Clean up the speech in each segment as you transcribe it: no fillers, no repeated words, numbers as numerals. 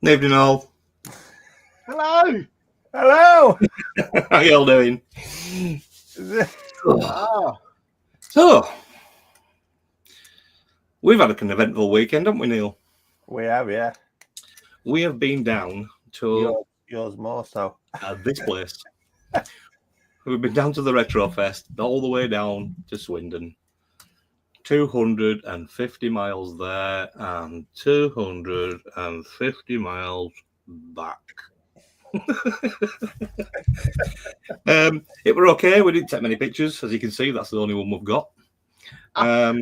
Evening all. Hello. Hello. How you all doing? Oh, So, we've had an eventful weekend, haven't we, Neil? We have, yeah. We have been down to Yours more so. this place. We've been down to the Retro Fest, all the way down to Swindon. 250 miles there and 250 miles back. It were okay. We didn't take many pictures, as you can see. That's the only one we've got. So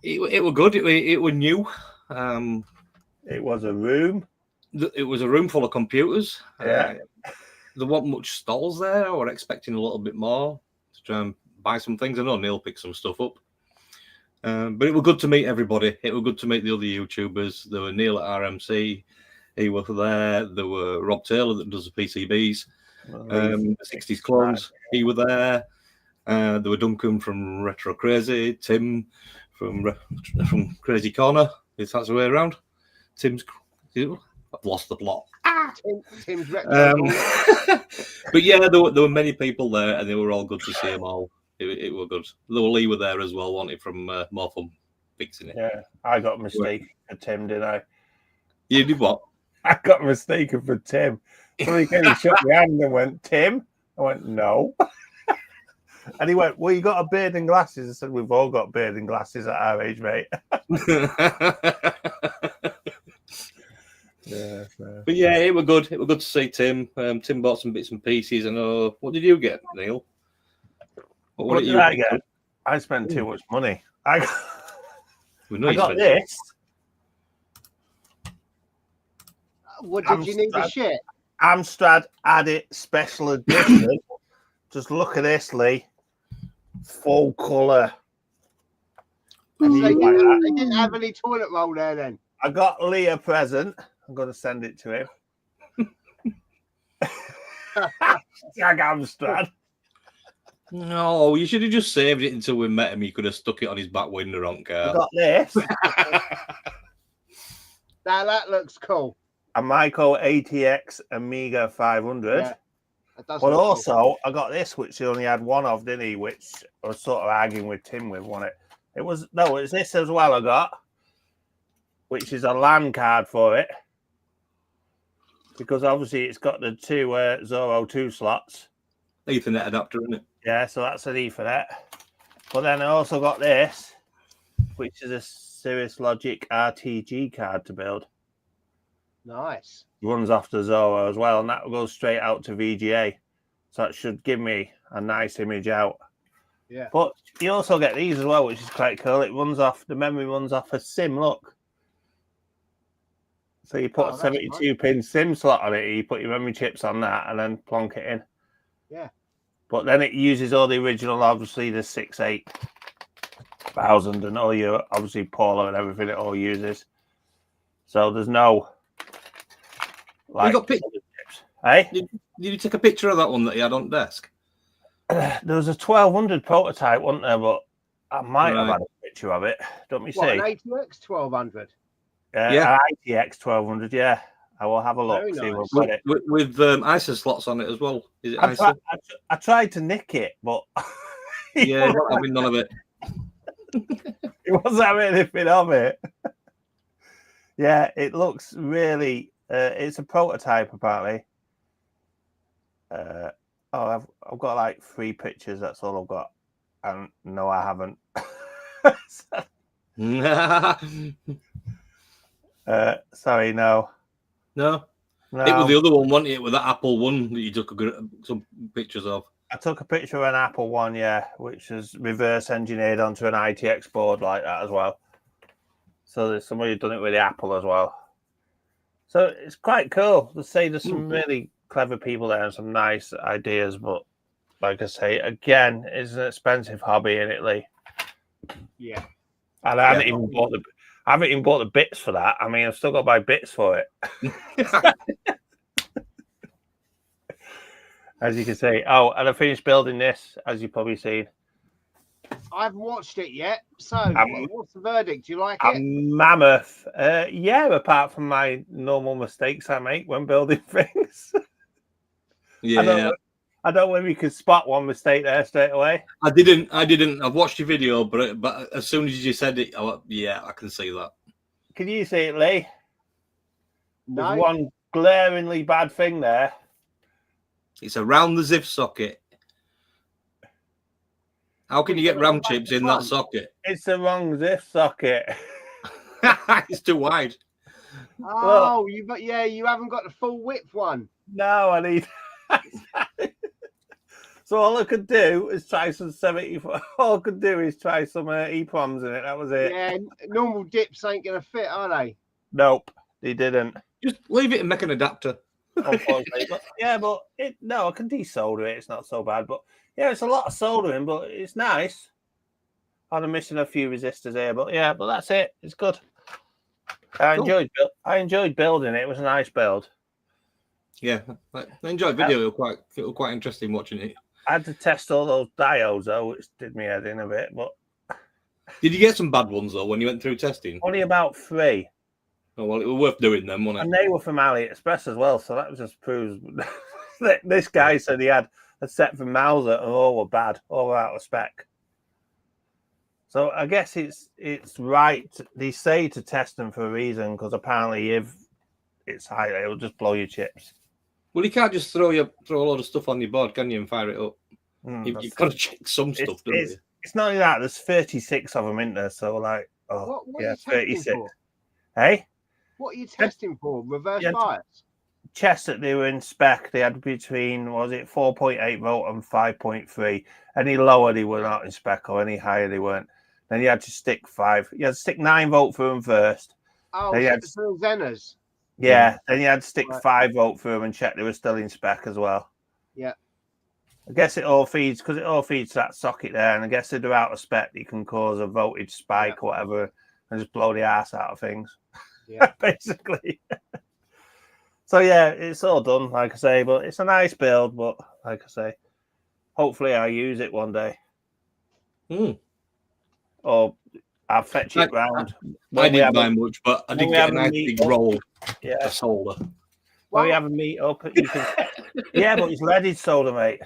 it were good. It were new. It was a room. It was a room full of computers. Yeah. There wasn't much stalls there. I was expecting a little bit more to try and buy some things. I know Neil picked some stuff up. But it was good to meet everybody. It was good to meet the other YouTubers. There were Neil at RMC. He was there. There were Rob Taylor that does the PCBs. The 60s clones. He was there. There were Duncan from Retro Crazy. Tim from Crazy Corner. If that's the way around. Tim's. I've lost the plot. Tim's retro. But yeah, there were many people there, and they were all good to see them all. It were good. Lee were there as well, wanted from More Fun Fixing It. Yeah, I got mistaken for Tim, didn't I? You did what? I got mistaken for Tim. So he came and shook my hand and went, Tim? I went, no. And he went, well, you got a beard and glasses. I said, we've all got beard and glasses at our age, mate. Yeah, but yeah, it was good. It was good to see Tim. Tim bought some bits and pieces. I know. What did you get, Neil? What did I get? I spent too much money. I got this. What did you need to share? Amstrad Adit Special Edition. Just look at this, Lee. Full colour. So they didn't have any toilet roll there then? I got Lee a present. I'm going to send it to him. Jag Amstrad. No, you should have just saved it until we met him. You could have stuck it on his back window on car. I got this. Now that looks cool. A Micro ATX Amiga 500. Yeah, but also, cool. I got this, which he only had one of, didn't he? Which I was sort of arguing with Tim with, wasn't it? It's this as well I got, which is a LAN card for it. Because obviously it's got the two Zorro 2 slots. Ethernet adapter, isn't it? Yeah, so that's an Ethernet. But then I also got this, which is a Cirrus Logic RTG card to build. Nice. Runs off the Zorro as well, and that goes straight out to VGA. So that should give me a nice image out. Yeah. But you also get these as well, which is quite cool. It runs off, the memory runs off a SIM, look. So you put a 72-pin SIM slot on it, you put your memory chips on that, and then plonk it in. Yeah. But then it uses all the original, obviously, the 68000 and all your, obviously, Polo and everything it all uses. So there's no... you got pictures? Hey? Did you take a picture of that one that you had on the desk? There was a 1200 prototype, wasn't there? But I might have had a picture of it. Don't we see? An ATX 1200? Yeah. An ATX 1200, yeah. I will have a look. Very see nice. With ISA slots on it as well. Is it ISA? I tried to nick it, but... yeah, not having none of it. He wasn't having anything of it. Yeah, it looks really... it's a prototype, apparently. I've got like 3 pictures. That's all I've got. And no, I haven't. Sorry, no. No. It was the other one, wasn't it? With that Apple one that you took some pictures of. I took a picture of an Apple one, yeah, which was reverse engineered onto an ITX board like that as well. So there's somebody who's done it with the Apple as well. So it's quite cool. Let's say there's some really clever people there and some nice ideas, but like I say, again, it's an expensive hobby in Italy. Yeah. And I haven't even bought the bits for that. I mean, I've still got to buy bits for it. As you can see. Oh, and I finished building this, as you've probably seen. I haven't watched it yet. So, what's the verdict? Do you like A it? mammoth. Yeah, apart from my normal mistakes I make when building things. Yeah, I don't know if you could spot one mistake there straight away. I didn't. I've watched your video, but as soon as you said it, yeah, I can see that. Can you see it, Lee? No. There's one glaringly bad thing there. It's around the ZIF socket. How can you get RAM chips in that socket? It's the wrong ZIF socket. It's too wide. Oh, you haven't got the full width one. No, I need. So all I could do is try some 70. All I could do is try some EPROMs in it. That was it. Yeah, normal dips ain't gonna fit, are they? Nope, they didn't. Just leave it and make an adapter. Unfortunately, but I can desolder it. It's not so bad, but yeah, it's a lot of soldering, but it's nice. I'm missing a few resistors here, but yeah, but that's it. It's good. I enjoyed building it. It was a nice build. Yeah, I enjoyed the video. It was quite interesting watching it. I had to test all those diodes though, which did me head in a bit. But did you get some bad ones though when you went through testing? Only about 3. Oh well, it was worth doing them, wasn't it? And they were from AliExpress as well, so that just proves that this guy said he had a set from Mauser and all were bad, all were out of spec. So I guess it's right. They say to test them for a reason, because apparently if it's high, it'll just blow your chips. Well, you can't just throw a lot of stuff on your board, can you, and fire it up? You've got to check some stuff, don't you? It's not only that. There's 36 of them in there, so like, what yeah, are you 36. for? Hey, what are you testing for? Reverse bias? Chests that they were in spec, they had between 4.8 volt and 5.3. Any lower they were not in spec, or any higher they weren't. Then you had to stick 5. You had to stick 9 volt through them first. Oh, then you had to Zenas. Yeah, then you had to stick 5 volt through them and check they were still in spec as well. Yeah. I guess it all feeds that socket there, and I guess if they're out of spec, you can cause a voltage spike or whatever and just blow the ass out of things. Yeah, basically. So yeah, it's all done, like I say, but it's a nice build. But like I say, hopefully I use it one day. Or I'll fetch it round. I didn't buy much, but I did get a nice big roll of solder. When we have a meet up, you can. Yeah, but it's leaded solder, mate.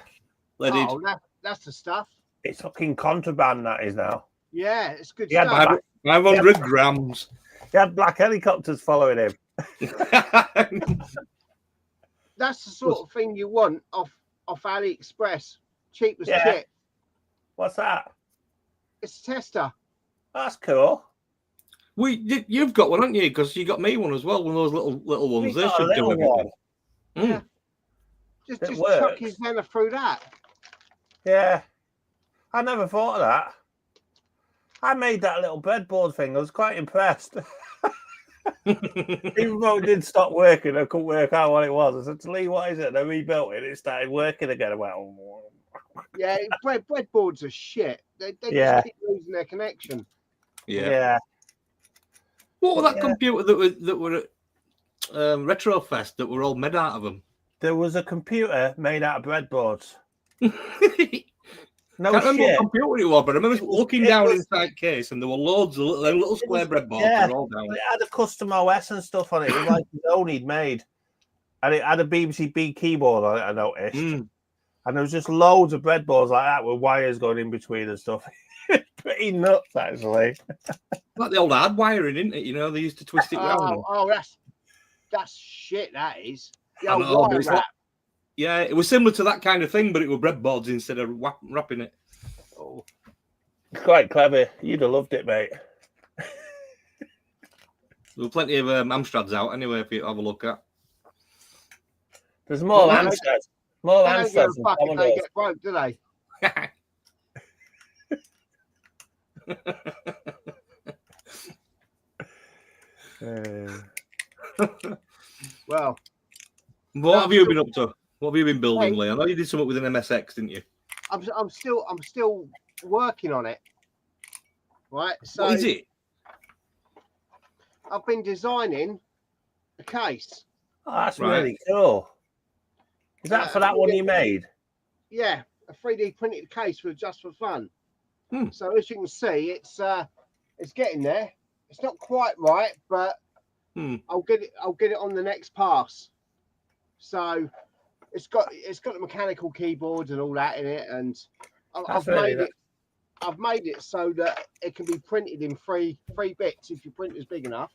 Leaded. Oh, that's the stuff. It's fucking contraband, that is now. Yeah, it's good stuff. 500 grams. He had black helicopters following him. That's the sort of thing you want off AliExpress. Cheap as chip. What's that? It's a tester. That's cool. You've got one, haven't you? Because you got me one as well. One of those little ones. They should do everything. Yeah. Just chuck his Zena through that. Yeah. I never thought of that. I made that little breadboard thing. I was quite impressed. Even though it did stop working, I couldn't work out what it was. I said to Lee, what is it? And I rebuilt it. It started working again. I went, oh. Yeah, breadboards are shit. They just keep losing their connection. Yeah. What was that computer that were at Retrofest that were all made out of them? There was a computer made out of breadboards. No, I can't remember what computer it was, but I remember looking down inside case and there were loads of little square breadboards. Yeah, all down. It had a custom OS and stuff on it. It was like his own he'd made. And it had a BBC B keyboard on it, I noticed. And there was just loads of breadboards like that with wires going in between and stuff. Pretty nuts, actually. Like the old hard wiring, isn't it? You know, they used to twist it round. Oh, that's shit, that is. Yeah, it was similar to that kind of thing, but it were breadboards instead of wrapping it. Oh, quite clever. You'd have loved it, mate. There were plenty of Amstrads out anyway for you to have a look at. There's more Amstrads. More Amstrads than Commodore. They get broke, do they? Well, what have you been up to? What have you been building, Lee? I know you did something with an MSX, didn't you? I'm still working on it. Right. So what is it? I've been designing a case. Oh, that's really cool. Is that for that one you made? Yeah, a 3D printed case just for fun. So as you can see, it's getting there. It's not quite right, but I'll get it on the next pass. So it's got the mechanical keyboard and all that in it, and I've made it so that it can be printed in three bits if your printer's big enough.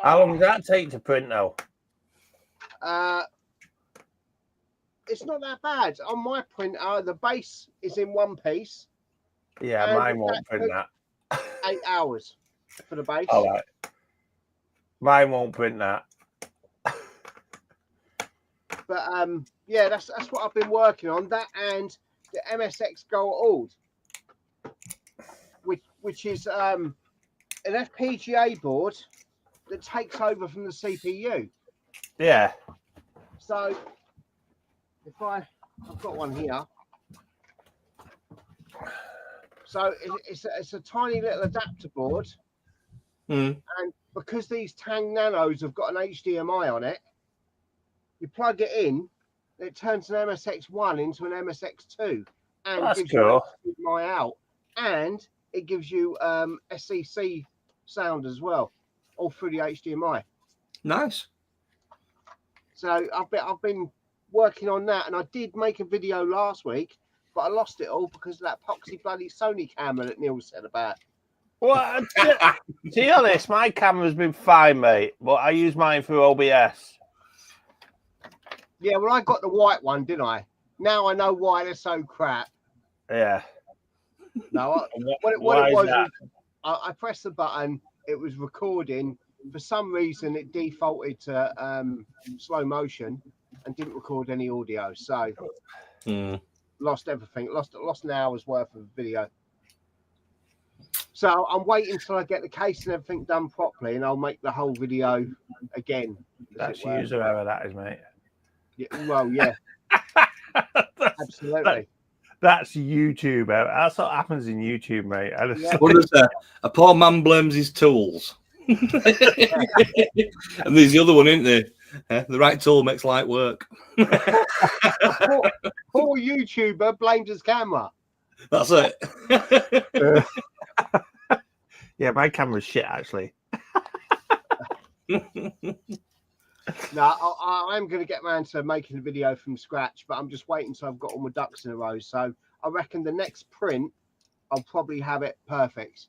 How long does that take to print now? It's not that bad. On my printer, the base is in one piece. Yeah, mine won't print that. 8 hours for the base. All right. Mine won't print that. But yeah, that's what I've been working on. That and the MSX Go Old, which is an FPGA board that takes over from the CPU. Yeah. So if I've got one here. So it's a tiny little adapter board, and because these Tang Nanos have got an HDMI on it, you plug it in, it turns an MSX1 into an MSX2, and gives you HDMI out, and it gives you SCC sound as well, all through the HDMI. Nice. So I've been working on that, and I did make a video last week, but I lost it all because of that poxy bloody Sony camera that Neil said about. Well, to be honest, my camera's been fine, mate, but I use mine through OBS. Yeah, well, I got the white one, didn't I? Now I know why they're so crap. Yeah. No, what it was, I pressed the button, it was recording. For some reason, it defaulted to slow motion and didn't record any audio. So lost everything, lost an hour's worth of video. So I'm waiting till I get the case and everything done properly, and I'll make the whole video again. That's user error, that is, mate. Yeah, well, yeah. Absolutely. That's YouTube. That's what happens in YouTube, mate. A poor man blames his tools. And there's the other one, isn't there? The right tool makes light work. Poor YouTuber blames his camera. That's it. Yeah, my camera's shit, actually. No, I'm going to get around to making a video from scratch, but I'm just waiting until I've got all my ducks in a row. So I reckon the next print, I'll probably have it perfect.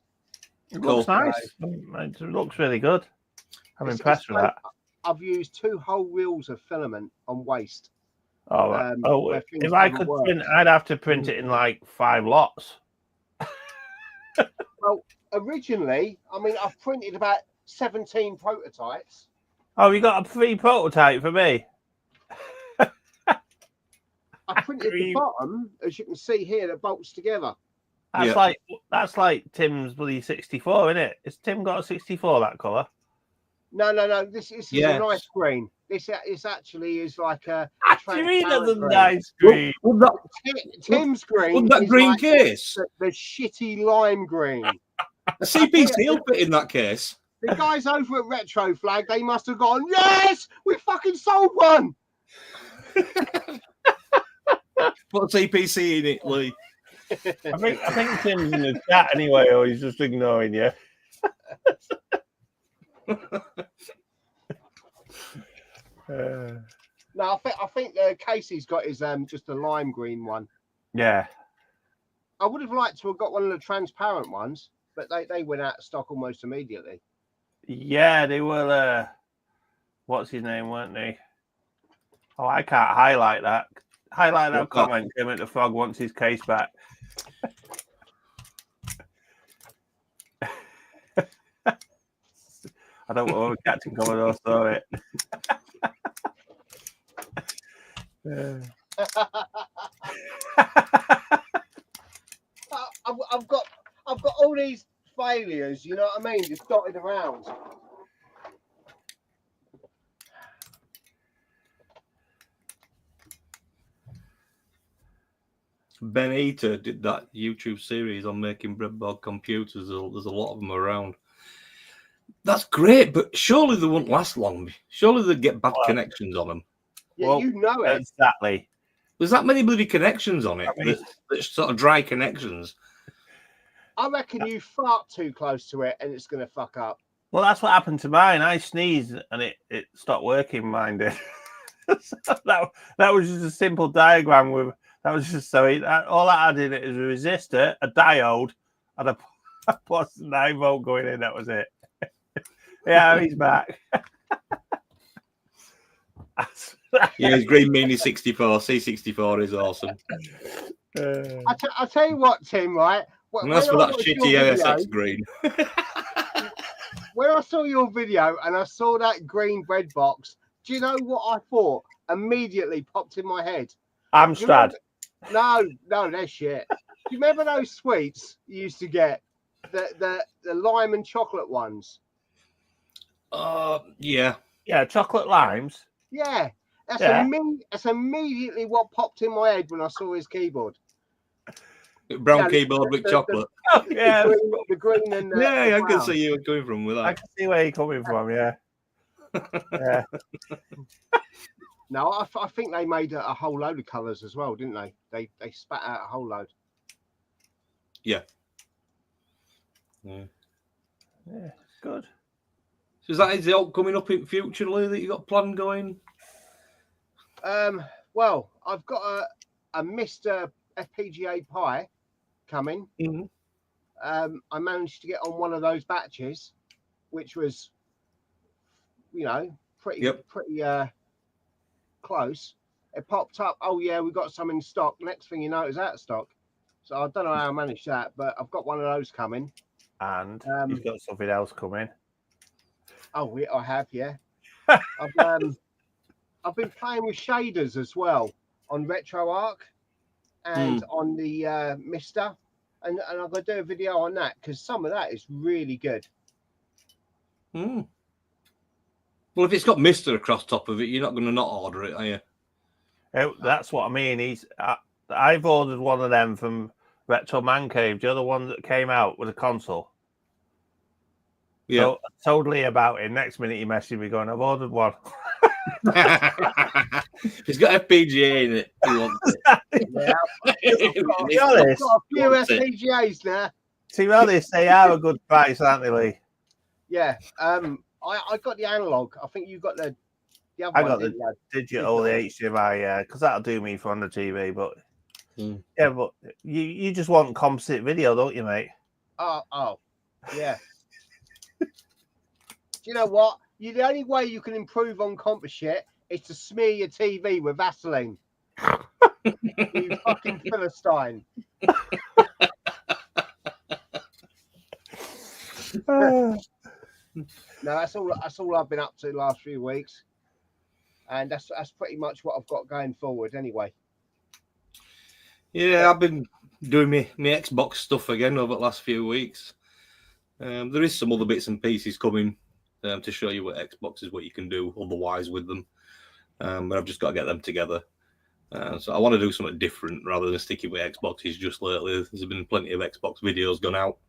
It looks nice. It looks really good. I'm impressed with that. I've used 2 whole reels of filament on waste. If I could print, I'd have to print it in like 5 lots. Well, originally, I mean, I've printed about 17 prototypes. Oh, you got a free prototype for me? I printed the bottom, as you can see here, that bolts together. That's like Tim's bloody 64, isn't it? Has Tim got a 64 that colour? No. This is a nice green. This actually is like a transparent nice green. Tim's green. Wouldn't that green case? The shitty lime green. A CPC will fit in that case. The guys over at Retro Flag, they must have gone, yes, we fucking sold one. Put a CPC in it, Lee. I think Tim's in the chat anyway, or he's just ignoring you. No, I think the case he's got is just a lime green one. Yeah. I would have liked to have got one of the transparent ones, but they went out of stock almost immediately. Yeah, they were. What's his name, weren't they? Oh, I can't highlight that. Highlight that comment. Kermit the Frog wants his case back. I don't want to Captain Commodore saw it. I've got all these failures, you know what I mean? Just dotted around. Ben Eater did that YouTube series on making breadboard computers. There's a lot of them around. That's great, but surely they wouldn't last long. Surely they'd get bad connections on them. Yeah, you know it. Exactly. There's that many bloody connections on it. I mean, that's sort of dry connections. I reckon you fart too close to it and it's going to fuck up. Well, that's what happened to mine. I sneezed and it stopped working. Mine did. So that was just a simple diagram with. That was just all I had in it is a resistor, a diode, and a plus 9 volt going in. That was it. Yeah, he's back. Yeah, his Green Mini 64, C64 is awesome. I'll tell you what, Tim, right? And that's for that shitty ASX green. When I saw your video and I saw that green bread box, do you know what I thought? Immediately popped in my head. Amstrad. No, they're shit. Do you remember those sweets you used to get? The lime and chocolate ones? Yeah. Yeah, chocolate limes. Yeah. That's immediately what popped in my head when I saw his keyboard. Brown keyboard with chocolate. Yeah. The green and yeah, I can see you coming from with that. I can see where you're coming from, yeah. Yeah. No, I think they made a whole load of colours as well, didn't they? They spat out a whole load. Yeah. Yeah, good. So is that the all coming up in future, Lee, that you got planned going? Well, I've got a Mr. FPGA Pi coming. Mm-hmm. I managed to get on one of those batches, which was, pretty close. It popped up. Oh yeah, we got some in stock. Next thing you know, it's out of stock. So I don't know how I managed that, but I've got one of those coming. And you've got something else coming. Oh, I have, yeah. I've been playing with shaders as well on RetroArch and on the Mister, and I'm going to do a video on that because some of that is really good. Well, if it's got Mister across top of it, you're not going to not order it, are you? That's what I mean. I've ordered one of them from Retro Man Cave, the other one that came out with a console. Yeah. So totally about it. Next minute he messaged me going, I've ordered one. It's got FPGA in it. He wants it. Yeah, I've got a few FPGAs now. To be honest, they are a good price, aren't they, Lee? Yeah. I got the analog. I think you got the other I one. got the digital, the HDMI, yeah, because that'll do me for on the TV. But yeah, but you just want composite video, don't you, mate? Oh, yeah. Do you know what? The only way you can improve on composite is to smear your TV with Vaseline. You fucking Philistine. No, that's all I've been up to the last few weeks, and that's pretty much what I've got going forward anyway. Yeah, I've been doing my Xbox stuff again over the last few weeks. There is some other bits and pieces coming to show you what Xbox is, what you can do otherwise with them, but I've just got to get them together. So I want to do something different rather than sticking with Xboxes just lately. There's been plenty of Xbox videos gone out.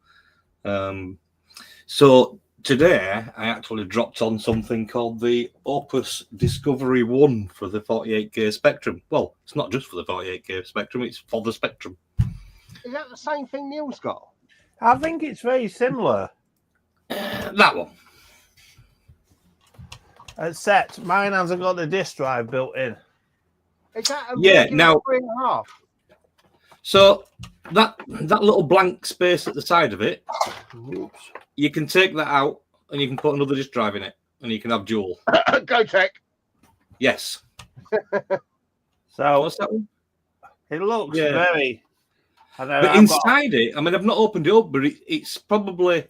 So today I actually dropped on something called the Opus Discovery 1 for the 48K Spectrum. Well, it's not just for the 48K Spectrum, it's for the Spectrum. Is that the same thing Neil's got? I think it's very similar. That one. Except mine hasn't got the disk drive built in. Is that a now 3.5? So that little blank space at the side of it, you can take that out and you can put another disk drive in it, and you can have dual. Go Tech. Yes. So what's that one? It looks very. But inside it, I mean, I've not opened it up, but it's probably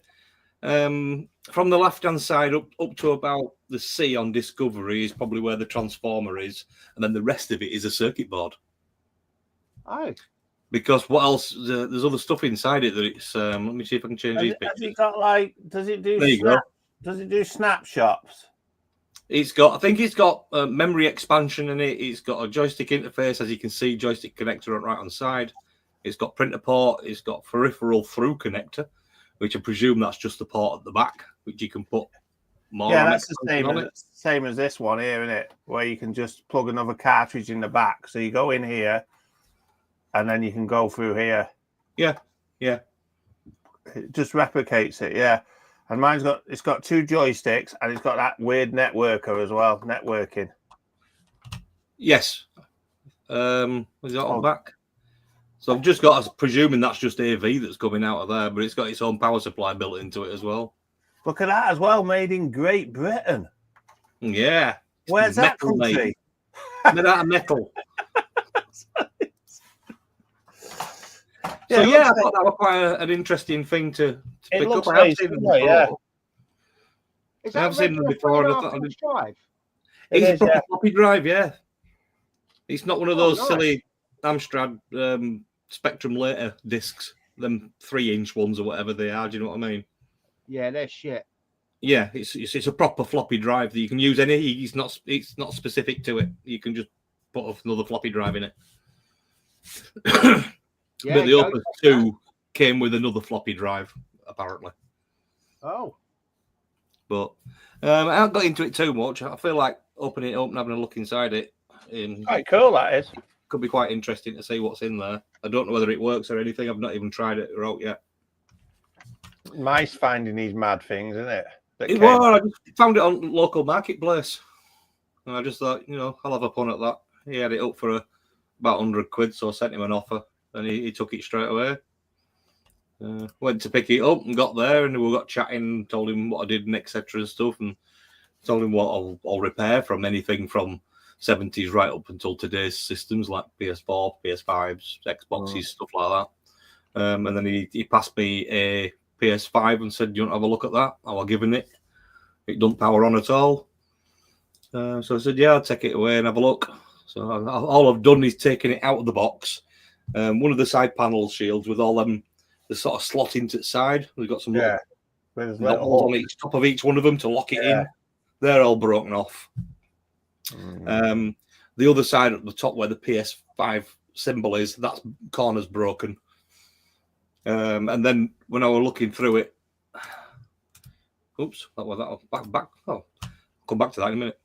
from the left-hand side up to about the C on Discovery is probably where the transformer is, and then the rest of it is a circuit board. Oh. Because what else? There's other stuff inside it that it's. Let me see if I can change these pictures. Has it got like? Does it do? Does it do snapshots? It's got. I think it's got memory expansion in it. It's got a joystick interface, as you can see, joystick connector on the right hand side. It's got printer port. It's got peripheral through connector, which I presume that's just the port at the back, which you can put more. Yeah, RAM that's the expansion same as this one here, isn't it? Where you can just plug another cartridge in the back. So you go in here, and then you can go through here. Yeah, yeah. It just replicates it, yeah. And it's got 2 joysticks, and it's got that weird networker as well, networking. Yes. Was that on back? So I've just got, presuming that's just AV that's coming out of there, but it's got its own power supply built into it as well. Look at that as well, made in Great Britain. Yeah. Where's that country? Made out of metal. Yeah, so yeah, I thought that was quite an interesting thing to pick up. I have seen them before. Yeah. Is I have seen them before. Drive? It's a proper floppy drive, yeah. It's not one of those nice. silly Amstrad Spectrum later discs, them 3-inch ones or whatever they are. Do you know what I mean? Yeah, they're shit. Yeah, it's a proper floppy drive that you can use any. It's not specific to it. You can just put another floppy drive in it. Yeah, but the Opus 2 came with another floppy drive, apparently. Oh. But I haven't got into it too much. I feel like opening it up and having a look inside it. Quite cool, that is. Could be quite interesting to see what's in there. I don't know whether it works or anything. I've not even tried it out yet. Nice finding these mad things, isn't it? I just found it on local marketplace. And I just thought, I'll have a punt at that. He had it up for about 100 quid, so I sent him an offer. And he took it straight away. Went to pick it up and got there, and we got chatting, told him what I did and etc. and stuff, and told him what I'll repair from anything from 70s right up until today's systems like PS4, PS5s, Xboxes, stuff like that. And then he passed me a PS5 and said, "Do you want to have a look at that?" I was given it. It don't power on at all. So I said, "Yeah, I'll take it away and have a look." So all I've done is taken it out of the box. One of the side panel shields with all them, the sort of slot into the side. We've got some little on each top of each one of them to lock it in. They're all broken off. The other side at the top where the PS5 symbol is, that corner's broken. And then when I was looking through it, oops, that was that back. Oh, I'll come back to that in a minute.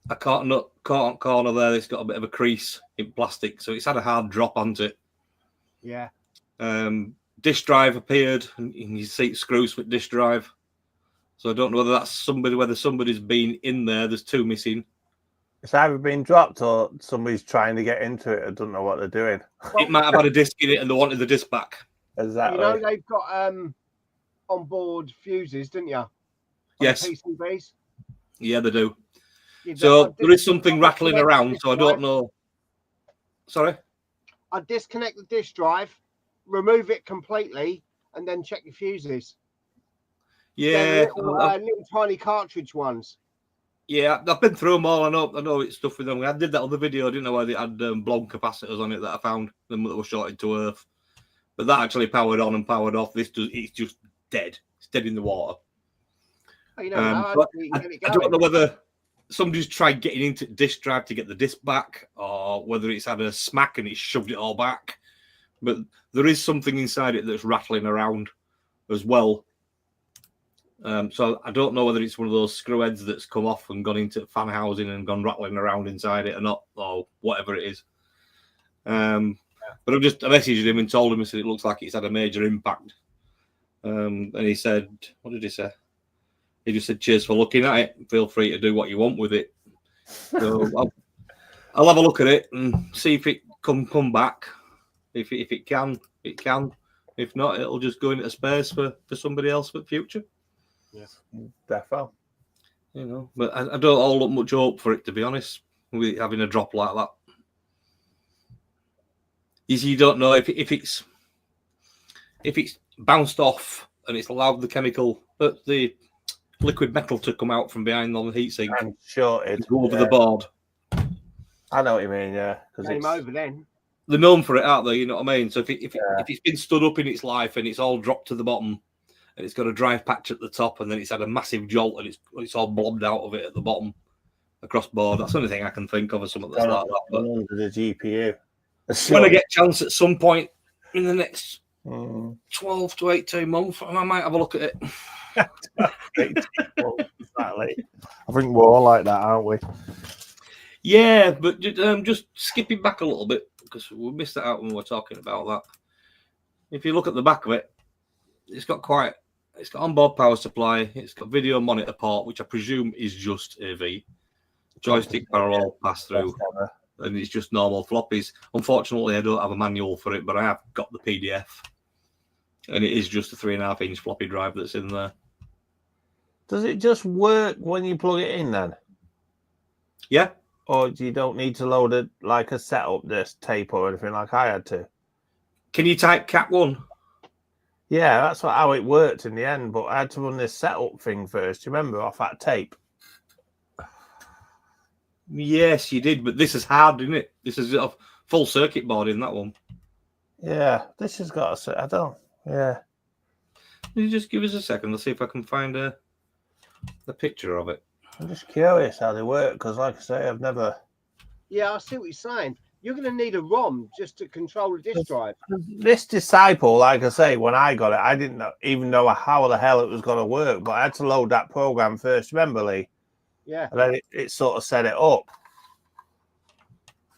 I caught on corner there. It's got a bit of a crease in plastic, so it's had a hard drop onto it. Yeah. Disk drive appeared, and you see it screws with disk drive. So I don't know whether that's whether somebody's been in there. There's 2 missing. It's either been dropped or somebody's trying to get into it. I don't know what they're doing. It might have had a disc in it, and they wanted the disc back. Exactly. They've got onboard fuses, didn't you? Yes. PCBs. Yeah, they do. So there is something rattling around, so I don't know. Sorry? I disconnect the disk drive, remove it completely, and then check the fuses. Yeah. Little tiny cartridge ones. Yeah, I've been through them all. I know it's stuff with them. I did that other video. I didn't know why they had blown capacitors on it that I found them that were shorted to earth. But that actually powered on and powered off. It's just dead. It's dead in the water. I don't know whether somebody's tried getting into disk drive to get the disc back, or whether it's had a smack and it's shoved it all back. But there is something inside it that's rattling around as well. So I don't know whether it's one of those screw heads that's come off and gone into fan housing and gone rattling around inside it or not, or whatever it is. But I messaged him and told him, I said, it looks like it's had a major impact. And he said, what did he say? He just said, "Cheers for looking at it. Feel free to do what you want with it." So I'll have a look at it and see if it come back. If it can, it can. If not, it'll just go into space for somebody else for the future. Yeah, defo. But I don't hold up much hope for it, to be honest, with having a drop like that. You don't know if it's bounced off and it's allowed the chemical, the liquid metal to come out from behind on the heatsink and shorted, go over the board. I know what you mean, yeah. Because it's over then. They're known for it, aren't they? You know what I mean? So if it's been stood up in its life and it's all dropped to the bottom, and it's got a drive patch at the top, and then it's had a massive jolt and it's all blobbed out of it at the bottom across board. That's the only thing I can think of as something that's like that. But under the GPU. When I get a chance at some point in the next 12 to 18 months, I might have a look at it. Exactly. I think we're all like that, aren't we? Yeah, but just skipping back a little bit because we missed that out when we were talking about that. If you look at the back of it, it's got onboard power supply. It's got video monitor port, which I presume is just AV. Joystick parallel pass through, and it's just normal floppies. Unfortunately, I don't have a manual for it, but I have got the PDF, and it is just a 3.5-inch floppy drive that's in there. Does it just work when you plug it in then? Yeah. Or you don't need to load it like a setup disk tape or anything like I had to? Can you type Cat 1? Yeah, that's how it worked in the end, but I had to run this setup thing first. Do you remember, off that tape? Yes, you did, but this is hard, isn't it? This is a full circuit board in that one. Yeah, this has got a... I don't... Yeah. You just give us a second. Let's see if I can find a picture of it. I'm just curious how they work, because like I say, I've never... Yeah, I see what you're saying. You're going to need a ROM just to control the disk drive. This Disciple, like I say, when I got it, I didn't even know how the hell it was going to work, but I had to load that program first. Remember, Lee? Yeah. And then it sort of set it up.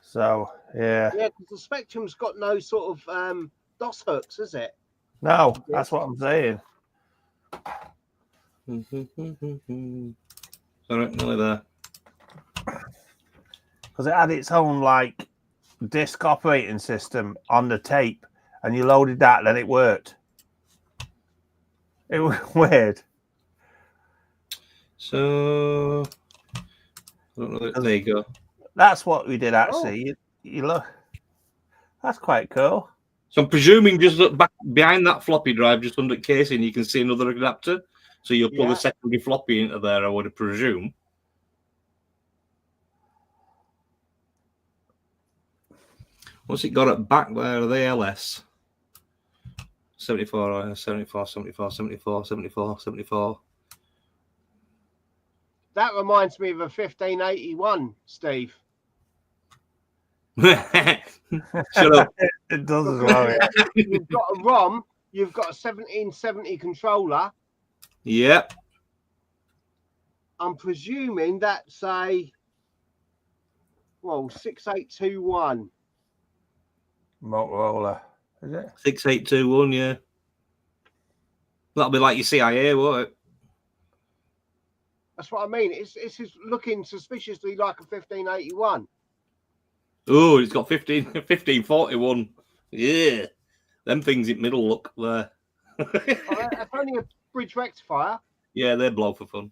So, yeah. Yeah, because the Spectrum's got no sort of DOS hooks, is it? No, that's what I'm saying. Sorry, nearly there. Because it had its own, like, disk operating system on the tape, and you loaded that, then it worked. It was weird. So, I don't know. There you go. That's what we did, actually. You look. That's quite cool. So I'm presuming just look back behind that floppy drive, just under the casing, you can see another adapter. So you'll plug a secondary floppy into there, I would presume. What's it got at back there? The ALS. 74, 74, 74, 74, 74, 74. That reminds me of a 1581, Steve. Shut up. It does as well, yeah. You've got a ROM, you've got a 1770 controller. Yep. I'm presuming that's a 6821. Motorola, is it? 6821, yeah. That'll be like your CIA, won't it? That's what I mean. It's looking suspiciously like a 1581. Oh, it's got 1541. Yeah. Them things in middle look there. That's only a bridge rectifier. Yeah, they blow for fun.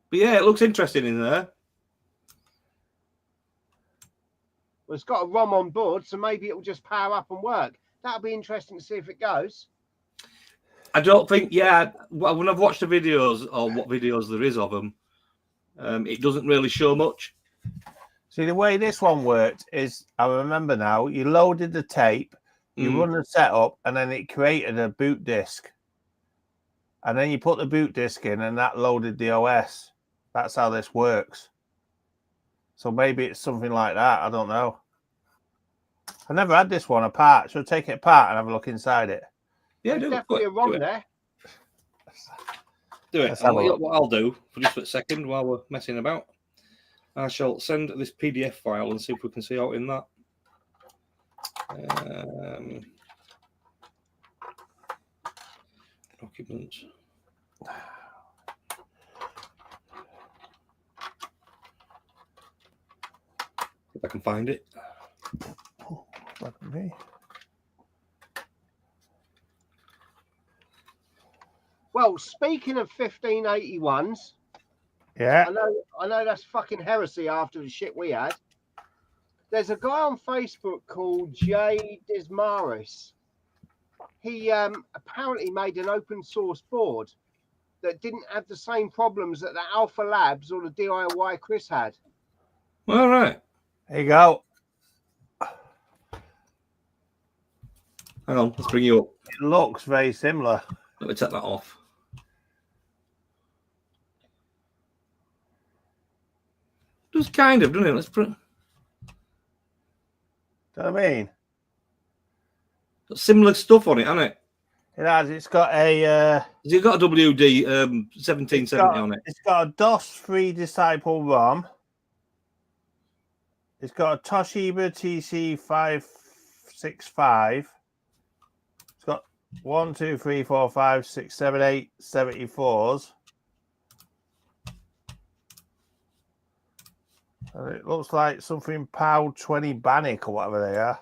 But yeah, it looks interesting in there. Well, it's got a ROM on board, so maybe it will just power up and work. That'll be interesting to see if it goes. I don't think, when I've watched the videos, or what videos there is of them, it doesn't really show much. See, the way this one worked is, I remember now, you loaded the tape, you run the setup, and then it created a boot disk. And then you put the boot disk in, and that loaded the OS. That's how this works. So maybe it's something like that. I don't know. I never had this one apart. Should I take it apart and have a look inside it? Yeah, There's definitely a ROM there. Do it. What I'll do for just a second while we're messing about, I shall send this PDF file and see if we can see out in that. Documents. If I can find it. Well, speaking of 1581s, yeah, I know that's fucking heresy after the shit we had. There's a guy on Facebook called Jay Dismaris. He apparently made an open source board that didn't have the same problems that the Alpha Labs or the DIY Chris had. All right. There you go. Hang on, let's bring you up. It looks very similar. Let me take that off. Just kind of, doesn't it? Let's put. Do you know what I mean? Got similar stuff on it, hasn't it? It has. It's got a. Has it got a WD 1770 on it? It's got a DOS-free Disciple ROM. It's got a Toshiba TC565. It's got 1, 2, 3, 4, 5, 6, 7, 8 74s. And it looks like something POW 20 Bannock or whatever they are.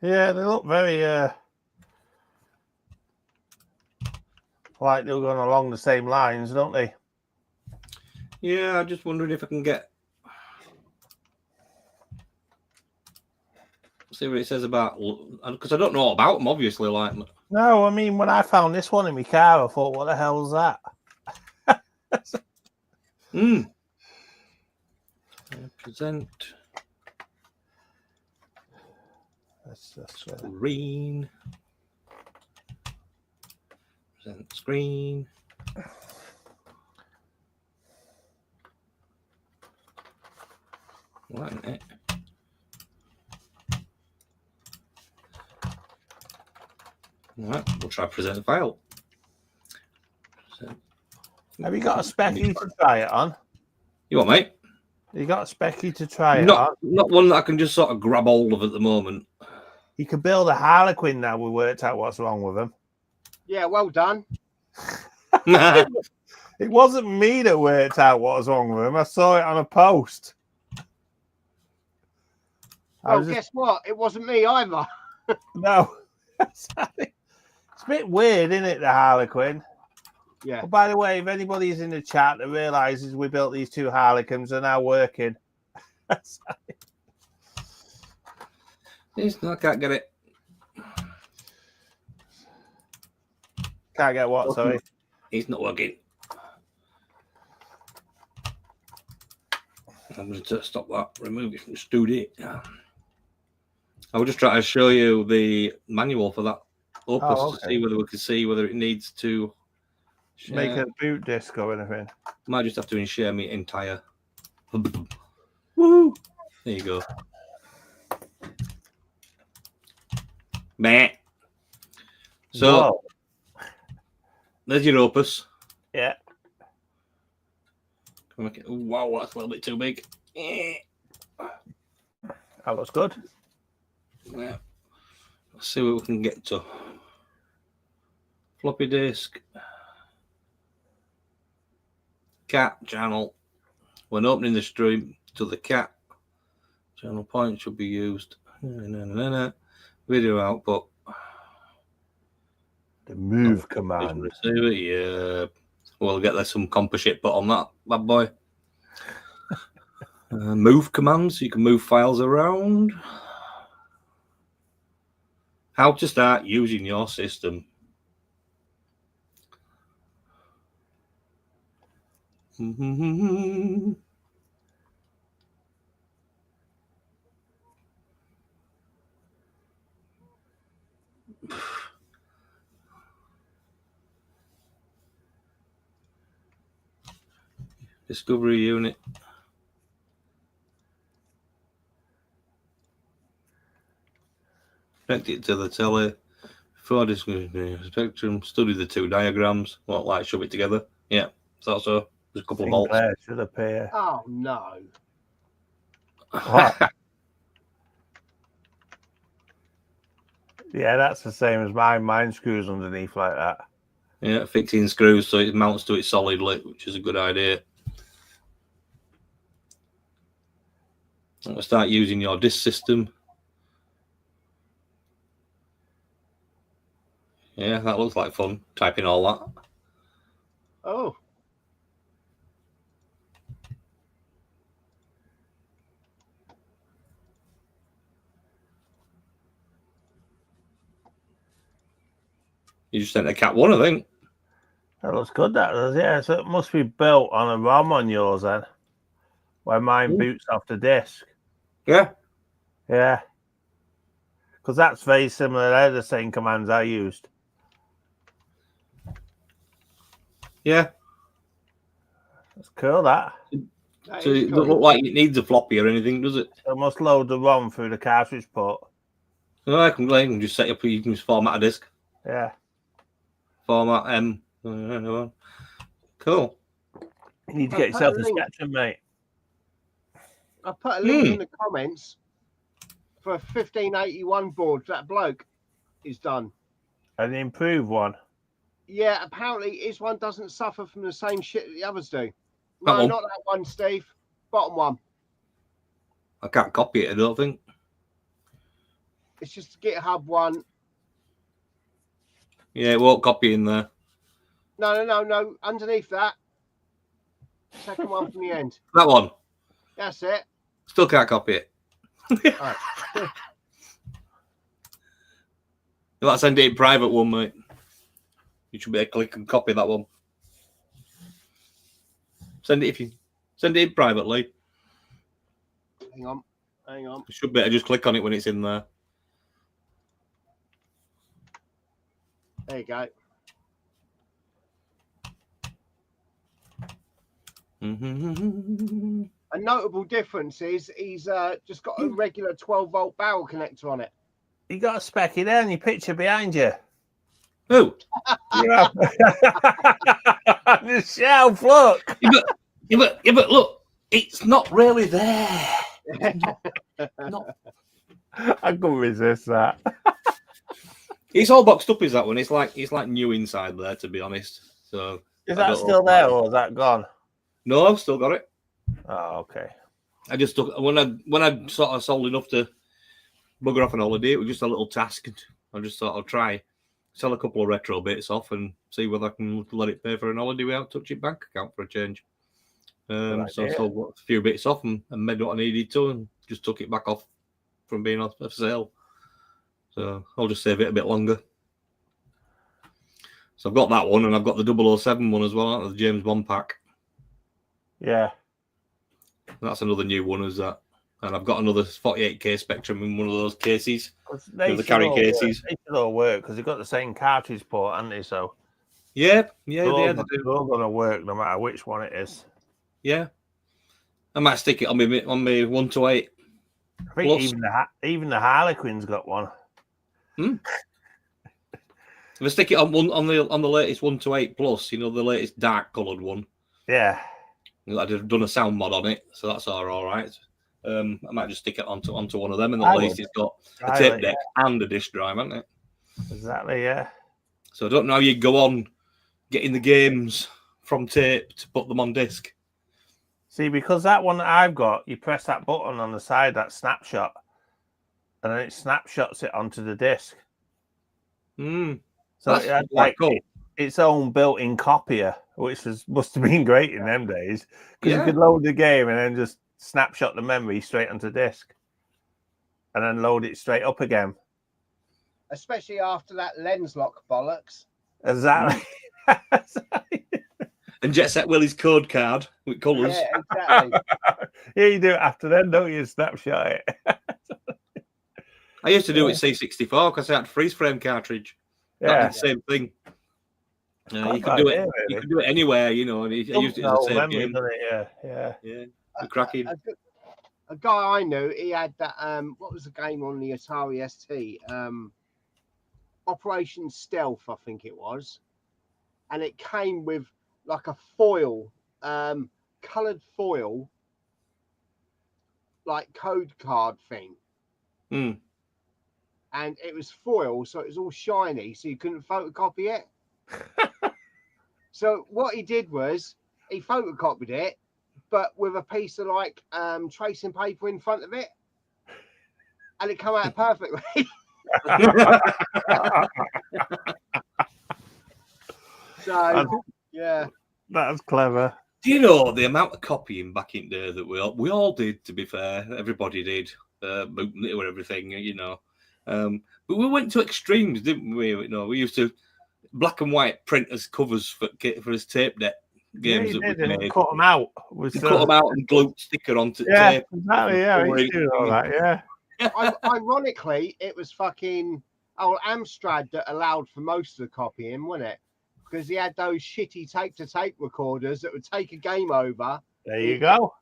Yeah, they look very like they're going along the same lines, don't they? Yeah, I'm just wondering if I can see what it says about, because I don't know about them, obviously. Like, no, I mean, when I found this one in my car, I thought, what the hell is that? Present. That's screen. Present screen. What in it? Right, we'll try present file. Have you got a specky to try it on? You what, mate? You got a specky to try it on? Not one that I can just sort of grab hold of at the moment. You can build a Harlequin now. We worked out what's wrong with them. Yeah, well done. It wasn't me that worked out what was wrong with them. I saw it on a post. Well, guess what? It wasn't me either. No. It's a bit weird, isn't it, the Harlequin? Yeah. Well, by the way, if anybody's in the chat that realizes we built these two Harlequins, they're now working. I can't get it. Can't get what, sorry? It's not working. I'm going to stop that. Remove it from the studio. I was just trying to show you the manual for that Opus to see whether we can see whether it needs to make a boot disk or anything. Might just have to share me entire. Woo! There you go. Meh. So whoa. There's your Opus. Yeah. Wow, that's a little bit too big. That looks good. Yeah. Let's see what we can get to. Floppy disk. Cat channel. When opening the stream to the cat, channel point should be used. Video output. The move command. Receiver, yeah. We'll get there some compa shit put on that bad boy. Move commands, so you can move files around. How to start using your system. Discovery unit. Connect it to the telly. Before discovery spectrum, study the two diagrams. What, like shove it together? Yeah, thought so. There's a couple of bolts. Should appear. Oh no. What? Yeah, that's the same as mine. Mine screws underneath like that. Yeah, 15 screws so it mounts to it solidly, which is a good idea. I'm going to start using your disk system. Yeah, that looks like fun, typing all that. Oh. You just sent a Cat 1, I think. That looks good, that does, yeah. So it must be built on a ROM on yours then, where mine boots off the disk. Yeah. Yeah. Because that's very similar. They're the same commands I used. Yeah. That's cool, that. That So is it doesn't cool. look like it needs a floppy or anything, does it? It must load the ROM through the cartridge port. No, I can just set up. You can just format a disk. Yeah. Format M. Cool. You need to I'll get put yourself a a link. Spectrum, mate. I'll put a link in the comments for a 1581 board that bloke is done. An improved one. Yeah, apparently his one doesn't suffer from the same shit that the others do. That No, one? not that one, Steve. Bottom one. I can't copy it, I don't think. It's just a GitHub one. Yeah, it won't copy in there. No. Underneath that. Second one from the end. That one. That's it. Still can't copy it. Right. You'll have to send it in private one, mate. You should be able to click and copy that one. Send it in privately. Hang on. You should be able to just click on it when it's in there. There you go. A notable difference is he's just got a regular 12-volt barrel connector on it. You got a specky there and your picture behind you. Who? Yeah. The shelf, look. Yeah, but look, it's not really there. Not. I couldn't resist that. It's all boxed up, is that one? It's like new inside there, to be honest. So Is that still there or is that gone? No, I've still got it. Oh, okay. I just took when I sort of sold enough to bugger off an holiday. It was just a little task. I just thought I'll try sell a couple of retro bits off and see whether I can let it pay for an holiday without touching bank account for a change. So I sold a few bits off and made what I needed to, and just took it back off from being off sale. So I'll just save it a bit longer. So I've got that one, and I've got the 007 one as well, the James Bond pack. Yeah. That's another new one, is that? And I've got another 48K Spectrum in one of those cases. The carry cases. They should all work because they've got the same cartridge port, haven't they? So yeah, they're all going to work no matter which one it is. Yeah, I might stick it on my 128. I think even the Harlequin's got one. If I stick it on the latest 128 plus, the latest dark coloured one. Yeah. I've done a sound mod on it, so that's all right. I might just stick it onto one of them, and at least it's got a tape deck and a disc drive, hasn't it? Exactly, yeah. So I don't know how you go on getting the games from tape to put them on disc. See, because that one that I've got, you press that button on the side, that snapshot, and then it snapshots it onto the disc. So it had cool. Its own built-in copier, which must have been great in them days, because you could load the game and then just snapshot the memory straight onto disk, and then load it straight up again. Especially after that lens lock bollocks. Exactly. And Jet Set Willie's code card with colours. Yeah, exactly. Yeah, you do it after then, don't you? Snapshot it. I used to do it C64 because I had freeze frame cartridge. Yeah, the same thing. You could do it. Really. You could do it anywhere, and I used it as the same game. Yeah. Cracking. A guy I knew, he had that. What was the game on the Atari ST? Operation Stealth, I think it was, and it came with like a foil, coloured foil, like code card thing. And it was foil, so it was all shiny, so you couldn't photocopy it. So what he did was he photocopied it, but with a piece of like tracing paper in front of it, and it came out perfectly. So yeah, that's clever. Do you know the amount of copying back in there that we all did? To be fair, everybody did, booting it or everything, But we went to extremes, didn't we? We used to black and white print as covers for his tape deck games that we made. Cut them out. Cut them out and glue sticker onto tape. Exactly. Yeah, we do all that. Yeah. Ironically, it was fucking Amstrad that allowed for most of the copying, wasn't it? Because he had those shitty tape-to-tape recorders that would take a game over. There you go.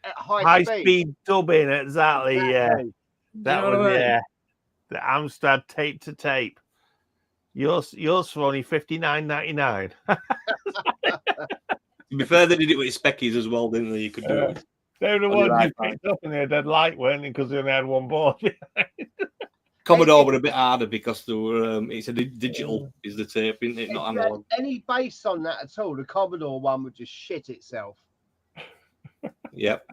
at high speed dubbing, exactly. Yeah, that was the Amstrad tape to tape. Yours for only $59.99. To be fair, they did it with speckies as well, didn't they? You could do it. They were the ones you picked up and they were dead light, weren't they? Because they only had one board. Commodore were a bit harder because they were. It's a digital, is the tape, isn't it? Not analog. Any bass on that at all, the Commodore one would just shit itself. Yep.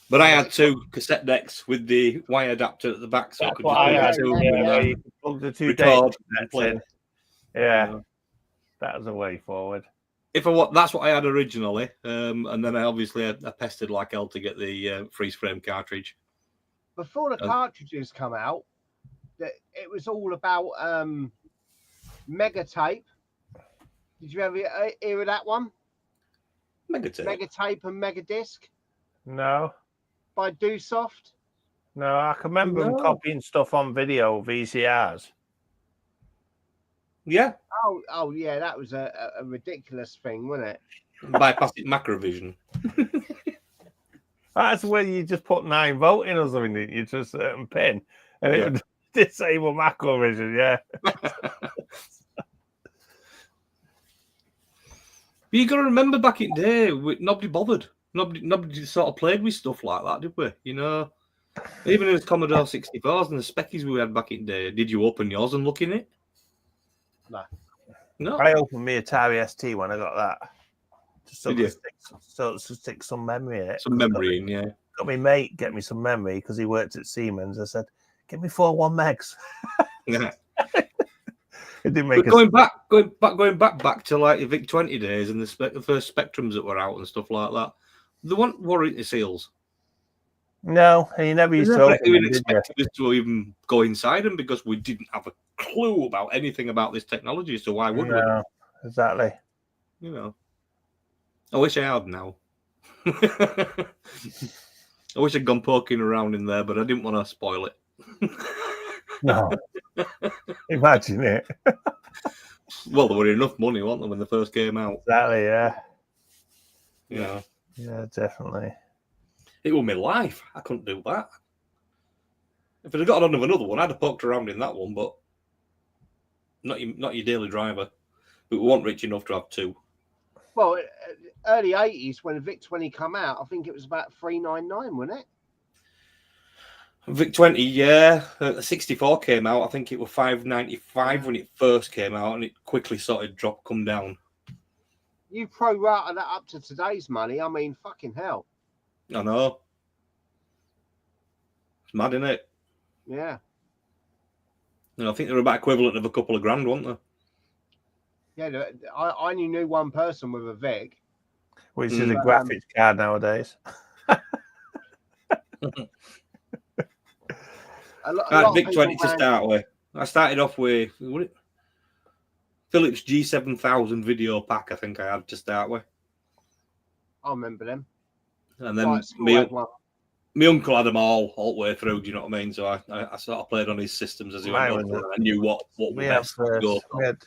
But I had 2 cassette decks with the wire adapter at the back, so I could just plug the 2 record and play. Yeah, that was a way forward. That's what I had originally, and then I pestered like hell to get the freeze frame cartridge. Before the cartridges come out, it was all about Mega Tape. Did you ever hear of that one? Mega Tape and Mega Disc? No. By Doosoft? No, I can remember them copying stuff on video, VCRs. Yeah. Oh yeah, that was a ridiculous thing, wasn't it? Bypassing Macrovision. That's where you just put 9 volt in or something, didn't you, to a certain pin, and it would disable Macrovision. Yeah. But you got to remember back in the day, nobody bothered. Nobody sort of played with stuff like that, did we? You know, even in the Commodore 64s and the speckies we had back in the day, did you open yours and look in it? No. I opened my Atari ST when I got that. Just to stick some memory in it. Some memory in, yeah. Got my mate get me some memory because he worked at Siemens. I said, "Give me 4 megs." Yeah. It didn't make. Going back to like the VIC-20 days and the first Spectrums that were out and stuff like that. They weren't warranty seals. No, and you never used to open them, expect us to even go inside them because we didn't have a clue about anything about this technology. So why would we? Exactly. You know, I wish I had now. I wish I'd gone poking around in there, but I didn't want to spoil it. No. Imagine it. Well, there were enough money, weren't there, when they first came out? Exactly, yeah. Yeah. Yeah, definitely. It was my life. I couldn't do that. If I'd have got on with another one, I'd have poked around in that one, but not your daily driver. But we weren't rich enough to have 2. Well, early 80s when the VIC-20 come out, I think it was about $399, wasn't it? VIC-20, yeah. The 64 came out. I think it was $5.95 when it first came out, and it quickly sort of come down. You pro-rata that up to today's money. I mean, fucking hell. I know. It's mad, isn't it? Yeah. You know, I think they're about equivalent of a couple of grand, weren't they? Yeah, I only knew one person with a VIC. Which is a graphics card nowadays. VIC-20 to start with. I started off with Philips G7000 video pack, I think I had to start with. I remember them. And then my uncle had them all the way through, do you know what I mean? So I sort of played on his systems as he went on. I knew what was best to go for. We had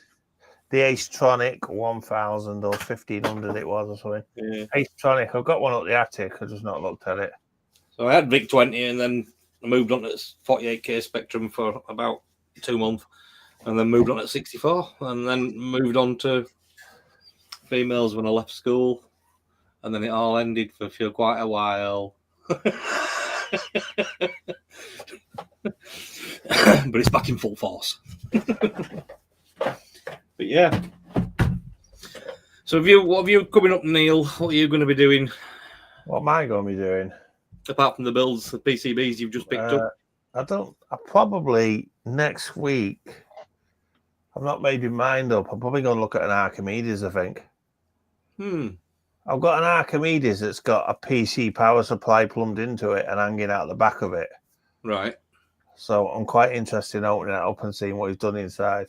the Acetronic 1000 or 1500 it was or something. Yeah. Acetronic, I've got one up the attic, I've just not looked at it. So I had VIC-20 and then I moved on to 48K Spectrum for about 2 months. And then moved on to 64. And then moved on to females when I left school. And then it all ended for quite a while. But it's back in full force. But yeah. So what have you coming up, Neil? What are you going to be doing? What am I going to be doing? Apart from the builds, the PCBs you've just picked up. I probably next week. I've not made my mind up. I'm probably going to look at an Archimedes, I think. I've got an Archimedes that's got a PC power supply plumbed into it and hanging out the back of it. Right. So I'm quite interested in opening it up and seeing what he's done inside.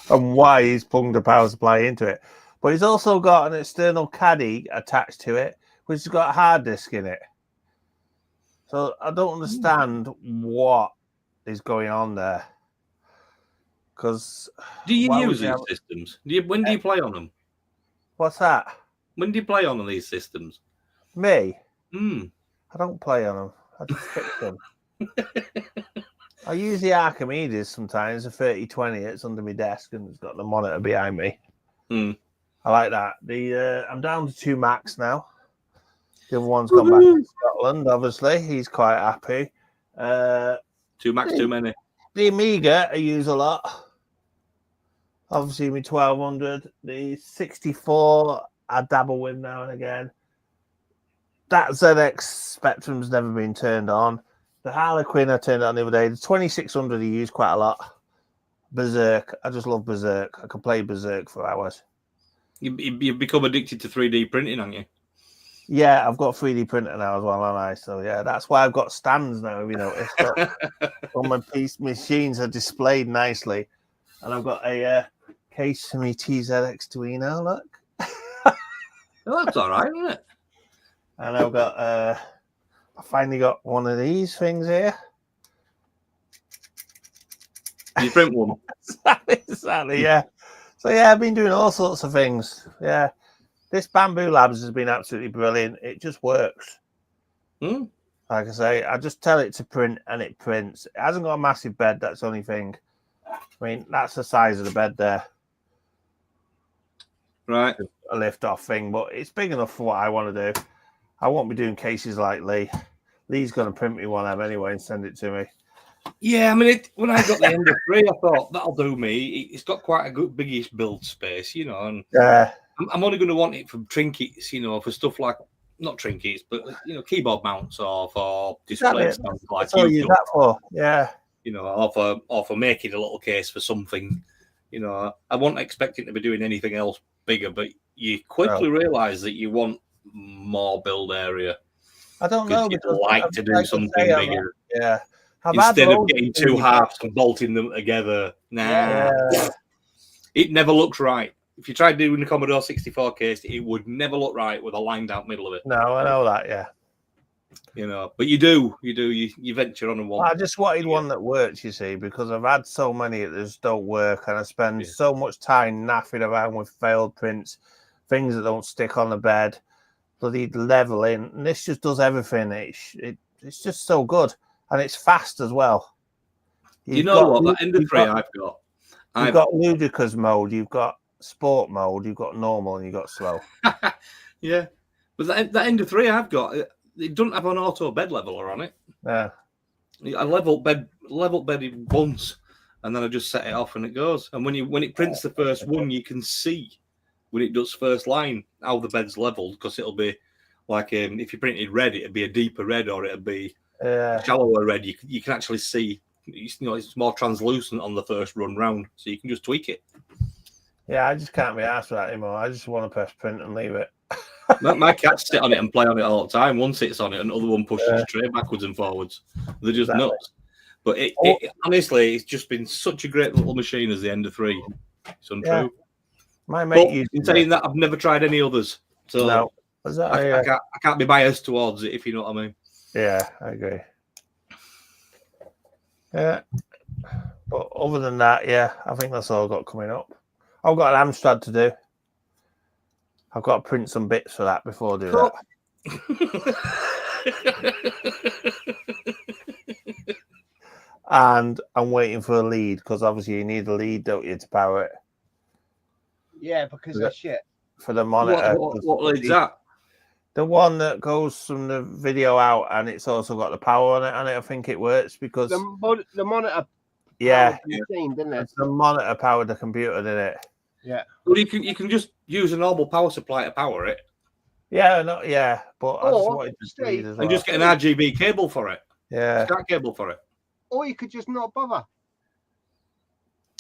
And why he's plugged the power supply into it. But he's also got an external caddy attached to it, which has got a hard disk in it. So I don't understand what is going on there. Because do you use these systems? When do you play on them? What's that? When do you play on these systems? Me? Hmm. I don't play on them. I just fix them. I use the Archimedes sometimes, a 3020. It's under my desk and it's got the monitor behind me. Hmm. I like that. I'm down to 2 Macs now. The other one's gone back to Scotland, obviously. He's quite happy. 2 Macs too many. The Amiga I use a lot. Obviously, my 1200. The 64 I dabble with now and again. That ZX Spectrum's never been turned on. The Harlequin I turned on the other day. The 2600 I use quite a lot. Berserk. I just love Berserk. I can play Berserk for hours. You've become addicted to 3D printing, haven't you? Yeah, I've got 3D printer now as well, haven't I? So yeah, that's why I've got stands now. You know, it's got all my machines are displayed nicely, and I've got a case for me TZX Duino. Look, Well, that's all right, isn't it? and I've got I finally got one of these things here. You print one. Exactly, yeah. So yeah, I've been doing all sorts of things. Yeah. This Bamboo Labs has been absolutely brilliant. It just works. Hmm. Like I say, I just tell it to print and it prints. It hasn't got a massive bed. That's the only thing. I mean, that's the size of the bed there. Right. A lift off thing, but it's big enough for what I want to do. I won't be doing cases like Lee. Lee's going to print me one of them anyway and send it to me. Yeah, I mean, when I got the Ender 3, I thought that'll do me. It's got quite a good, biggish build space, you know, and Yeah. I'm only going to want it for trinkets, you know, for stuff like, not trinkets, but, you know, keyboard mounts or for display stands like that's all you use that for. Yeah. You know, or for making a little case for something. You know, I wasn't expecting to be doing anything else bigger, but you quickly realise that you want more build area. I don't know. You'd like to do something bigger. Yeah. Instead of getting 2 halves and bolting them together. Nah. Yeah. It never looks right. If you tried doing the Commodore 64 case, it would never look right with a lined out middle of it. No, I know that, yeah. You know, but you venture on and want. I just wanted one that works, you see, because I've had so many that just don't work, and I spend so much time naffing around with failed prints, things that don't stick on the bed, bloody leveling, and this just does everything. It's just so good, and it's fast as well. You know what? That Ender 3 I've got. You've got ludicrous mode, you've got sport mode, you've got normal, and you've got slow. Yeah, but that Ender 3 I've got, it doesn't have an auto bed leveler on it. Yeah, I level bed once, and then I just set it off and it goes. And when it prints the first one, you can see when it does first line how the bed's leveled, because it'll be like if you printed red, it'd be a deeper red, or it'd be a shallower red. You can actually see. It's more translucent on the first run round, so you can just tweak it. Yeah, I just can't be asked for that anymore. I just want to press print and leave it. My cats sit on it and play on it all the time. One sits on it, and the other one pushes the tray backwards and forwards. They're just nuts. But honestly, it's just been such a great little machine as the Ender 3. It's untrue. Yeah. My mate in saying that, I've never tried any others, so no. I can't be biased towards it, if you know what I mean. Yeah, I agree. Yeah, but other than that, yeah, I think that's all I've got coming up. I've got an Amstrad to do. I've got to print some bits for that before I do that. And I'm waiting for a lead, because obviously you need a lead, don't you, to power it? Yeah, because of shit. For the monitor. What lead's that? The one that goes from the video out, and it's also got the power on it, and I think it works because the monitor. Yeah, machine, didn't it? The monitor powered the computer, didn't it? Yeah. Well, you can just use a normal power supply to power it. Yeah, but I just wanted to see as well. And just get an RGB cable for it. Yeah. Start cable for it. Or you could just not bother.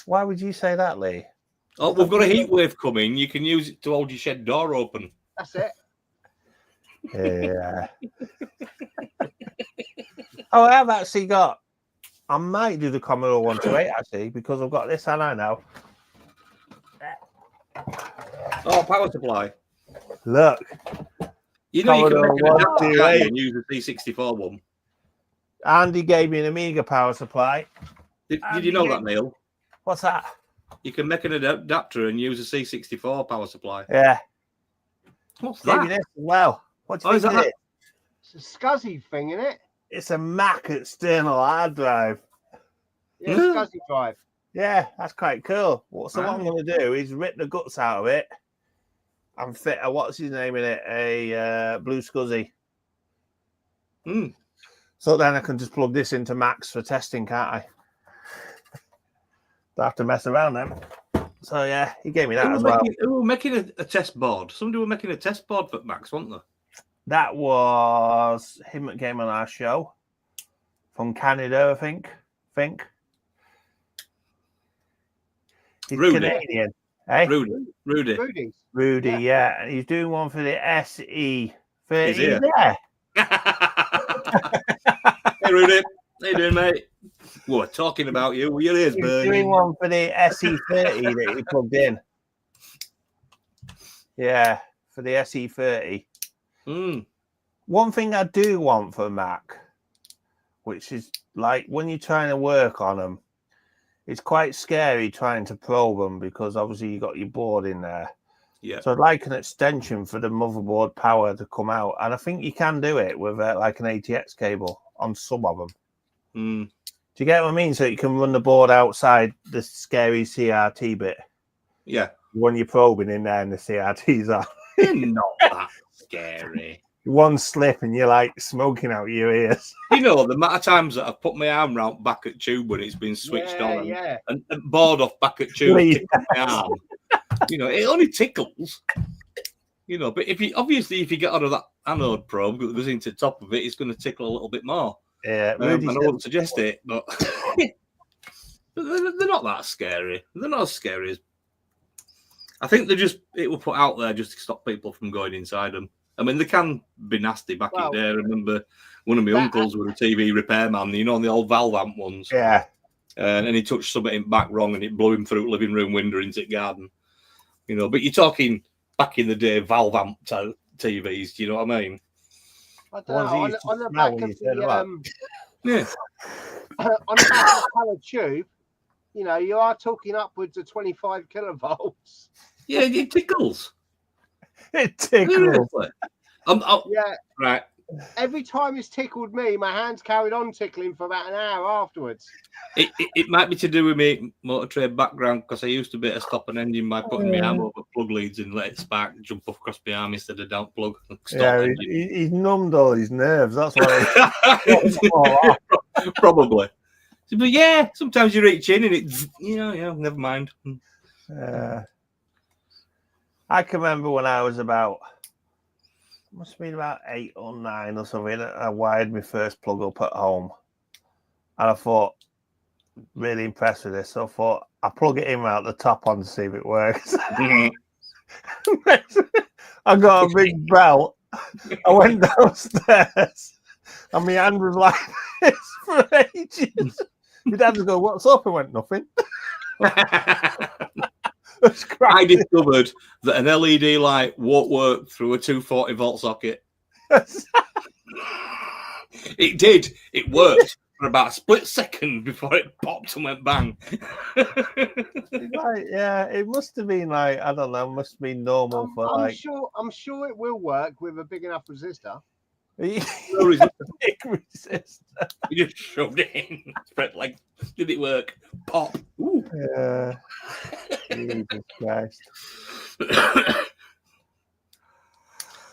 Why would you say that, Lee? Oh, we've got a heat wave coming. You can use it to hold your shed door open. That's it. Yeah. Oh, I have actually got. I might do the Commodore 128 actually, because I've got this, and I know. Oh, power supply. Look. You know Commodore you can make an adapter and use the C64 one. Andy gave me an Amiga power supply. Did you know that, Neil? What's that? You can make an adapter and use a C64 power supply. Yeah. What's Gave that? me this as well. What do you Oh, is think of that it? It's a SCSI thing, isn't it? It's a Mac external hard drive. Yeah, Yeah. SCSI drive. Yeah, that's quite cool. So what I'm Wow. going to do is rip the guts out of it and fit a, what's his name in it? A BlueSky. Mm. So then I can just plug this into Macs for testing, can't I? Don't have to mess around then. So yeah, he gave me that as well. Who were making a test board? Somebody were making a test board for Macs, weren't they? That was him that came on our show from Canada, I think. He's Rudy. Canadian. Eh? Rudy. Rudy, yeah. And he's doing one for the SE30. He's here. Yeah. Hey, Rudy. How you doing, mate? We're talking about you. Your ears He's burning. doing one for the SE30 that he plugged in. Yeah, for the SE30. Mm. One thing I do want for Mac, which is like when you're trying to work on them, it's quite scary trying to probe them because obviously you got your board in there. Yeah. So I'd like an extension for the motherboard power to come out. And I think you can do it with like an ATX cable on some of them. Mm. Do you get what I mean? So you can run the board outside the scary CRT bit. Yeah. When you're probing in there and the CRTs are. They're not that scary. One slip and you're like smoking out your ears. You know, the amount of times that I've put my arm round back at tube when it's been switched on and bored off back at tube, tickling my arm. You know, it only tickles. You know, but if you get out of that anode probe that goes into the top of it, it's going to tickle a little bit more. Yeah, and I wouldn't suggest it, but they're not that scary. They're not as scary as. I think it will put out there just to stop people from going inside them. I mean, they can be nasty back in there. I remember one of my uncles was a TV repairman, you know, the old valve amp ones. Yeah. And he touched something back wrong and it blew him through the living room window into the garden. You know, but you're talking back in the day valve amp TVs, do you know what I mean? I don't know. On the back of the yeah. on the back of the colour tube, you know, you are talking upwards of 25 kilovolts. Yeah, it tickles. It tickles. Yeah. Right. Every time it's tickled me, my hands carried on tickling for about an hour afterwards. It might be to do with my motor trade background because I used to be able to stop an engine by putting my arm over plug leads and let it spark, jump off across my arm instead of down plug. Yeah, he's numbed all his nerves. That's why. Probably. But yeah, sometimes you reach in and it's, never mind. I can remember when I was must have been about 8 or 9 or something. I wired my first plug up at home. And I thought, really impressed with this. So I thought, I'll plug it in out the top on to see if it works. I got a big belt. I went downstairs and my hand was like this for ages. My dad was going, "What's up?" I went, "Nothing." I discovered that an LED light won't work through a 240 volt socket. It did. It worked for about a split second before it popped and went bang. Yeah, it must have been like, I don't know, must have been normal for I'm sure it will work with a big enough resistor. Big resistor. You just shoved it in. Like, did it work? Pop. Ooh. Yeah. Jesus Christ. That's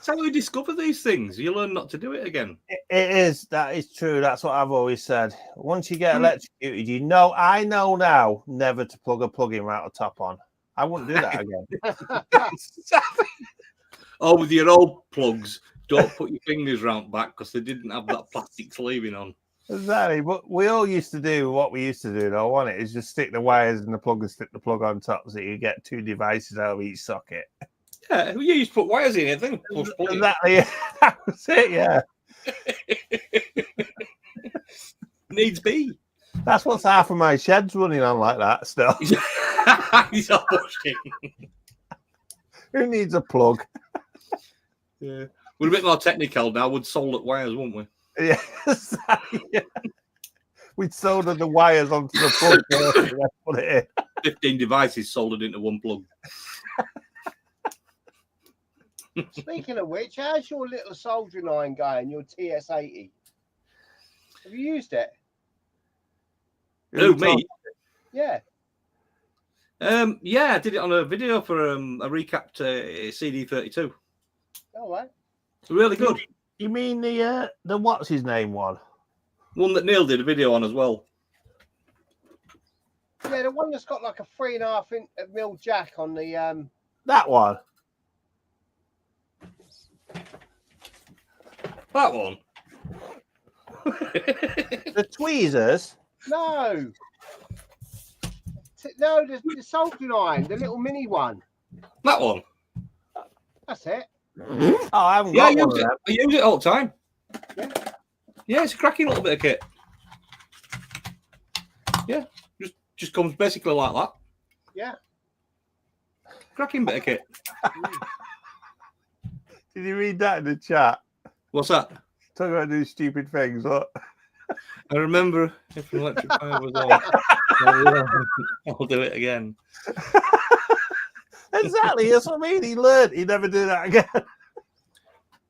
how we discover these things. You learn not to do it again. It is. That is true. That's what I've always said. Once you get electrocuted, I know now never to plug a plug-in right top on. I wouldn't do that again. Oh, with your old plugs, don't put your fingers round back because they didn't have that plastic sleeving on. Exactly. But we all used to do what we used to do, though, wasn't it? Is just stick the wires in the plug and stick the plug on top so you get 2 devices out of each socket. Yeah, you used to put wires in it. Then exactly. That was it, yeah. Needs be. That's what's half of my shed's running on like that still. He's all pushing. Who needs a plug? Yeah. We're a bit more technical now. We'd solder wires, wouldn't we? Yes. Yeah. We'd solder the wires onto the plug first and then put it in. 15 devices soldered into one plug. Speaking of which, how's your little soldering iron going? Your TS80? Have you used it? Oh, me? Yeah. Yeah, I did it on a video for a recapped CD32. All right. Really good. You mean the what's his name one? One that Neil did a video on as well. Yeah, the one that's got like a 3.5 mil jack on the That one. That one. The tweezers. No. No, the soldering iron, the little mini one. That one. That's it. Oh, I haven't Yeah, got one of them. I use it all the time. Yeah. Yeah, it's a cracking little bit of kit. Yeah, just comes basically like that. Yeah. Cracking bit of kit. Did you read that in the chat? What's that? Talking about doing stupid things. What? I remember if an electric fire was on, I'll do it again. Exactly. That's what I mean. He learned. He'd never do that again.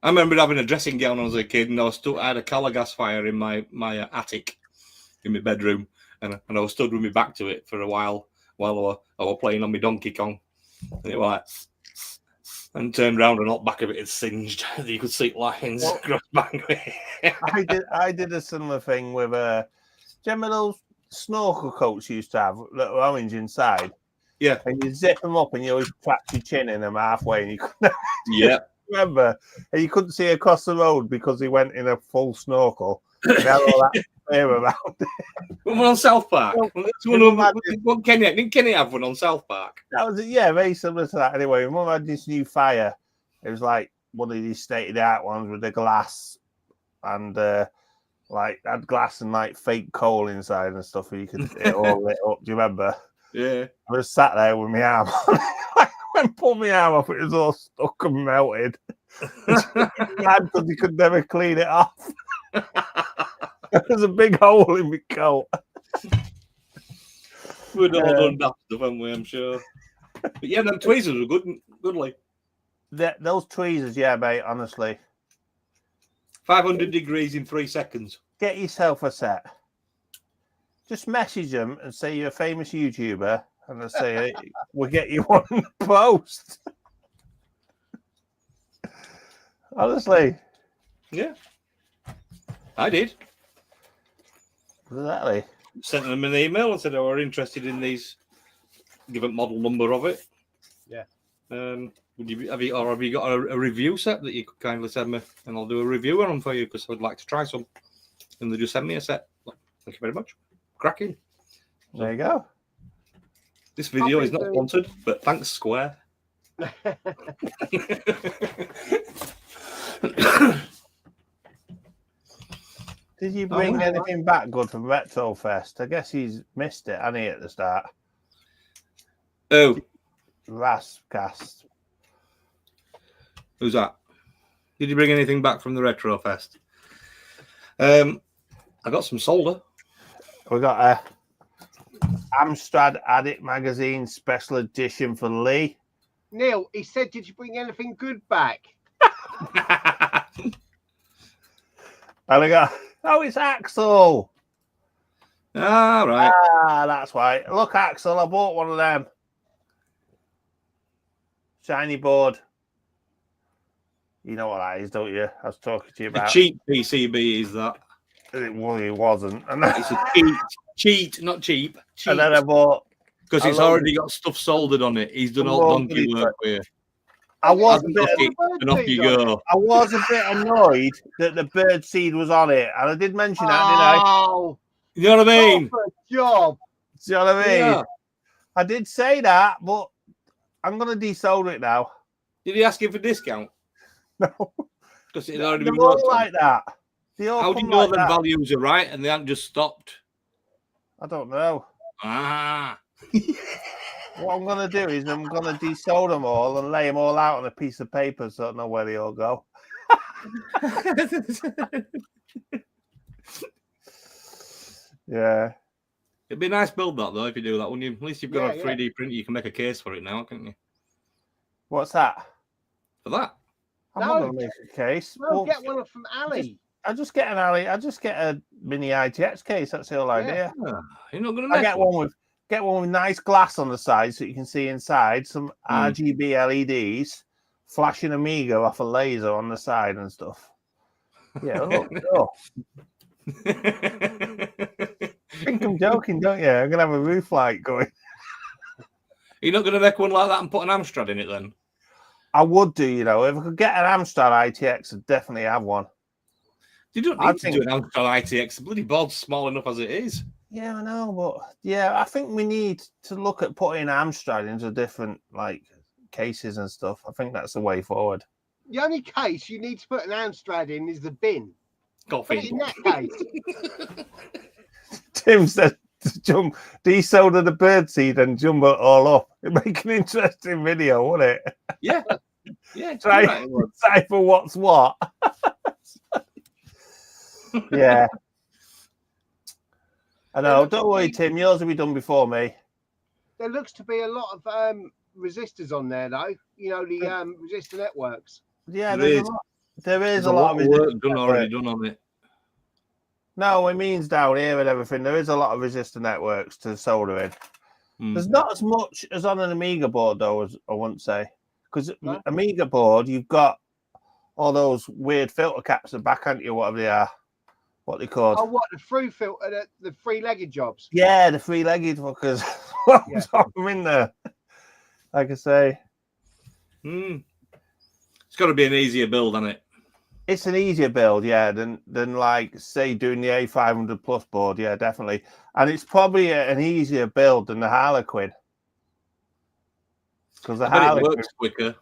I remember having a dressing gown when I was a kid, and I had a color gas fire in my attic, in my bedroom, and I was stood with my back to it for a while I was playing on my Donkey Kong, and it was like, and turned round and all back of it had singed. You could see lines across bang. I did a similar thing with do you remember those snorkel coats you used to have, little orange inside? Yeah. And you zip them up and you always trap your chin in them halfway and you couldn't Yeah. remember. And you couldn't see across the road because he went in a full snorkel. And had all that air around it. One on South Park. Didn't Kenny have one on South Park? That was very similar to that. Anyway, Mum had this new fire. It was like one of these state-of-the-art ones with the glass and like had glass and like fake coal inside and stuff. Where you could it all lit up. Do you remember? Yeah. I was sat there with my arm. When I pulled my arm off, it was all stuck and melted. Because you could never clean it off. There's a big hole in my coat. We'd all done that stuff, haven't we? I'm sure. But yeah, them tweezers were goodly. Those tweezers, yeah, mate. Honestly, 500 degrees in 3 seconds. get yourself a set. Just message them and say you're a famous YouTuber, and they'll say we'll get you one in the post. Honestly, Yeah, I did. Exactly. Sent them an email and said I were interested in these. Give a model number of it. Yeah. Have you got a review set that you could kindly send me, and I'll do a review on them for you because I'd like to try some. And they just send me a set. Thank you very much. Cracking. There you go. This video is not sponsored, but thanks, Square. Did you bring anything back good from Retro Fest? I guess he's missed it, hasn't he, at the start? Oh, Rascast. Who's that? Did you bring anything back from the Retro Fest? I got some solder. We got a Amstrad Addict Magazine special edition for Lee. Neil, he said, did you bring anything good back? And I got, it's Axel. Ah, right. That's why. Look, Axel, I bought one of them. Shiny board. You know what that is, don't you? I was talking to you about. A cheap PCB is that? It wasn't. And It's a cheat, not cheap. Cheat. And then I bought. Because it's already got stuff soldered on it. He's done all donkey work for you. I was a bit annoyed that the bird seed was on it, and I did mention that, didn't I? Oh, you know what I mean? Job. Do you know what I mean? Yeah. I did say that, but I'm going to desolder it now. Did he ask you for discount? No. Because it had already They're been all worked on. like that. How do you know the values are right and they haven't just stopped? I don't know. Ah. What I'm going to do is I'm going to desolder them all and lay them all out on a piece of paper so I don't know where they all go. Yeah. It'd be a nice build that though if you do that, wouldn't you? At least you've got a 3D printer, you can make a case for it now, can't you? What's that? For that? I'm not going to make a case. No, get one from Ali. I just get an Ali. I just get a mini ITX case. That's the whole idea. You're not going to. I get one with nice glass on the side so you can see inside. Some RGB LEDs, flashing Amiga off a laser on the side and stuff. Yeah, look. I think I'm joking, don't you? I'm gonna have a roof light going. You're not going to make one like that and put an Amstrad in it then? I would do, you know, if I could get an Amstrad ITX, I'd definitely have one. You don't need to do an Amstrad ITX. The bloody board's small enough as it is. Yeah, I know, but yeah, I think we need to look at putting Amstrad into different like cases and stuff. I think that's the way forward. The only case you need to put an Amstrad in is the bin. Coffee. Put it in that case. Tim said to desolder the birdseed and jumbo it all up. It'd make an interesting video, wouldn't it? Yeah. Yeah. Try for what's what. Yeah. I know. Don't worry, Tim. Yours will be done before me. There looks to be a lot of resistors on there, though. You know, the resistor networks. Yeah, there is a lot of work already done on it. No, it means down here and everything. There is a lot of resistor networks to solder in. There's not as much as on an Amiga board, though, as I wouldn't say. Because Amiga board, you've got all those weird filter caps at the back, haven't you? Whatever they are. What they called? Oh, what? The through filter, the three-legged jobs? Yeah, the three-legged fuckers. Top them in there. Like I say. It's got to be an easier build, hasn't it? It's an easier build, yeah, than like, say, doing the A500 Plus board. Yeah, definitely. And it's probably an easier build than the Harlequin. Because the Harlequin works quicker.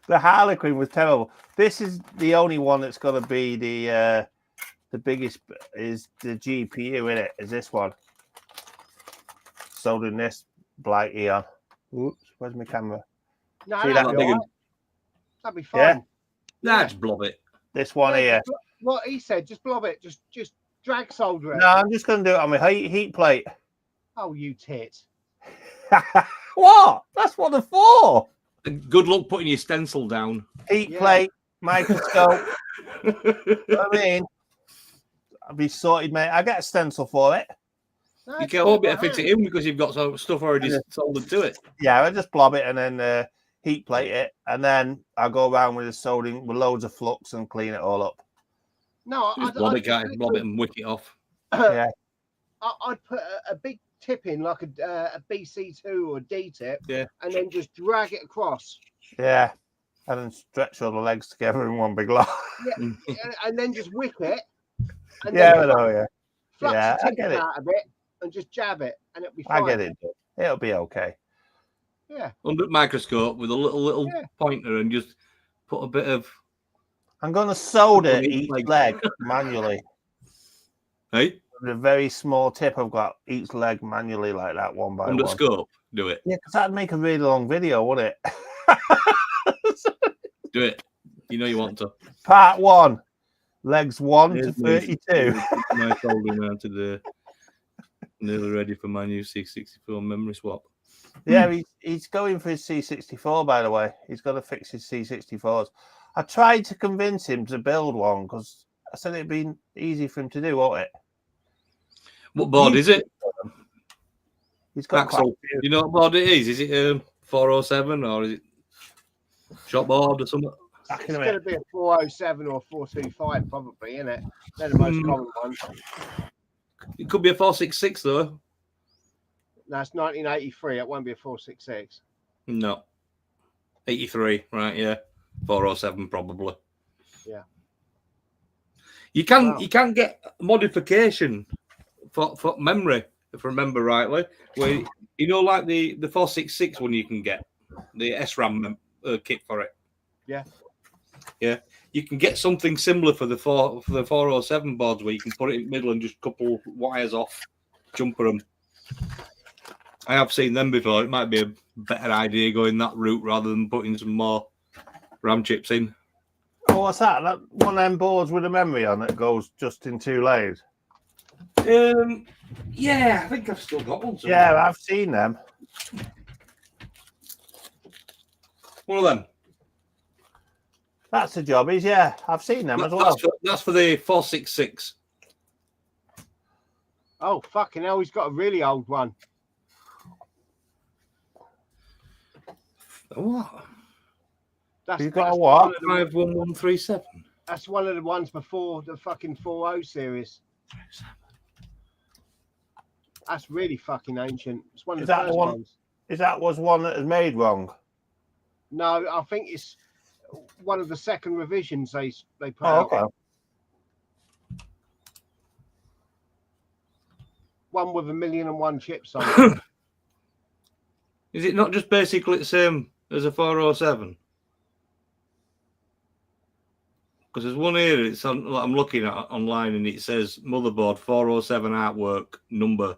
The Harlequin was terrible. This is the only one that's going to be the biggest, is the GPU in it, is this one. Soldering this blighty on. Oops, where's my camera? No, see that'd be fine. Yeah. Nah, just blob it. This one here. What he said, just blob it. Just drag solder it. No, I'm just going to do it on my heat plate. Oh, you tit. What? That's what they're for. Good luck putting your stencil down. Heat plate, microscope. You know what I mean? I'll be sorted, mate. I get a stencil for it. You can all be fit it in because you've got some stuff already soldered to it. Yeah, I just blob it and then heat plate it, and then I'll go around with the soldering with loads of flux and clean it all up. No, blob it and wick it off. Yeah, I'd put a big tip in, like a BC2 or a D tip, yeah, and then just drag it across. Yeah, and then stretch all the legs together in one big lot. Yeah, and then just whip it. And yeah, I know. Yeah, flux yeah, the I get it. Out of it and just jab it, and it'll be fine. I get it. It'll be okay. Yeah. Under the microscope with a little pointer and just put a bit of. I'm going to solder each leg manually. Hey? With a very small tip, I've got each leg manually like that, one by Under one. scope, do it. Yeah, because that'd make a really long video, wouldn't it? Do it. You know you want to. Part 1, legs 1 to 32. My soldering now to the nearly ready for my new C64 memory swap. Yeah, he's going for his C64, by the way. He's got to fix his C64s. I tried to convince him to build one because I said it'd be easy for him to do, won't it? What board is it? He's got quite a few. You know what board it is? Is it 407 or is it shop board or something? It's going to be a 407 or 425 probably, isn't it? They're the most common ones. It could be a 466 though. No, it's 1983. It won't be a 466. No. 83, right, yeah. 407 probably. Yeah. You can get modification for memory, if I remember rightly. Where you know, like the 466 one you can get, the SRAM kit for it. Yeah. Yeah. You can get something similar for the 407 boards where you can put it in the middle and just couple wires off, jumper them. I have seen them before. It might be a better idea going that route rather than putting some more RAM chips in. Oh, what's that? That one of them boards with a memory on that goes just in 2 layers. Yeah, I think I've still got one. Yeah, I've seen them. One of them. That's the jobbies, yeah. I've seen them as well. That's for the 466. Oh, fucking hell, he's got a really old one. What? You got a what? 51137. That's one of the ones before the fucking 40 series. That's really fucking ancient. It's one of the first ones. Is that was one that was made wrong? No, I think it's one of the second revisions they put out. Okay. One with 1,000,001 chips on it. Is it not just basically the same as a 407? Because there's one here, it's on, I'm looking at online, and it says motherboard 407 artwork number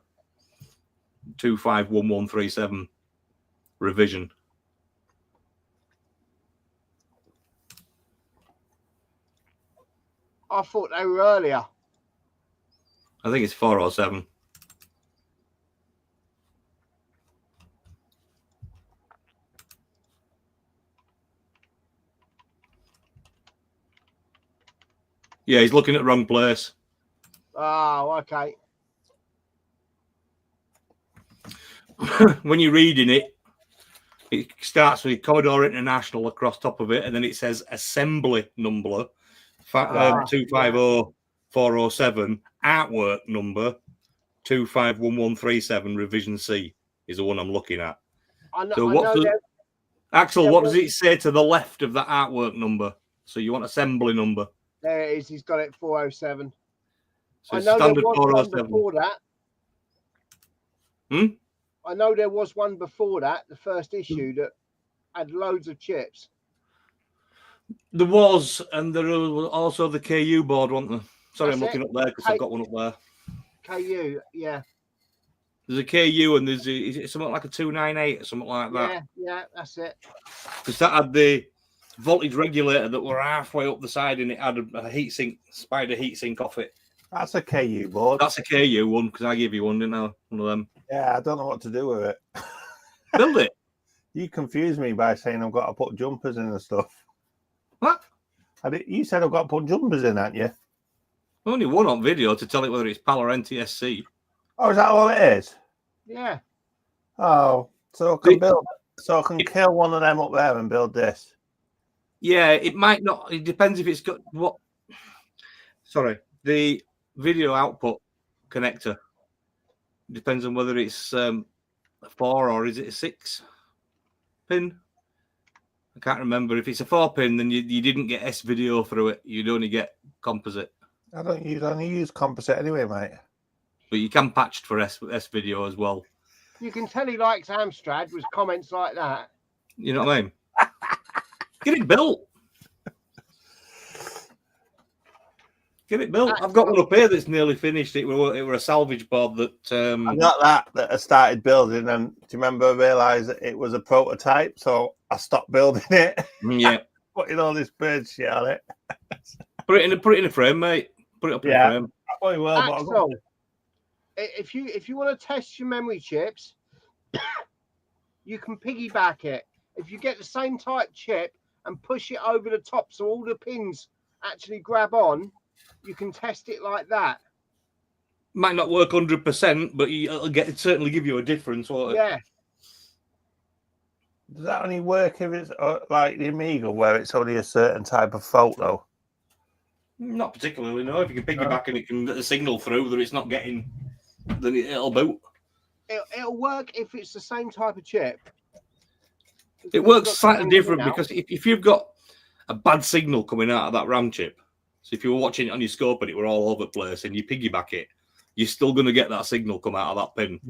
251137 revision. I thought they were earlier. I think it's 407. Yeah, he's looking at the wrong place. Oh, okay. When you're reading it, it starts with Commodore International across top of it, and then it says assembly number 250407, artwork number 251137, revision C is the one I'm looking at. Axel, what does it say to the left of that artwork number? So you want assembly number. There it is. He's got it 407. So I know there was 407. one before that. I know there was one before that, the first issue, that had loads of chips. There was, and there was also the KU board, wasn't there? Sorry, I'm looking up there because I've got one up there. KU, yeah. There's a KU and is it something like a 298 or something like that? Yeah, that's it. Because that had the voltage regulator that were halfway up the side, and it had a heatsink, spider heatsink off it. That's a KU board. That's a KU one, because I gave you one, didn't I? One of them. Yeah, I don't know what to do with it. Build it. You confused me by saying I've got to put jumpers in and stuff. What? You said I've got to put jumpers in, haven't you? Only one on video to tell it whether it's PAL or NTSC. Oh, is that all it is? Yeah. Oh, so I can kill one of them up there and build this. Yeah, it might not. It depends if it's got what. Sorry, the video output connector. Depends on whether it's a 4 or is it a 6 pin. I can't remember. If it's a 4 pin, then you didn't get S video through it. You'd only get composite. I only use composite anyway, mate. But you can patch it for S video as well. You can tell he likes Amstrad with comments like that. You know what I mean? Get it built. Get it built. I've got one up here that's nearly finished. It were a salvage board that. I got that I started building, and do you remember? I realised that it was a prototype, so I stopped building it. Yeah, putting all this bird shit on it. Put it in a frame, mate. Put it up in a frame. I probably will. Axel, if you want to test your memory chips, you can piggyback it. If you get the same type chip and push it over the top so all the pins actually grab on, you can test it like that. Might not work 100%, but it'll certainly give you a difference. Won't it? Yeah. Does that only work if it's like the Amiga, where it's only a certain type of fault, though? Not particularly, no. If you can piggyback and it can get a signal through that it's not getting, then it'll boot. It'll work if it's the same type of chip. It works slightly different because if you've got a bad signal coming out of that RAM chip, so if you were watching it on your scope and it were all over the place and you piggyback it, you're still going to get that signal come out of that pin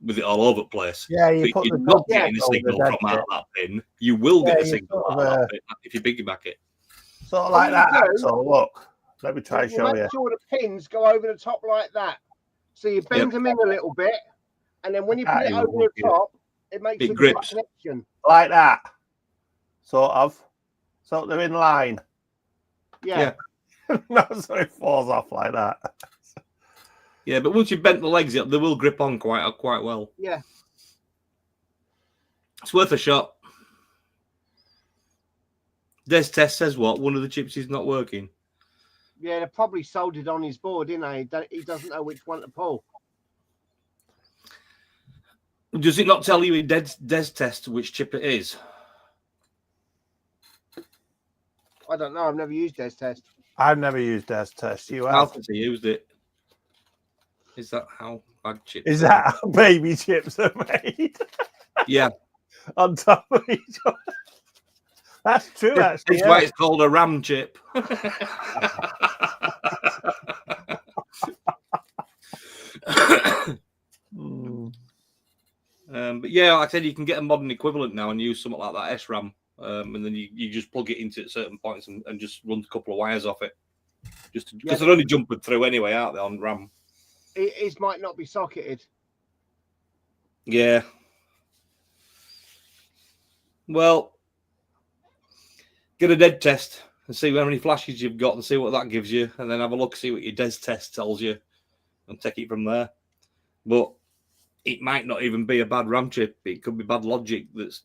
with it all over the place. Yeah, you're not getting a signal from out of that pin. You will get a signal out of that pin if you piggyback it. Sort of like that. So look, let me try to show you. Make sure the pins go over the top like that. So you bend them in a little bit, and then when you put it over the top, it makes a good connection. Like that. Sort of. So they're in line. Yeah. No, so it falls off like that. Yeah, but once you've bent the legs up, they will grip on quite well. Yeah. It's worth a shot. Des Test says what? One of the chips is not working. Yeah, they probably soldered on his board, didn't they? He doesn't know which one to pull. Does it not tell you in Des Test which chip it is? I don't know. I've never used Des Test. I've never used Des Test. You have? Alpha's used it. Is that how bad chips? Is that how baby chips are made? Yeah. On top of each other. That's true, actually. That's why it's called a RAM chip. But yeah, like I said, you can get a modern equivalent now and use something like that SRAM, and then you just plug it into certain points and just run a couple of wires off it, just because they're only jumping through anyway, aren't they, on RAM? His might not be socketed. Yeah. Well, get a dead test and see how many flashes you've got and see what that gives you, and then have a look, see what your des test tells you, and take it from there. But it might not even be a bad RAM chip. It could be bad logic that's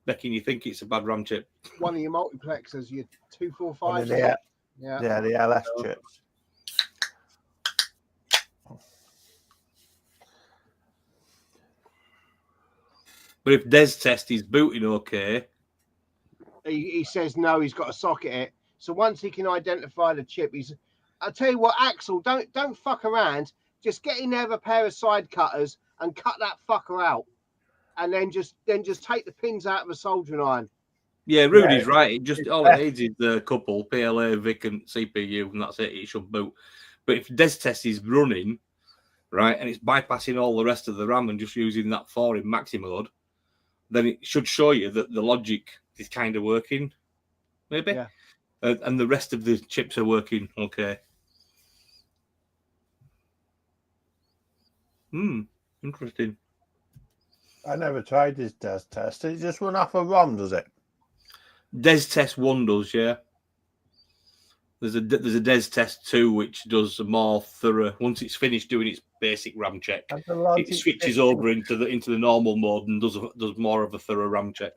making you think it's a bad RAM chip. One of your multiplexers, your 245. Yeah, the LS chips. But if Des Test is booting okay, he says no, he's got to socket it. So once he can identify the chip, I'll tell you what, Axel, don't fuck around. Just get in there with a pair of side cutters and cut that fucker out, and then just take the pins out of a soldering iron. Yeah, Rudy's right. It just all it needs is the couple PLA, VIC, and CPU, and that's it. It should boot. But if Des Test is running, right, and it's bypassing all the rest of the RAM and just using that 4 in maxi mode, then it should show you that the logic is kind of working, maybe, and the rest of the chips are working okay. Interesting. I never tried this Des Test. Does it just run off a ROM, does it? Des Test 1 does, yeah. There's a Des Test 2 which does a more thorough. Once it's finished doing its basic RAM check, it switches over into the normal mode and does more of a thorough RAM check.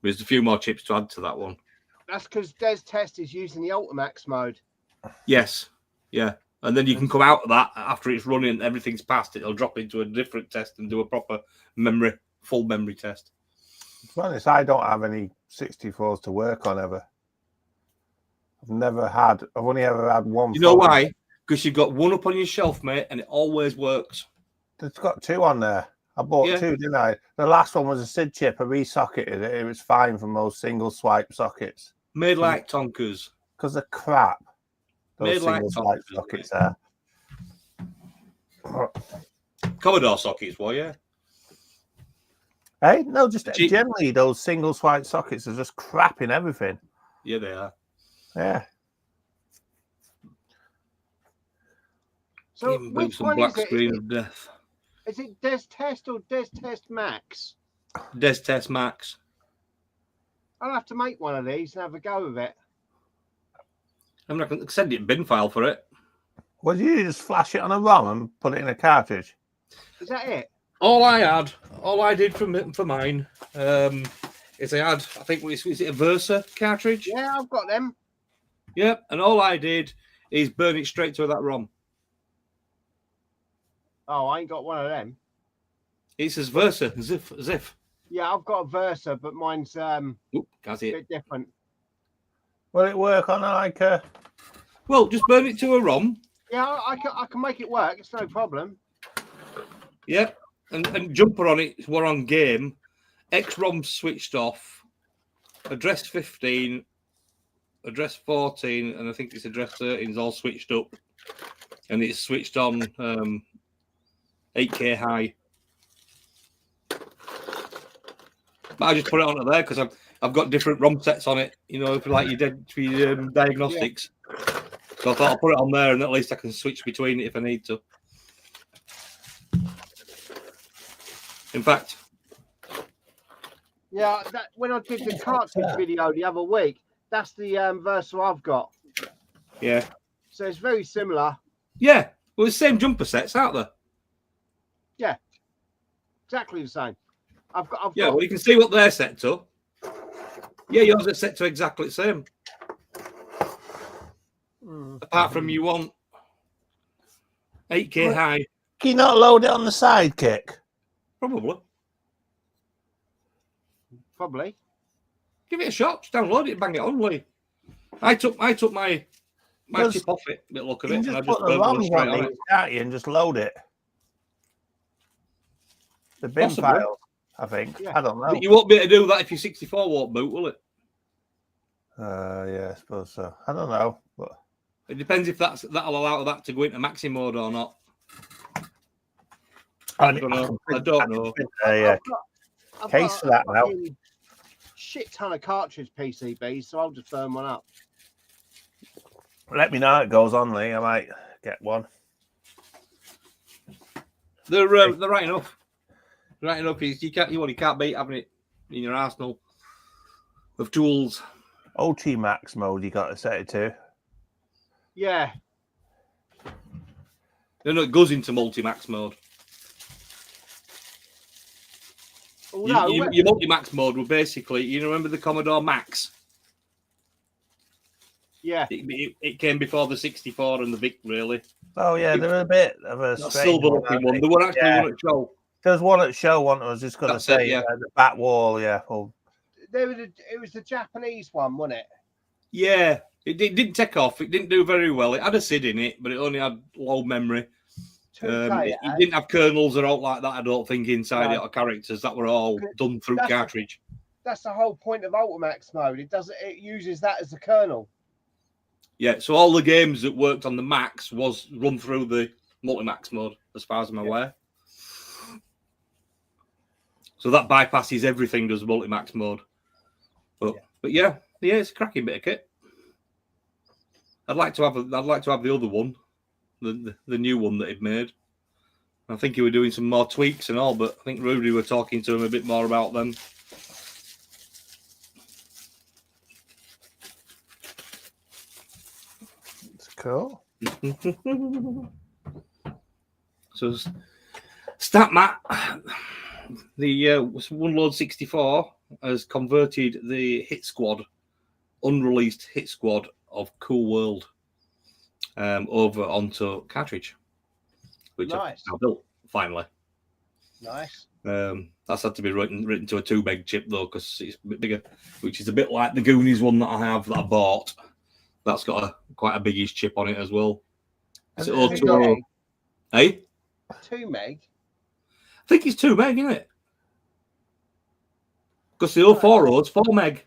There's a few more chips to add to that one. That's because Des Test is using the Ultimax mode. Yes, yeah. And then you can come out of that after it's running and everything's passed. It'll drop into a different test and do a proper full memory test. To be honest, I don't have any 64s to work on ever. I've only ever had one. You know why? Because you've got one up on your shelf, mate, and it always works. It's got 2 on there. I bought 2, didn't I? The last one was a SID chip. I resocketed it. It was fine from those single swipe sockets. Made like Tonkers. Because they're crap. Made Those like single swipe sockets there. Commodore sockets, well, yeah. Hey, no, just generally those single swipe sockets are just crap in everything. Yeah, they are. Yeah. So which one black is it? screen of death. Is it Des Test or Des Test Max? Des Test Max. I'll have to make one of these and have a go with it. I'm not going to send you a bin file for it. Well, you just flash it on a ROM and put it in a cartridge. Is that it? All I did for mine, is I had, I think, is it a Versa cartridge? Yeah, I've got them. Yep, and all I did is burn it straight to that ROM. Oh, I ain't got one of them. It says Versa, as if. Yeah, I've got a Versa, but mine's a bit different. Will it work on like a... Well, just burn it to a ROM. Yeah, I can make it work. It's no problem. Yep, and jumper on it. We're on game. X-ROM switched off. Address 15, address 14, and I think it's address 13 is all switched up. And it's switched on 8K high. But I just put it onto there because I've got different ROM sets on it, you know, for like your diagnostics. Yeah. So I thought I'll put it on there and at least I can switch between it if I need to. In fact. Yeah, when I did the cartridge video the other week, that's the Versa I've got. Yeah. So it's very similar. Yeah. Well, it's the same jumper sets, aren't there? Yeah. Exactly the same. I've got. Well, you can see what they're set to. Yeah, yours is set to exactly the same. Apart from you want 8K high. Can you not load it on the Sidekick? Probably. Give it a shot. Just download it, bang it on, Lee. I took my chip off it, a bit look of it, and I just put the burned one ROMs straight on on it, it. can't you, and just load it. The bin Possibly. file, I think. Yeah. I don't know. But you won't be able to do that if your 64 won't boot, will it? Yeah, I suppose so. I don't know, but It depends if that'll allow that to go into maxi mode or not. I don't know. Yeah. I've Case got for that now. Shit ton of cartridge PCBs, so I'll just burn one up. Let me know how it goes on, Lee. I might get one. They're right enough. Right enough. You can't beat having it in your arsenal of tools. OT max mode, you got to set it to. Yeah. No, it goes into multi-max mode. Your multi-max mode will basically, you remember the Commodore Max? Yeah. It came before the 64 and the Vic, really. Oh, yeah, they're a bit of a silver-looking one. There were actually one at show. There's one at show, one I was just going to say. Yeah. The back wall, yeah. Well, It was the Japanese one, wasn't it? Yeah. It didn't take off. It didn't do very well. It had a SID in it, but it only had low memory. It didn't have kernels or all like that, I don't think, inside it, or characters. That were all done through cartridge. That's the whole point of Ultimax mode. It uses that as the kernel. Yeah, so all the games that worked on the Max was run through the multi-max mode, as far as I'm aware. So that bypasses everything, does multi-max mode. But yeah, it's a cracking bit of kit. I'd like to have the other one, the new one that he'd made. I think he were doing some more tweaks and all, but I think Rudy were talking to him a bit more about them. it's cool. So, StatMat, the One Load 64 has converted the hit squad, unreleased hit squad of Cool World, over onto cartridge, which I've built finally. Nice. That's had to be written to a 2 meg chip though, because it's a bit bigger, which is a bit like the Goonies one that I bought. That's got quite a biggish chip on it as well. Is it auto? Hey? 2 meg? I think it's 2 meg, isn't it? Because the 040's 4 meg.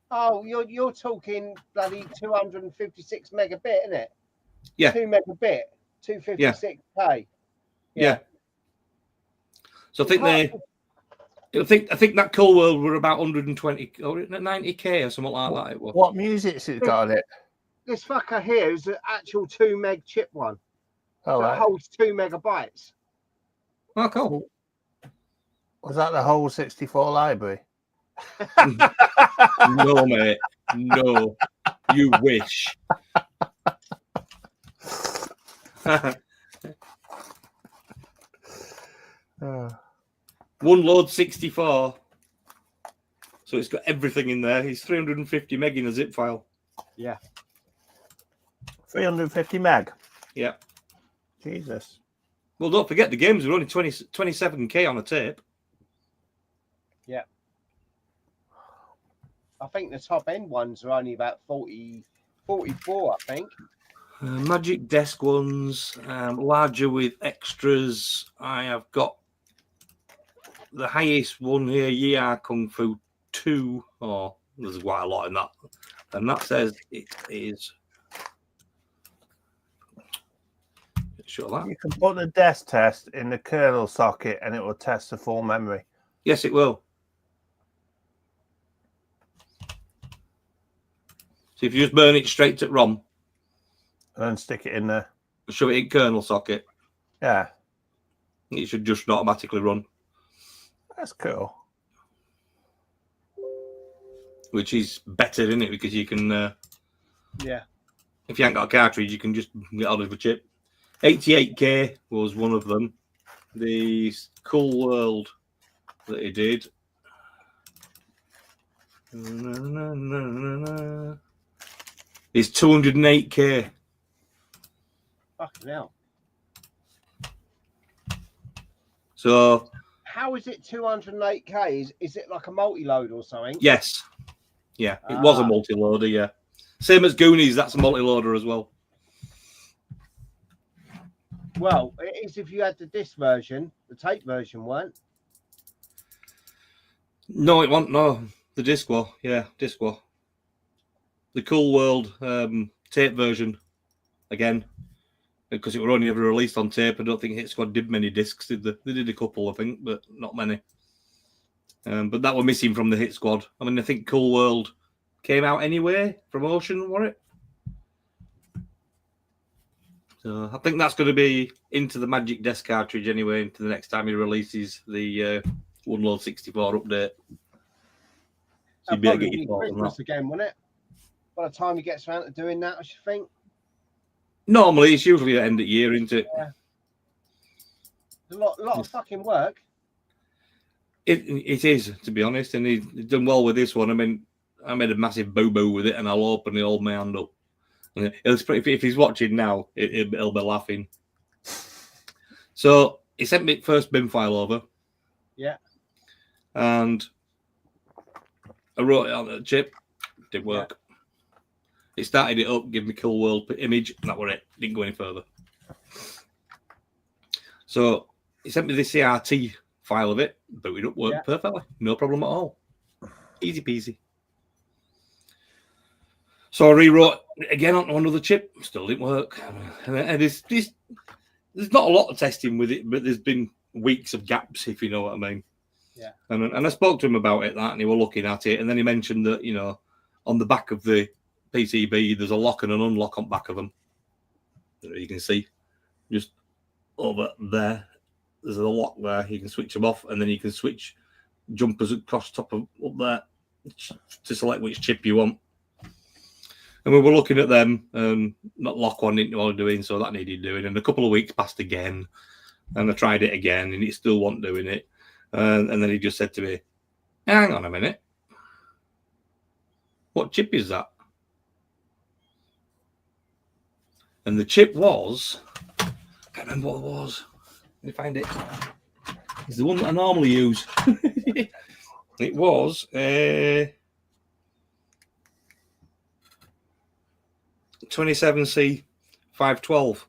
Oh, you're talking bloody 256 megabit, isn't it? Yeah. 2 megabit, 256K. Yeah. So I think that Cool World were about 120 or 90K or something like that. It was. What music's it got on it? This fucker here is the actual 2 meg chip one. Oh, that holds 2 megabytes. Oh, cool. Was that the whole 64 library? No, mate. No. You wish. One Load 64. So it's got everything in there. It's 350 meg in a zip file. Yeah. 350 meg? Yeah. Jesus. Well, don't forget the games were only 27K on a tape. Yeah. I think the top end ones are only about 44, I think. Magic Desk ones, larger with extras. I have got the highest one here, Yia Kung Fu 2. Oh, there's quite a lot in that. And that says it is. Sure that. You can put the desk test in the kernel socket and it will test the full memory. Yes, it will. So if you just burn it straight to ROM and stick it in there, shove it in kernel socket. Yeah. It should just automatically run. That's cool. Which is better, isn't it? Because you can, yeah. If you ain't got a cartridge, you can just get out of a chip. 88K was one of them. The Cool World that he did. It's 208k. Fucking hell. So how is it 208k? Is it like a multi-load or something? Yes. Yeah, it was a multi-loader, yeah. Same as Goonies, that's a multi-loader as well. Well, it is if you had the disc version. The tape version weren't. No, it wasn't. No, the disc was. Yeah, disc was. The Cool World tape version, again, because it were only ever released on tape. I don't think Hit Squad did many discs, did they? They did a couple, I think, but not many. But that were missing from the Hit Squad. I mean, I think Cool World came out anyway, promotion, was it? So I think that's going to be into the Magic Desk cartridge anyway, into the next time he releases the One Load 64 update. So That'll probably be Christmas again, won't it? By the time he gets around to doing that, I should think. Normally, it's usually at end of year, isn't it? Yeah. It's a lot of fucking work. It is, to be honest, and he's done well with this one. I mean, I made a massive boo-boo with it, and I'll open the old man up. And if he's watching now, he'll be laughing. So he sent me first bin file over. Yeah. And I wrote it on the chip. Didn't work. Yeah. It started it up, gave me Cool World image, and that was it. Didn't go any further. So he sent me the CRT file of it, booted up, worked perfectly. No problem at all. Easy peasy. So I rewrote it again onto another chip. Still didn't work. And there's not a lot of testing with it, but there's been weeks of gaps, if you know what I mean. Yeah. And I spoke to him about it, and he was looking at it, and then he mentioned that, you know, on the back of the PCB, there's a lock and an unlock on the back of them. You can see just over there. There's a lock there. You can switch them off, and then you can switch jumpers across top of up there to select which chip you want. And we were looking at them, not lock one didn't want doing, so that needed doing. And a couple of weeks passed again, and I tried it again, and it still wasn't doing it. And then he just said to me, "Hang on a minute, what chip is that?" And the chip was, I can't remember what it was. Let me find it. It's the one that I normally use. It was 27C 512.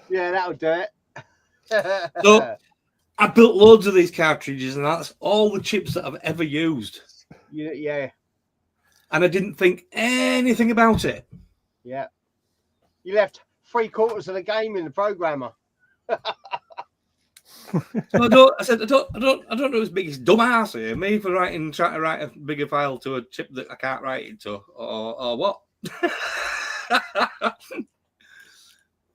Yeah, that'll do it. So I built loads of these cartridges, and that's all the chips that I've ever used. Yeah. And I didn't think anything about it. Yeah. You left 3/4 of the game in the programmer. So I don't know as big as dumbass here. Me for trying to write a bigger file to a chip that I can't write it to, or what?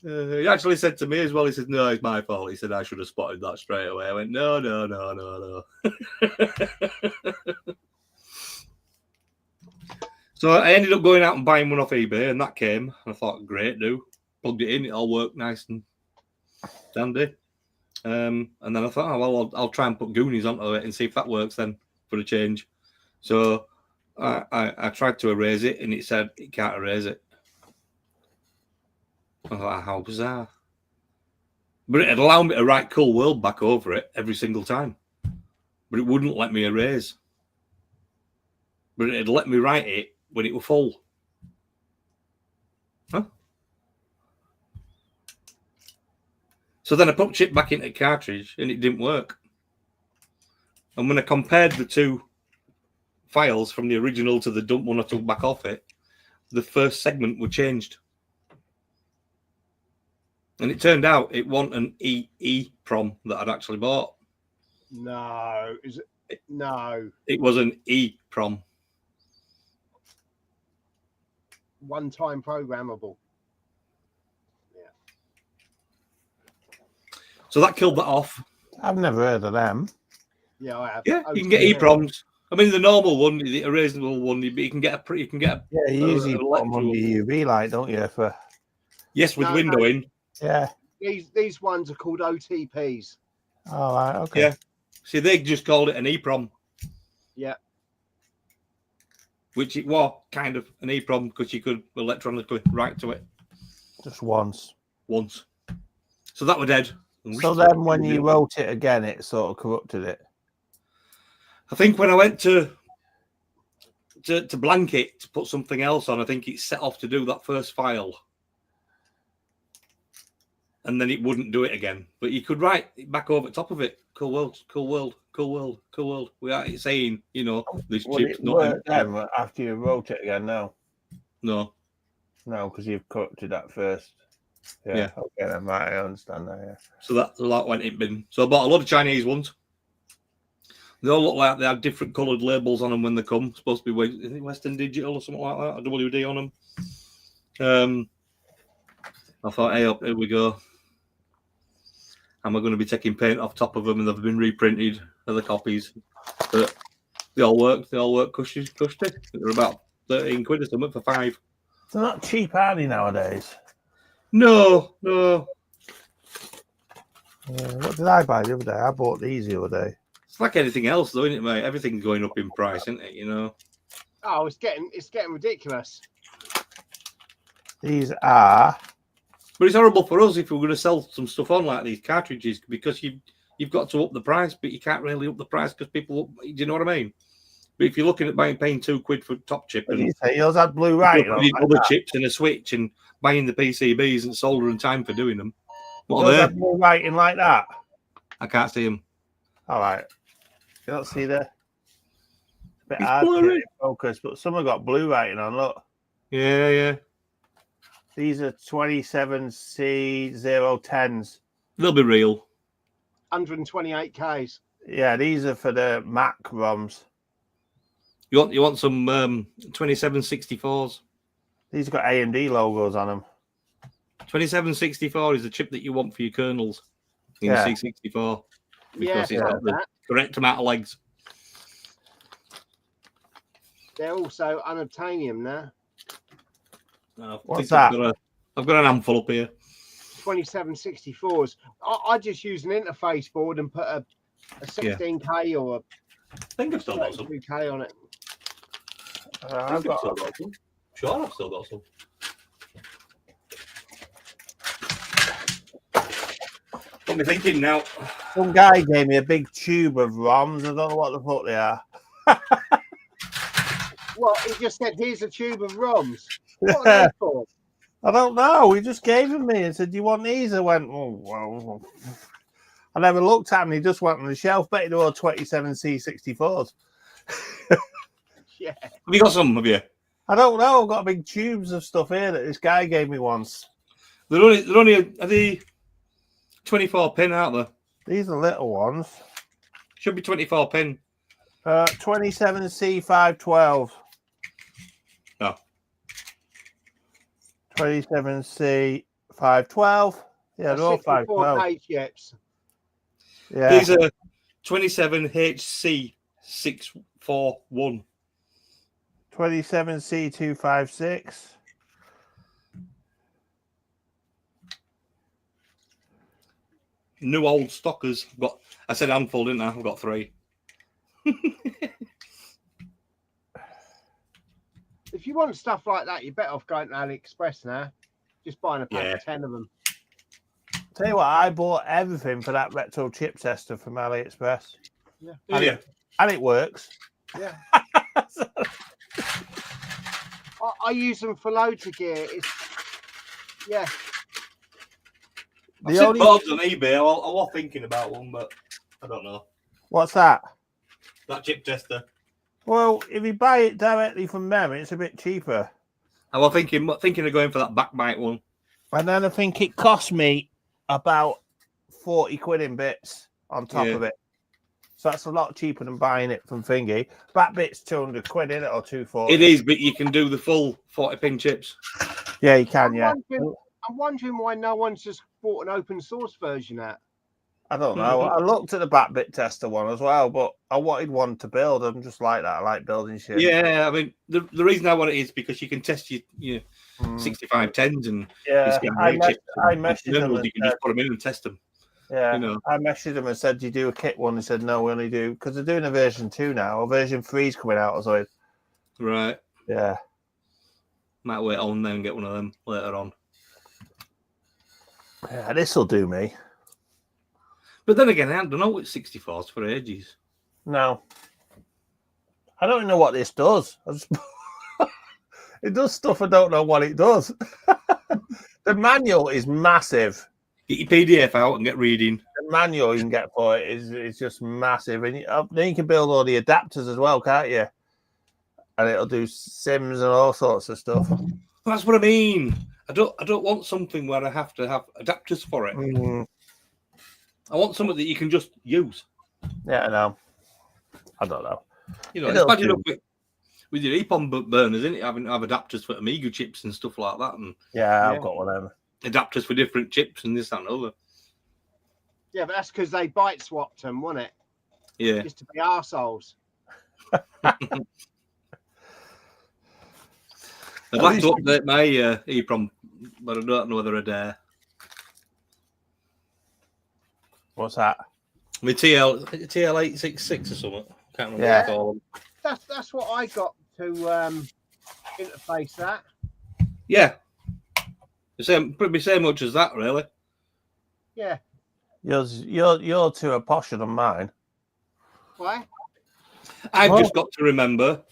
He actually said to me as well, he said, "No, it's my fault." He said, "I should have spotted that straight away." I went, No. So I ended up going out and buying one off eBay, and that came. And I thought, great, plugged it in, it all worked nice and dandy. And then I thought, I'll try and put Goonies onto it and see if that works then for a change. So I tried to erase it, and it said it can't erase it. I thought, how bizarre. But it'd allow me to write Cool World back over it every single time. But it wouldn't let me erase. But it'd let me write it when it was full. Huh? So then I put chip back into the cartridge, and it didn't work. And when I compared the two files from the original to the dump one I took back off it, the first segment were changed. And it turned out it wasn't an EEPROM that I'd actually bought. No. Is it? No. It was an EEPROM. One-time programmable. Yeah. So that killed that off. I've never heard of them. Yeah, I have. Yeah, you can get EEPROMs. I mean, the normal one, the erasable one, you can get a. Yeah, you usually put them on the UV light, don't you? For yes, with windowing. Yeah. These ones are called OTPs. Oh, right, okay. Yeah. See, they just called it an EEPROM. Yeah. Which it was kind of an EEPROM because you could electronically write to it. Just once. So that were dead. So then when you wrote it again, it sort of corrupted it. I think when I went to blank it to put something else on, I think it set off to do that first file. And then it wouldn't do it again. But you could write it back over the top of it. Cool world, cool world, cool world, cool world. Without it saying, you know, this chip's not empty. After you wrote it again, no. No, because you've corrupted that first. Yeah. Okay, then right, I understand that. Yeah. So that went in bin. So I bought a lot of Chinese ones. They all look like they have different coloured labels on them when they come. Supposed to be Western Digital or something like that. A WD on them. I thought, hey, up, here we go. Am I going to be taking paint off top of them, and they've been reprinted for the copies? But they all work. They all work cushy. They're about 13 quid or something for 5. They're not cheap, are they, nowadays? No. What did I buy the other day? I bought these the other day. It's like anything else, though, isn't it, mate? Everything's going up in price, isn't it? You know. Oh, it's getting ridiculous. These are. But it's horrible for us if we're going to sell some stuff on like these cartridges because you've got to up the price, but you can't really up the price because people. Do you know what I mean? But if you're looking at paying £2 for top chip, and yours had blue writing on other chips and a switch, and buying the PCBs and solder and time for doing them. What are they? Blue writing like that? I can't see them. All right, you don't see the. A bit hard to get in focus, but some have got blue writing on. Look. Yeah. These are 27C010s. They'll be real. 128Ks. Yeah, these are for the Mac ROMs. You want some 2764s? These have got AMD logos on them. 2764 is the chip that you want for your kernels in C64 because it's got the correct amount of legs. They're also unobtainium now. What's that? I've got an handful up here. 2764s. I just use an interface board and put a 16K or I think I've still got some. 2K on it. I've still got some. Sure, I've still got some. Got me thinking now. Some guy gave me a big tube of ROMs. I don't know what the fuck they are. Well, he just said, here's a tube of ROMs. What are they for? I don't know. He just gave them me and said, do you want these? I went, oh, well. I never looked at them. He just went on the shelf. Bet they were 27C64s. Yeah. Have you got some, have you? I don't know. I've got big tubes of stuff here that this guy gave me once. They're only are they 24 pin, aren't they? These are little ones. Should be 24 pin. 27C512. No. 27C512. Yeah, they're all 512. Chips. Yeah. These are 27HC641. 27C256. New old stockers. I said handful, didn't I? I've got 3. If you want stuff like that, you're better off going to AliExpress now. Just buying a pack of 10 of them. Tell you what, I bought everything for that retro chip tester from AliExpress. Yeah. And it works. Yeah. I use them for loads of gear. I've seen boards on eBay. I was thinking about one, but I don't know. What's that? That chip tester. Well, if you buy it directly from them, it's a bit cheaper. I was thinking of going for that backbite one. And then I think it cost me about 40 quid in bits on top of it. So that's a lot cheaper than buying it from Thingy. Back bit's 200 quid, isn't it? Or 240. It is, but you can do the full 40 pin chips. Yeah, you can, I'm wondering why no one's just bought an open source version out. I don't know. I looked at the backbit tester one as well, but I wanted one to build. I'm just like that. I like building shit. Yeah, I mean, the reason I want it is because you can test your 6510s and I messaged them. you can just put them in and test them. Yeah, You know. I messaged him and said, "Do you do a kit one?" He said, "No, we only do because they're doing a version 2 now, or version 3 is coming out." or something. Right. Yeah. Might wait on then and get one of them later on. Yeah, this will do me. But then again, I don't know what 64s for ages. No. I don't even know what this does. It does stuff I don't know what it does. The manual is massive. Get your PDF out and get reading. The manual you can get for it is just massive. And then you can build all the adapters as well, can't you? And it'll do sims and all sorts of stuff. That's what I mean. I don't want something where I have to have adapters for it. I want something that you can just use. Yeah, I know. I don't know. You know, it's bad enough with your EEPROM burners, isn't it? Having to have adapters for Amiga chips and stuff like that. And yeah, I've got one of them. Adapters for different chips and this, that, and other. Yeah, but that's because they bite swapped them, wasn't it? Yeah. Just to be arseholes. I'd like to update my EEPROM, but I don't know whether I dare. What's that? My TL866 or something. I can't remember what it's called. That's what I got to interface that. Yeah. Probably same much as that, really. Yeah. You're two are posher than mine. Why? I've just got to remember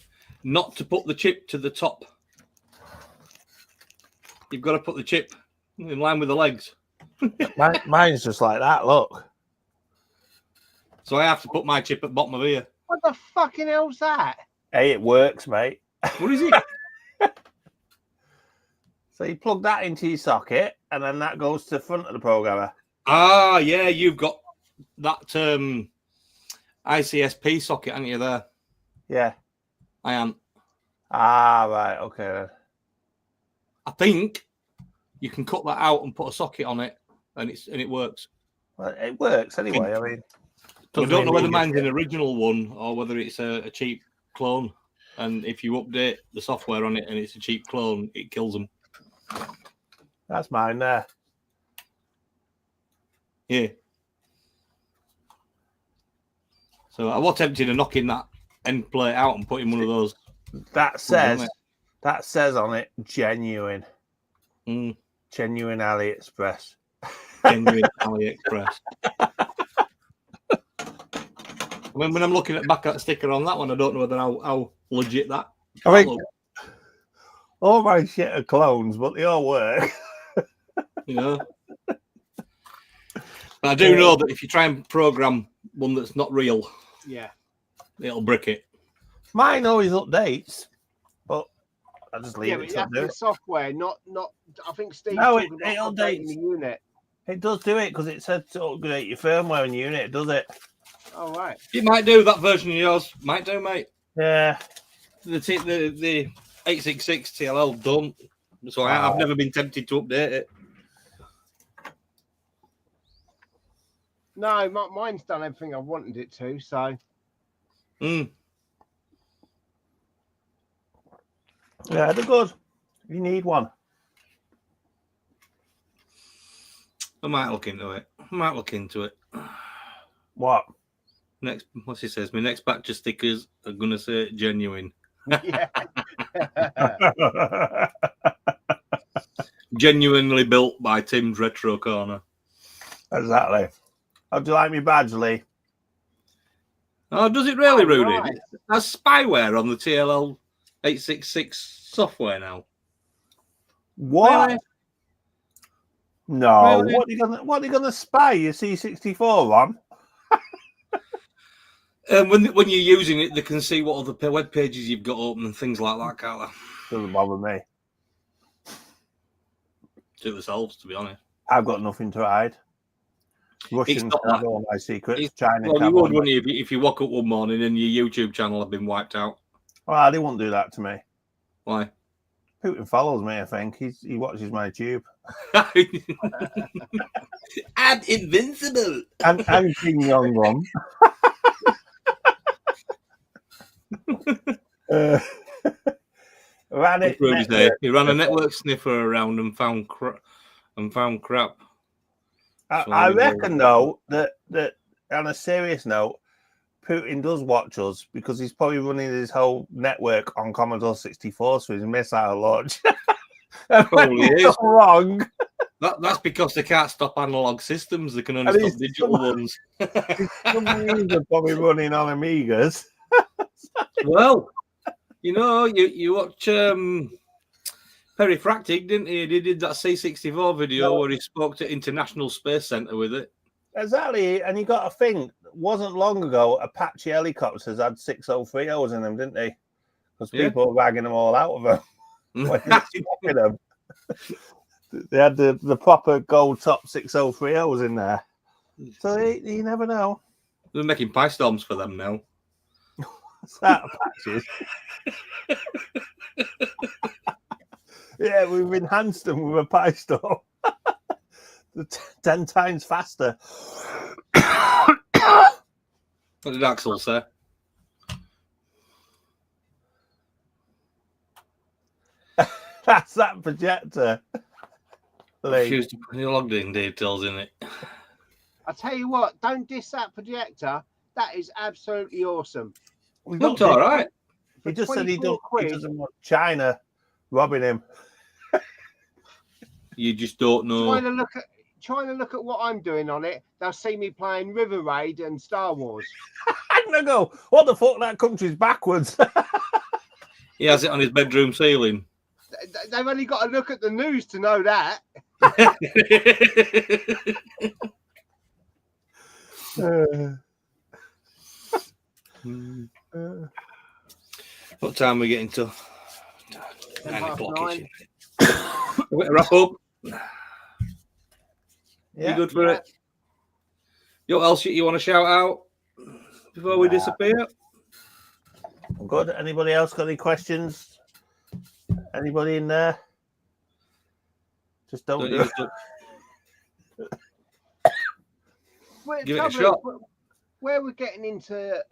not to put the chip to the top. You've got to put the chip in line with the legs. Mine's just like that, look. So I have to put my chip at the bottom of here. What the fucking hell's that? Hey, it works, mate. What is it? So you plug that into your socket, and then that goes to the front of the programmer. Ah, yeah, you've got that ICSP socket, haven't you, there? Yeah. I am. Ah, right, okay then. I think you can cut that out and put a socket on it, and it works. Well, it works anyway. I mean, I don't know whether mine's an original one or whether it's a cheap clone. And if you update the software on it and it's a cheap clone, it kills them. That's mine there. Yeah. So I was tempted to knocking that end plate out and putting one of those. That says on it genuine. Genuine AliExpress. Genuine AliExpress. When I'm looking back at the sticker on that one, I don't know whether how legit that. I think all my shit are clones, but they all work. You know. But I do know that if you try and program one that's not real, it'll brick it. Mine always updates, but I just leave it to do it. Software, not. I think Steve. No, it updates the unit. It does do it because it said to upgrade your firmware and unit. Does it? All right. It might do that version of yours. Might do, mate. Yeah. The 866 TLL don't. So I've never been tempted to update it. No, mine's done everything I wanted it to. So. Yeah, they're good. You need one. I might look into it. What? What's he says? My next batch of stickers are gonna say genuine. Yeah. Genuinely built by Tim's Retro Corner. Exactly. How'd you like me badge, Lee? Oh, does it really, Rudy? Right. That's spyware on the TLL 866 software now. What? Really? No. Really? What are you gonna spy your C64 on? When you're using it, they can see what other web pages you've got open and things like that, can't they? Doesn't bother me. Do it themselves, to be honest. I've got nothing to hide. Russians have all my secrets. China. Well, you would, wouldn't you, if you woke up one morning and your YouTube channel had been wiped out? Well, they won't do that to me. Why? Putin follows me, I think. He watches my tube. I'm invincible. And King Jong-un. He ran a network sniffer around and found crap. I reckon, though, that on a serious note, Putin does watch us because he's probably running his whole network on Commodore 64, so he's missile launch. Probably is wrong. That's because they can't stop analog systems; they can only stop digital ones. Some probably running on Amigas. Well, you watch Perifractic, didn't he? He did that C64 video where he spoke to International Space Center with it. Exactly, and you got to think, wasn't long ago, Apache helicopters had 603Os in them, didn't they? Because people were ragging them all out of them. When they were stopping them. They had the proper gold top 603Os in there. So you never know. They're making pie storms for them now. What's that, Apaches? Yeah, we've enhanced them with a pie storm. 10 times faster. What did Axel say? That's that projector. Refused to put any logged in details in it. I tell you what, don't diss that projector. That is absolutely awesome. Looked all right. He just said he doesn't want China robbing him. You just don't know. Trying to look at what I'm doing on it. They'll see me playing River Raid and Star Wars. And they go, what the fuck? That country's backwards. He has it on his bedroom ceiling. They've only got to look at the news to know that. What time are we getting to? 9 o'clock. We're wrap up. Yeah, you good for it? What else you want to shout out before we disappear? I'm good. Anybody else got any questions? Anybody in there? Just don't do it. Give it a shot. Where we're getting into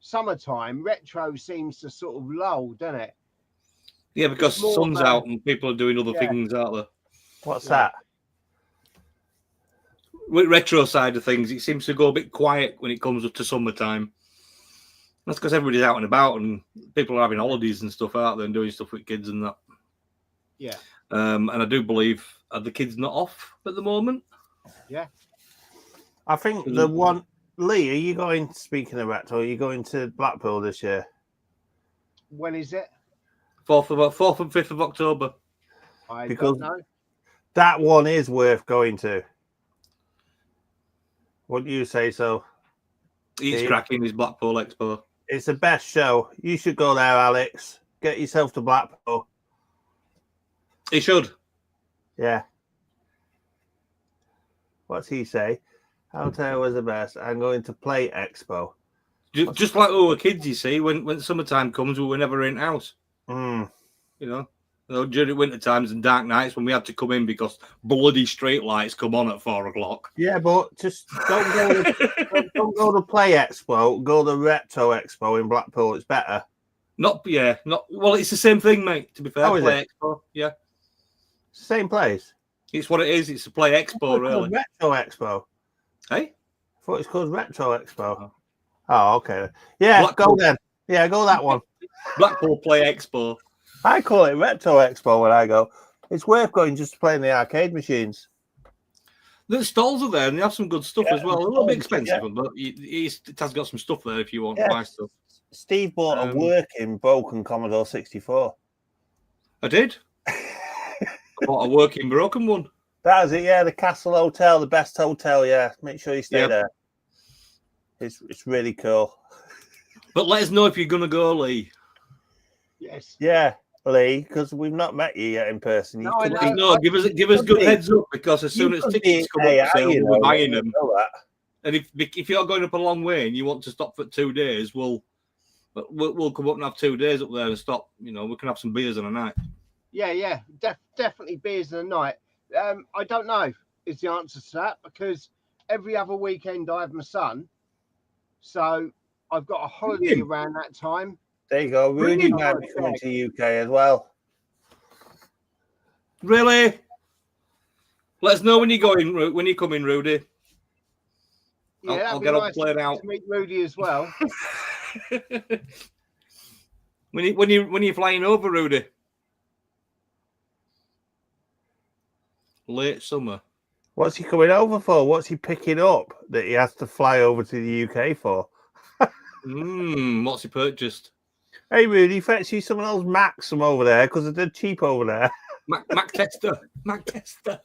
summertime, retro seems to sort of lull, doesn't it? Yeah, because the sun's out and people are doing other things, aren't they? What's that? With retro side of things, it seems to go a bit quiet when it comes up to summertime. That's because everybody's out and about and people are having holidays and stuff out there and doing stuff with kids and that. Yeah. And I do believe, are the kids not off at the moment? Yeah. I think the one... Lee, are you going, speaking of retro, are you going to Blackpool this year? When is it? 4th and 5th of October. I don't know. That one is worth going to. What do you say so? He's cracking his Blackpool Expo. It's the best show. You should go there, Alex. Get yourself to Blackpool. He should. Yeah. What's he say? I'll tell you was the best. I'm going to Play Expo. Just like we were kids, you see, when summertime comes, we were never in house. Mm. You know, during winter times and dark nights when we had to come in because bloody street lights come on at 4 o'clock. Yeah, but just don't go to Play Expo. Go to Retro Expo in Blackpool. It's better. Well, it's the same thing, mate. To be fair, Play Expo, yeah, same place. It's what it is. It's a Play Expo, really. Retro Expo. Hey, I thought it's called Retro Expo. Oh, okay. Yeah, Blackpool. Go then. Yeah, go that one. Blackpool Play Expo. I call it Retro Expo when I go. It's worth going just to play in the arcade machines. The stalls are there and they have some good stuff as well. A little bit expensive, but it has got some stuff there if you want to buy stuff. Steve bought a working broken Commodore 64. I did. I bought a working broken one. That was it, yeah. The Castle Hotel, the best hotel, yeah. Make sure you stay there. It's really cool. But let us know if you're going to go, Lee. Yes. Yeah, Lee, because we've not met you yet in person. Give us good heads up because as soon as tickets come up for sale, we're buying them. And if you're going up a long way and you want to stop for 2 days, we'll come up and have 2 days up there and stop. You know, we can have some beers on a night. Yeah. Definitely beers on a night. I don't know is the answer to that because every other weekend I have my son. So I've got a holiday around that time. There you go. Rudy might be coming to UK as well. Really? Let us know when you're going. When you're coming, Rudy. Yeah, I'll that'd get be up nice playing out. to meet Rudy as well. when you're flying over, Rudy. Late summer. What's he coming over for? What's he picking up that he has to fly over to the UK for? What's he purchased? Hey, Rudy, fetch you some of those Macs from over there because they're cheap over there. Mac tester. Mac tester.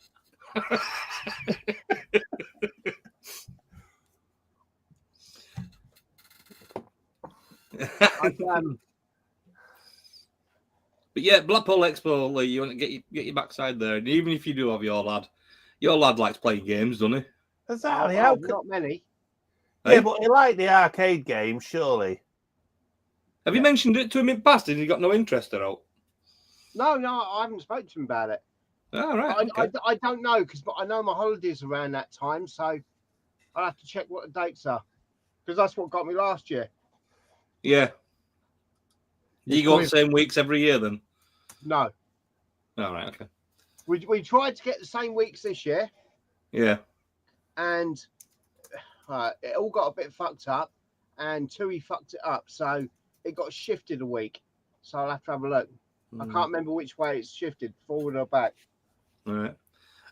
But yeah, Blackpool Expo, Lee, you want to get your backside there, and even if you do have your lad likes playing games, doesn't he? Exactly. Not many. Yeah, but he liked the arcade game, surely. Have you mentioned it to him in past? Has he got no interest at all? No, I haven't spoken to him about it. Oh, right. I don't know because I know my holidays around that time, so I'll have to check what the dates are because that's what got me last year. Yeah. Do you go on the same weeks every year then? No. All right. Okay. We tried to get the same weeks this year. Yeah. And it all got a bit fucked up, and Tui fucked it up, so it got shifted a week. So I'll have to have a look. I can't remember which way it's shifted, forward or back. All right.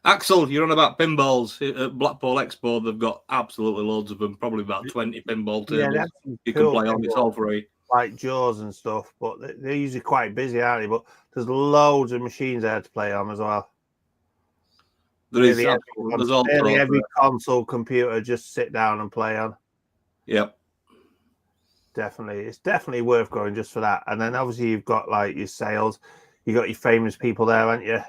Axel, you're on about pinballs at Blackpool Expo. They've got absolutely loads of them, probably about 20 pinball tables you can play on. It's all free. Like Jaws and stuff, but they're usually quite busy, aren't they? But there's loads of machines there to play on as well. There's every console computer just sit down and play on. Yep. Definitely. It's definitely worth going just for that. And then obviously you've got like your sales, you got your famous people there, haven't you?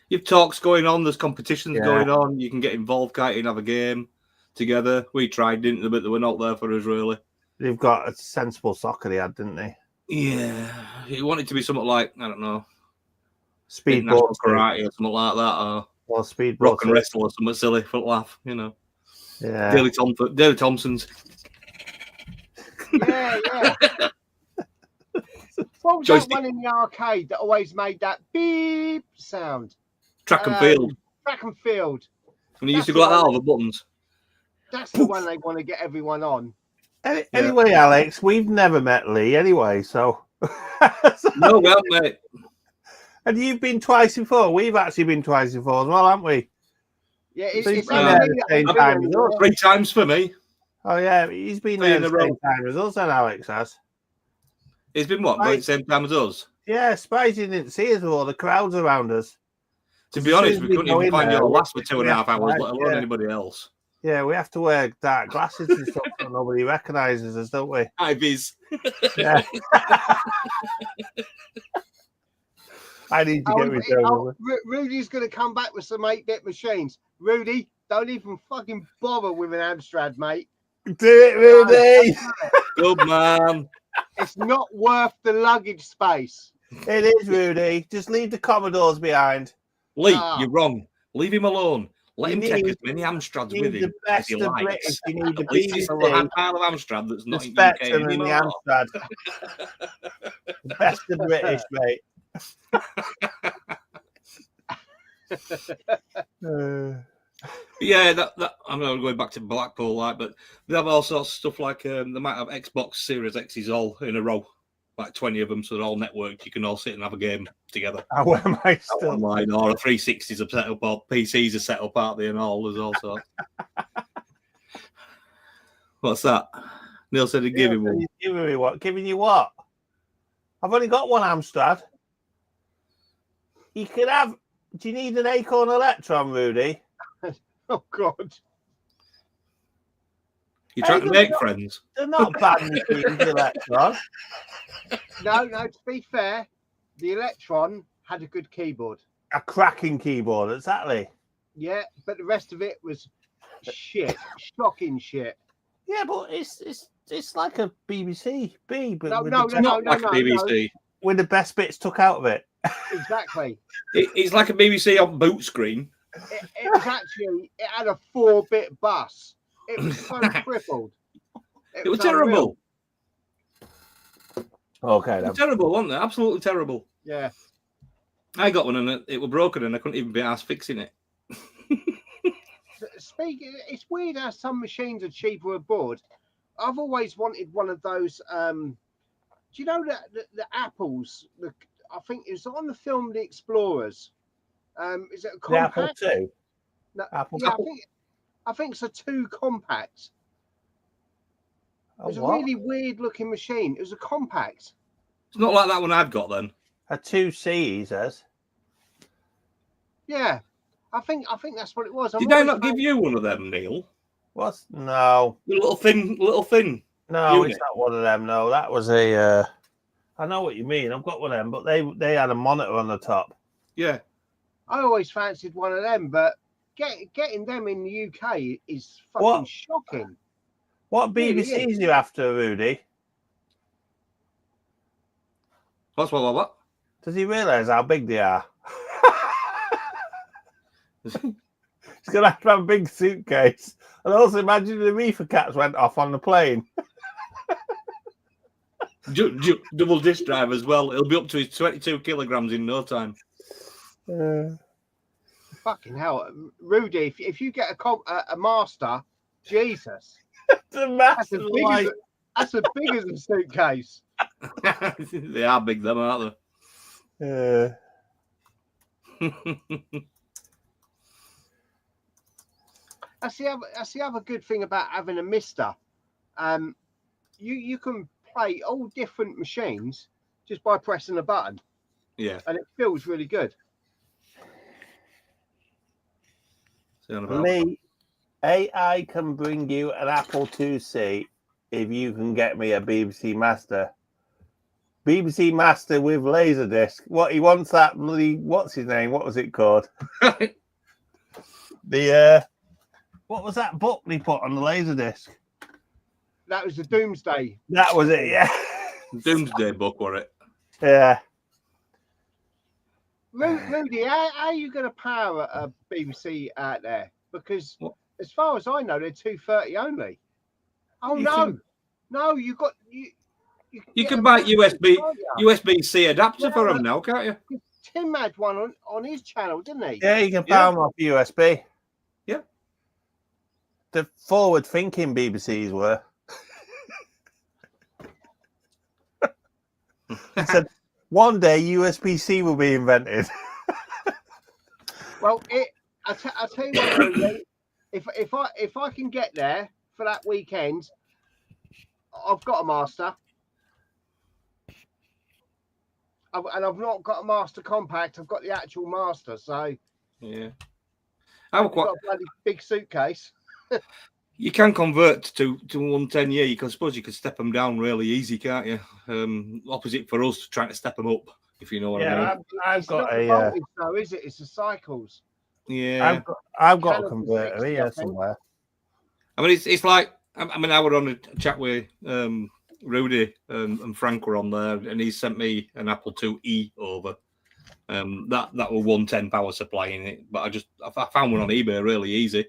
You've talks going on, there's competitions going on, you can get involved, can't you, and have a game together. We tried, didn't we? But they were not there for us really. They've got a sensible soccer they had, didn't they? Yeah. He wanted to be something like, I don't know, speedball karate or something like that, or speedball rock and wrestle or something silly for a laugh, you know. Yeah. Daily Thompson's. Yeah. What was that one in the arcade that always made that beep sound? Track and field. Track and field. When you used to go like that over buttons. That's the one they want to get everyone on. Anyway, Alex, we've never met Lee anyway, so. No, we haven't, mate. And you've been twice before. We've actually been twice before as well, haven't we? Yeah, it's been there the same time as us. 3 times for me. Oh, yeah, he's been there the same time as us, and Alex has. He's been what? Right. The same time as us? Yeah, surprised he didn't see us with all the crowds around us. To be honest, we couldn't even find your last for 2.5 hours, let alone anybody else. Yeah, we have to wear dark glasses and stuff so nobody recognises us, don't we? Ivies. Yeah. I need to get returned. Rudy's going to come back with some 8-bit machines. Rudy, don't even fucking bother with an Amstrad, mate. Do it, Rudy. Good man. It's not worth the luggage space. It is, Rudy. Just leave the Commodores behind. Lee, you're wrong. Leave him alone. Let him take as many Amstrads with him as he likes. You need the At least it's a pile of Amstrad that's not in the UK anymore. Amstrad. The best of British, mate. Yeah, that I'm not going back to Blackpool, but they have all sorts of stuff like they might have Xbox Series X's all in a row, like 20 of them, so they're all networked. You can all sit and have a game together. Where am I still? Online, or a 360s are set up, or PCs are set up, aren't they? And all there's all sorts. What's that? Neil said he'd give him one. Giving me what? Giving you what? I've only got one Amstrad. You could have. Do you need an Acorn Electron, Rudy? Oh God! You're trying to make friends. They're not bad machines, Electron. No. To be fair, the Electron had a good keyboard. A cracking keyboard, exactly. Yeah, but the rest of it was shit, shocking shit. Yeah, but it's like a BBC B, but no, BBC. With the best bits took out of it. Exactly. It's like a BBC on boot screen. It was actually, it had a 4-bit bus. It was so crippled. It was terrible. Okay, it was terrible, wasn't it? Absolutely terrible. Yeah. I got one and it was broken and I couldn't even be asked fixing it. it's weird how some machines are cheaper abroad. I've always wanted one of those. Do you know that the apples? I think it was on the film The Explorers. Is it a compact? The Apple II? No, Apple yeah, II? I think it's a 2 compact. It was a what? really weird looking machine. It was a compact. It's not like that one I've got then. A 2C, he says. Yeah, I think that's what it was. Did I not give you one of them, Neil? What's no? The little thin. No, unit. it's not one of them. No, that was a. I know what you mean. I've got one of them, but they had a monitor on the top. Yeah. I always fancied one of them, but getting them in the UK is fucking shocking. What BBCs are you after, Rudy? What? Does he realise how big they are? He's going to have a big suitcase. And also imagine the reefer cats went off on the plane. Double disc drive as well. It'll be up to his 22 kilograms in no time. Fucking hell, Rudy! If you get a master, Jesus, that's as big as a suitcase. They are big, them, aren't they? That's the other good thing about having a Mister. You can play all different machines just by pressing a button. Yeah, and it feels really good. Me, AI can bring you an Apple IIc if you can get me a BBC Master. BBC Master with Laserdisc. What he wants that bloody, what's his name? What was it called? What was that book they put on the Laserdisc? That was the Doomsday. That was it, yeah. Doomsday book, was it? Yeah. Rudy, how are you going to power a BBC out there? Because as far as I know, they're 230 only. Oh, no, you can buy USB-C adapter for them now, can't you? Tim had one on his channel, didn't he? Yeah, you can power them off USB. Yeah. The forward-thinking BBCs were. He said, one day USB-C will be invented. Well, I'll tell you what, Rudy, if I can get there for that weekend, I've got a master. And I've not got a master compact. I've got the actual master. So yeah, I've got a bloody big suitcase. You can convert to 110. Yeah, I suppose you could step them down really easy, can't you? Opposite for us trying to step them up, if you know what I mean. I've got a. Voltage, though, is it? It's the cycles. Yeah, I've got a converter here somewhere. I mean, it's like I were on a chat with Rudy and Frank were on there, and he sent me an Apple IIe over. That was 110 power supply in it, but I found one on eBay really easy.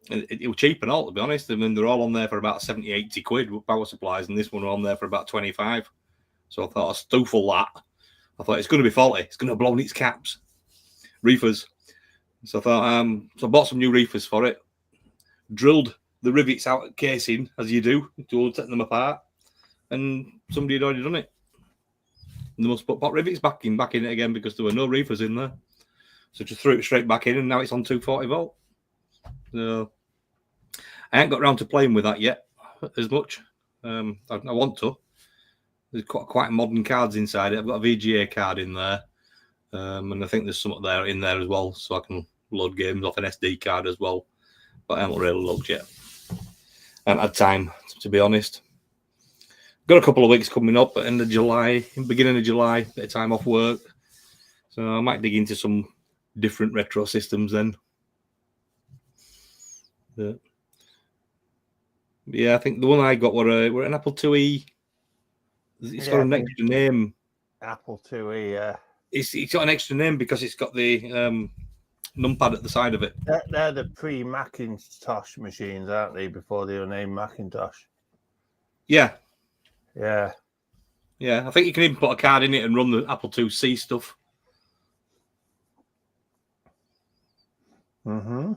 It was cheap and all, to be honest. I mean, they're all on there for about 70, 80 quid with power supplies, and this one on there for about 25. So I thought I'd stoofle that. I thought it's going to be faulty. It's going to blow in its caps. Reefers. So I thought, so I bought some new reefers for it. Drilled the rivets out of casing, as you do, to take them apart. And somebody had already done it. And they must put pot rivets back in it again because there were no reefers in there. So just threw it straight back in, and now it's on 240 volt. So I ain't got around to playing with that yet as much. I want to. There's quite modern cards inside it. I've got a VGA card in there, and I think there's something there in there as well, so I can load games off an SD card as well. But I haven't really looked yet. I haven't had time, to be honest. Got a couple of weeks coming up at the end of July, beginning of July, bit of time off work, so I might dig into some different retro systems then. Yeah, I think the one I got were an Apple IIe. It's got an extra name. Apple IIe, yeah. It's got an extra name because it's got the numpad at the side of it. They're the pre-Macintosh machines, aren't they? Before they were named Macintosh. Yeah. Yeah. Yeah, I think you can even put a card in it and run the Apple IIc stuff. Mm-hmm.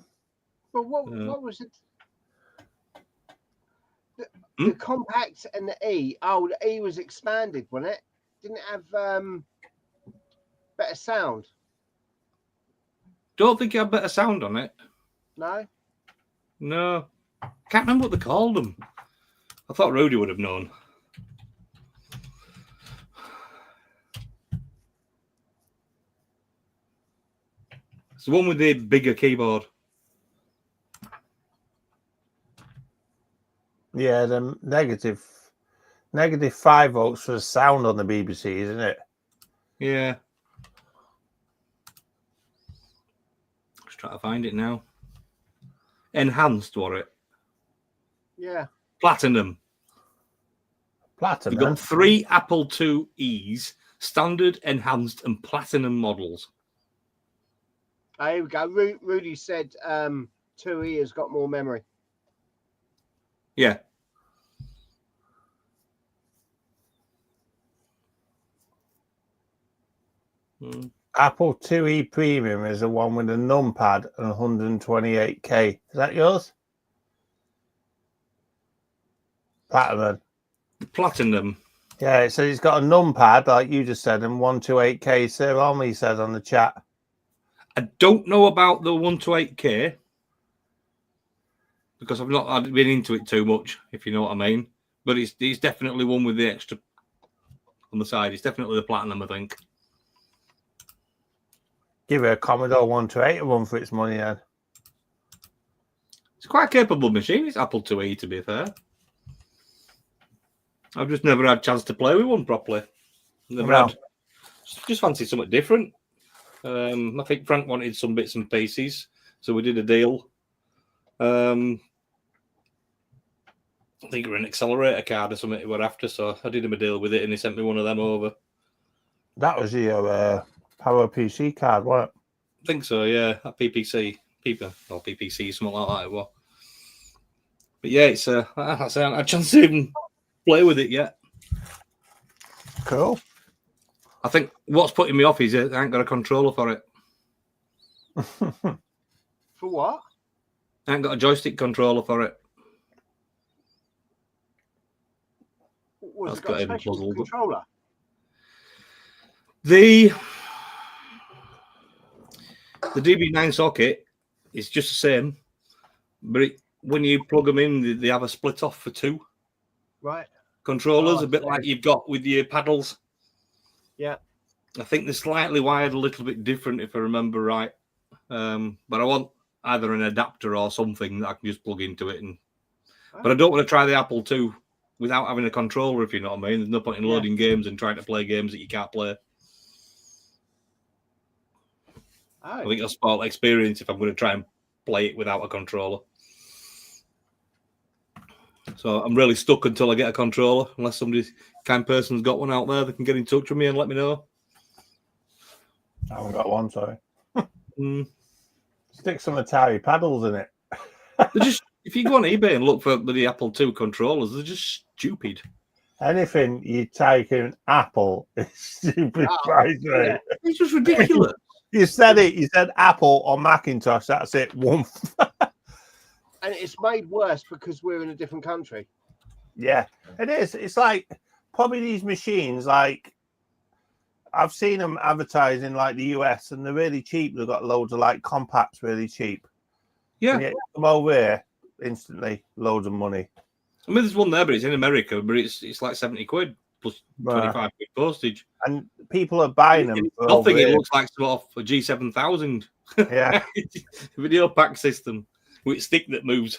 But what was it? The Hmm? compact and the E. Oh, the E was expanded, wasn't it? Didn't it have better sound? Don't think you had better sound on it. No. No. Can't remember what they called them. I thought Rudy would have known. It's the one with the bigger keyboard. Yeah, the negative 5 volts for the sound on the BBC, isn't it? Yeah. Just trying to find it now. Enhanced, was it? Yeah. Platinum. Platinum. We've got 3 Apple IIe's, standard, enhanced, and platinum models. Oh, here we go. Rudy said 2E has got more memory. Yeah. Apple IIe Premium is the one with a numpad and 128K. Is that yours? Platinum. The platinum. Yeah, it says it's got a numpad, like you just said, and 128K. Sir Omni says on the chat. I don't know about the 128K because I've not been into it too much, if you know what I mean. But it's definitely one with the extra on the side. It's definitely the platinum, I think. Give it a Commodore 128 run for its money, then. It's quite a capable machine. It's Apple IIe, to be fair. I've just never had a chance to play with one properly. Just fancy something different. I think Frank wanted some bits and pieces, so we did a deal. I think it was an accelerator card or something we were after, so I did him a deal with it, and he sent me one of them over. That was your Power PC card, wasn't it? I think so, yeah. That PPC, something like that it was. But yeah, it's I haven't had a chance to even play with it yet. Cool. I think what's putting me off is I ain't got a controller for it. For what? I ain't got a joystick controller for it. Was it got a special controller? The DB9 socket is just the same, but when you plug them in, they have a split off for 2 controllers, a bit like you've got with your paddles. Yeah. I think they're slightly wired a little bit different, if I remember right. But I want either an adapter or something that I can just plug into it. But I don't want to try the Apple II without having a controller, if you know what I mean. There's no point in loading games and trying to play games that you can't play. I think I'll spoil the experience if I'm going to try and play it without a controller. So I'm really stuck until I get a controller, unless somebody kind person's got one out there that can get in touch with me and let me know. I haven't got one, sorry. Stick some Atari paddles in it. They're just, if you go on eBay and look for the Apple II controllers, they're just stupid. Anything you type in Apple is stupid price, right? Yeah. It's just ridiculous. You said it. You said Apple or Macintosh. That's it. And it's made worse because we're in a different country. Yeah, it is. It's like probably these machines, like I've seen them advertised in like the US and they're really cheap. They've got loads of like compacts really cheap. Yeah. And yet come over here instantly, loads of money. I mean, there's one there, but it's in America, but it's like 70 quid plus 25 quid postage. And people are buying them. Nothing, it looks like sort of a G7000. Yeah. Video pack system with a stick that moves.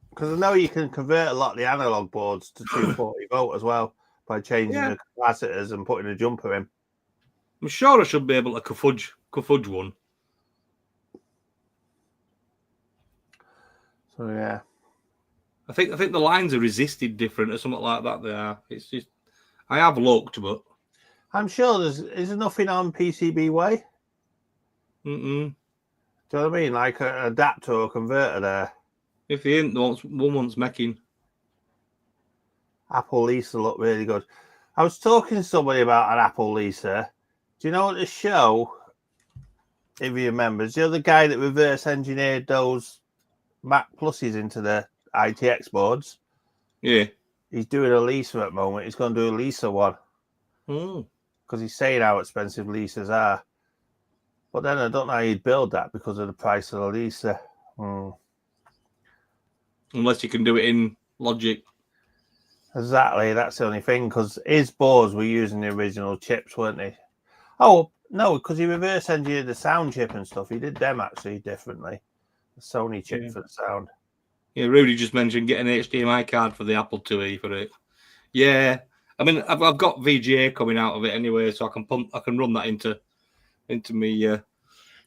Because I know you can convert a lot of the analog boards to 240 volt as well by changing the capacitors and putting a jumper in. I'm sure I should be able to fudge one. So yeah, I think the lines are resisted different or something like that. They are. It's just I have looked, but I'm sure is there nothing on pcbway. Do you know what I mean? Like an adapter or converter there. If he ain't, one wants making. Apple Lisa look really good. I was talking to somebody about an Apple Lisa. Do you know what the show if he remembers, the other guy that reverse engineered those Mac Pluses into the ITX boards. Yeah. He's doing a Lisa at the moment. He's going to do a Lisa one. Mm. Because he's saying how expensive Lisas are. But then I don't know how you'd build that because of the price of the Lisa. Unless you can do it in Logic. Exactly, that's the only thing. Because his boards were using the original chips, weren't they? Oh, no, because he reverse engineered the sound chip and stuff. He did them actually differently. The Sony chip for the sound. Yeah, Rudy just mentioned getting an HDMI card for the Apple IIe for it. Yeah, I mean, I've got VGA coming out of it anyway, so I can run that into me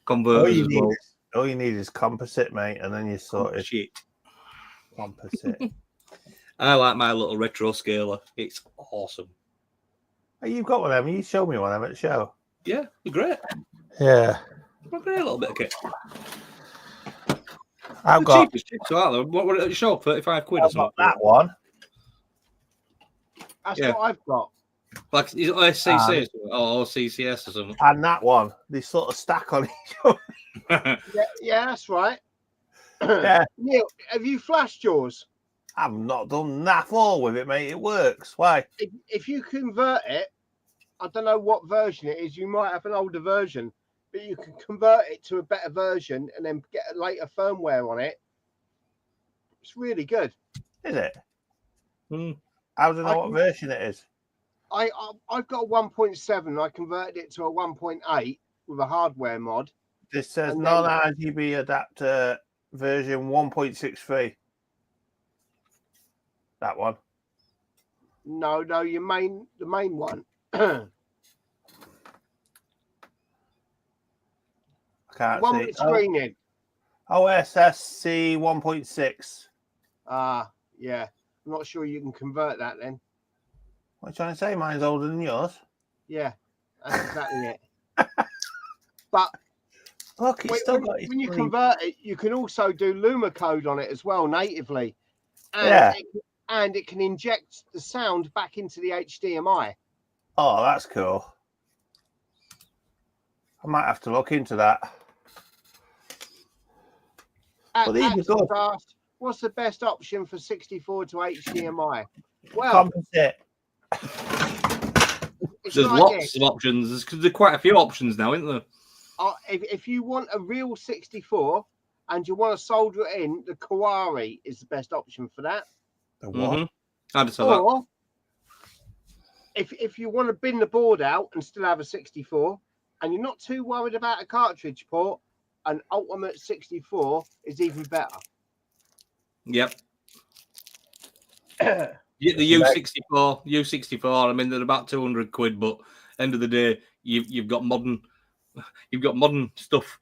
converters as well. All you need is composite, mate, and then you sort of shit. Composite. I like my little retro scaler. It's awesome. Oh, you've got one of them. You showed me one of them at the show. Yeah, they're great. Yeah. They're great little bit of kit. I've got cheapest chips, aren't they? What were it at the show? 35 quid or I've something. got that one. That's what I've got. Like is it SCC or CCS or something? And that one. They sort of stack on each other. yeah, that's right. Yeah. Neil, have you flashed yours? I've not done that all with it, mate. It works. Why? If you convert it, I don't know what version it is. You might have an older version, but you can convert it to a better version and then get a later firmware on it. It's really good. Is it? Mm. I don't know what version it is. I've got a 1.7. I converted it to a 1.8 with a hardware mod. This says non-RGB adapter version 1.63. That one. No, the main one. I can't one see. with screening. OSSC 1.6. Yeah. I'm not sure you can convert that then. What are you trying to say? Mine's older than yours. Yeah, that's exactly it. But look, it's still got when you convert it, you can also do Luma code on it as well natively. And it can inject the sound back into the HDMI. Oh, that's cool. I might have to look into that. What's the best option for 64 to HDMI? Well, composite. There's lots of options. There's quite a few options now, isn't there? If you want a real 64 and you want to solder it in, the Kawari is the best option for that. The what? Mm-hmm. I'd say or if you want to bin the board out and still have a 64 and you're not too worried about a cartridge port, an Ultimate 64 is even better. Yep. The U64. I mean, they're about 200 quid, but end of the day, you've got modern stuff.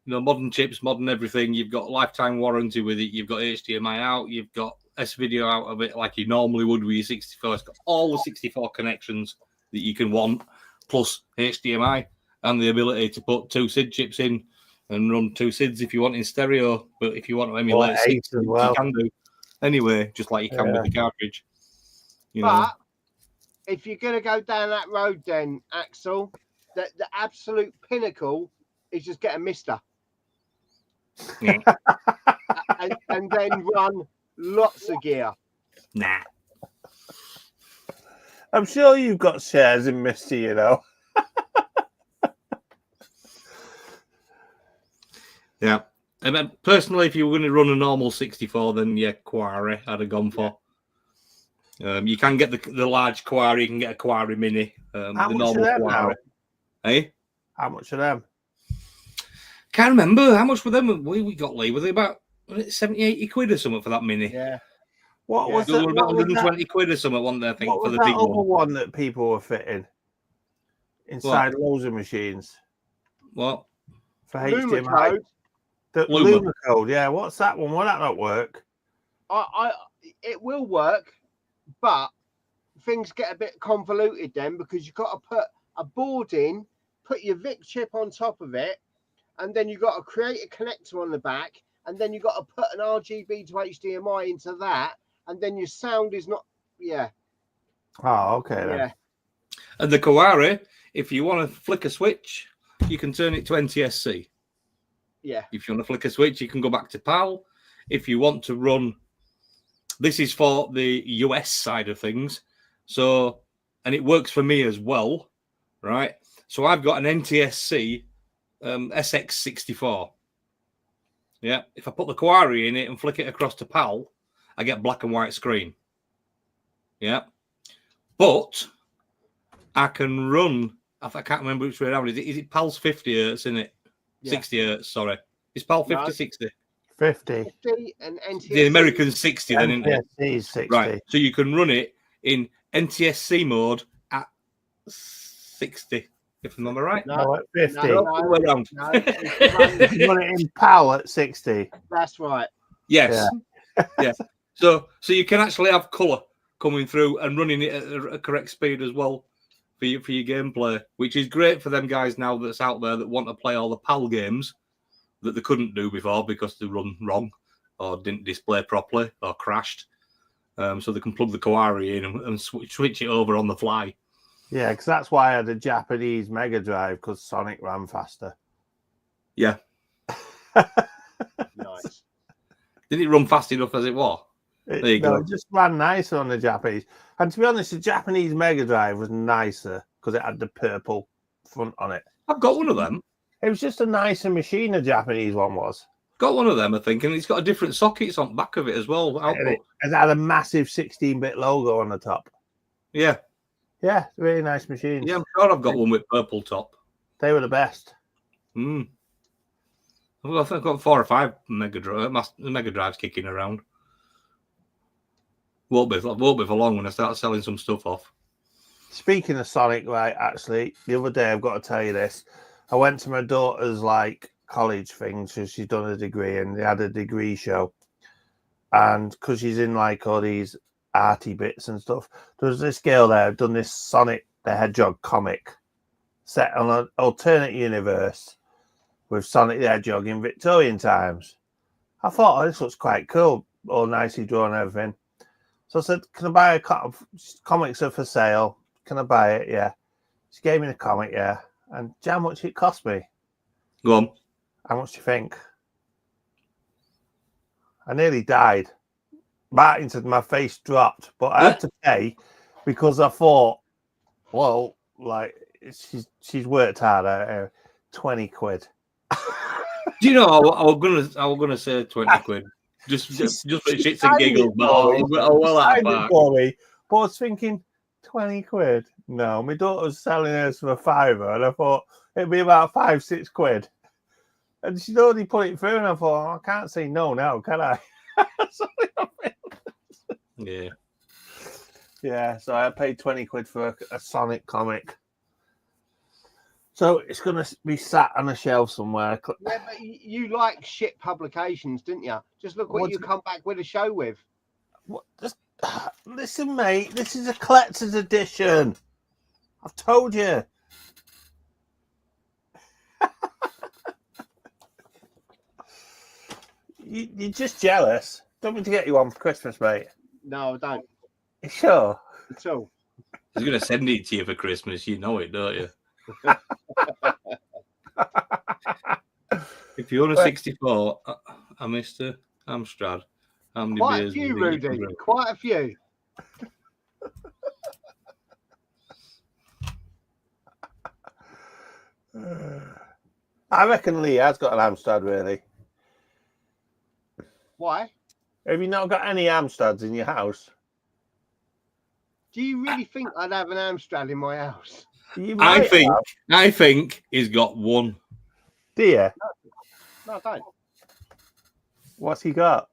You know, modern chips, modern everything. You've got lifetime warranty with it. You've got HDMI out. You've got S-video out of it like you normally would with your 64. It's got all the 64 connections that you can want, plus HDMI and the ability to put two SID chips in and run two SIDs if you want in stereo. But if you want to emulate 60, you can do anyway, just like you can with the cartridge. But if you're going to go down that road, then Axel, the absolute pinnacle is just get a Mister. Yeah. and then run lots of gear. Nah. I'm sure you've got shares in Mister, you know. Yeah. I mean, personally, if you were going to run a normal 64, then Quarry I'd have gone for. You can get the large Quarry, you can get a Quarry Mini. How the much normal are them Quarry. now? Hey? How much are them? Can't remember how much were them. We got Lee. Were they about 70, 80 quid or something for that Mini? Yeah. What was they that? were about 120 quid or something, wasn't they? I think What for was the that big other one that people were fitting inside loads of machines? What? For Luma HDMI. code. The Luma code, yeah. What's that one? Will that not work? It will work, but things get a bit convoluted then because you've got to put a board in, put your VIC chip on top of it, and then you've got to create a connector on the back, and then you've got to put an RGB to HDMI into that, and then your sound is not, Oh, okay. Then. Yeah. And the Kawari, if you want to flick a switch, you can turn it to NTSC. Yeah. If you want to flick a switch, you can go back to PAL. If you want to run, this is for the US side of things. So, and it works for me as well, right? So I've got an NTSC SX64. Yeah. If I put the Quarry in it and flick it across to PAL, I get black and white screen. Yeah. But I can run, I can't remember which way around. Is it PAL's 50 hertz, isn't it? Yeah. 60 hertz, sorry. Is PAL 50, no. 60? 50. 50 and NTSC. The American 60 then, isn't it? NTSC is 60. Right. So you can run it in NTSC mode at 60, if I'm right. No, at 50. No, around. No, you can run it in PAL at 60. That's right. Yes. Yeah. Yeah. So you can actually have colour coming through and running it at a correct speed as well for your gameplay, which is great for them guys now that's out there that want to play all the PAL games that they couldn't do before because they run wrong or didn't display properly or crashed. So they can plug the Quarry in and switch it over on the fly. Yeah, because that's why I had a Japanese Mega Drive, because Sonic ran faster. Yeah. Nice. Did it run fast enough as it was? There you go. It just ran nicer on the Japanese. And to be honest, the Japanese Mega Drive was nicer because it had the purple front on it. I've got one of them. It was just a nicer machine, the Japanese one was. Got one of them, I think, and it's got a different sockets on the back of it as well. It had a massive 16-bit logo on the top. Yeah. Yeah, really nice machines. Yeah, I'm sure I've got one with purple top. They were the best. Well, I think I've got 4 or 5 Mega Drives kicking around. Won't be for long when I start selling some stuff off. Speaking of Sonic, right, actually, the other day, I've got to tell you this. I went to my daughter's, college thing, so she's done a degree, and they had a degree show. And because she's in, all these arty bits and stuff, there was this girl there who'd done this Sonic the Hedgehog comic set on an alternate universe with Sonic the Hedgehog in Victorian times. I thought, this looks quite cool, all nicely drawn and everything. So I said, can I buy a comics are for sale? Can I buy it? Yeah. She gave me the comic, yeah. And do you know how much it cost me? Go on. How much do you think? I nearly died. Martin said my face dropped, but I had to pay because I thought, well, she's worked hard. 20 quid. Do you know? I was gonna say 20 quid. Just for shits and giggles, but but I was thinking 20 quid. No, my daughter's selling hers for £5, and I thought it'd be about 5-6 quid. And she'd already put it through, and I thought, I can't say no now, can I? Yeah. Yeah, so I paid 20 quid for a Sonic comic. So it's going to be sat on a shelf somewhere. Yeah, but you like shit publications, didn't you? Just look what you come back with a show with. What? Listen, mate, this is a collector's edition. I've told you. You're just jealous. Don't want me to get you one for Christmas, mate. No, I don't. You sure? At all. I was going to send it to you for Christmas. You know it, don't you? If you own a 64, I missed a Amstrad. How many Quite beers a few, Rudy. Quite a few. I reckon Lee has got an Amstrad, really. Why? Have you not got any Amstrads in your house? Do you really think I'd have an Amstrad in my house? I think he's got one. Do you? No, I don't. What's he got?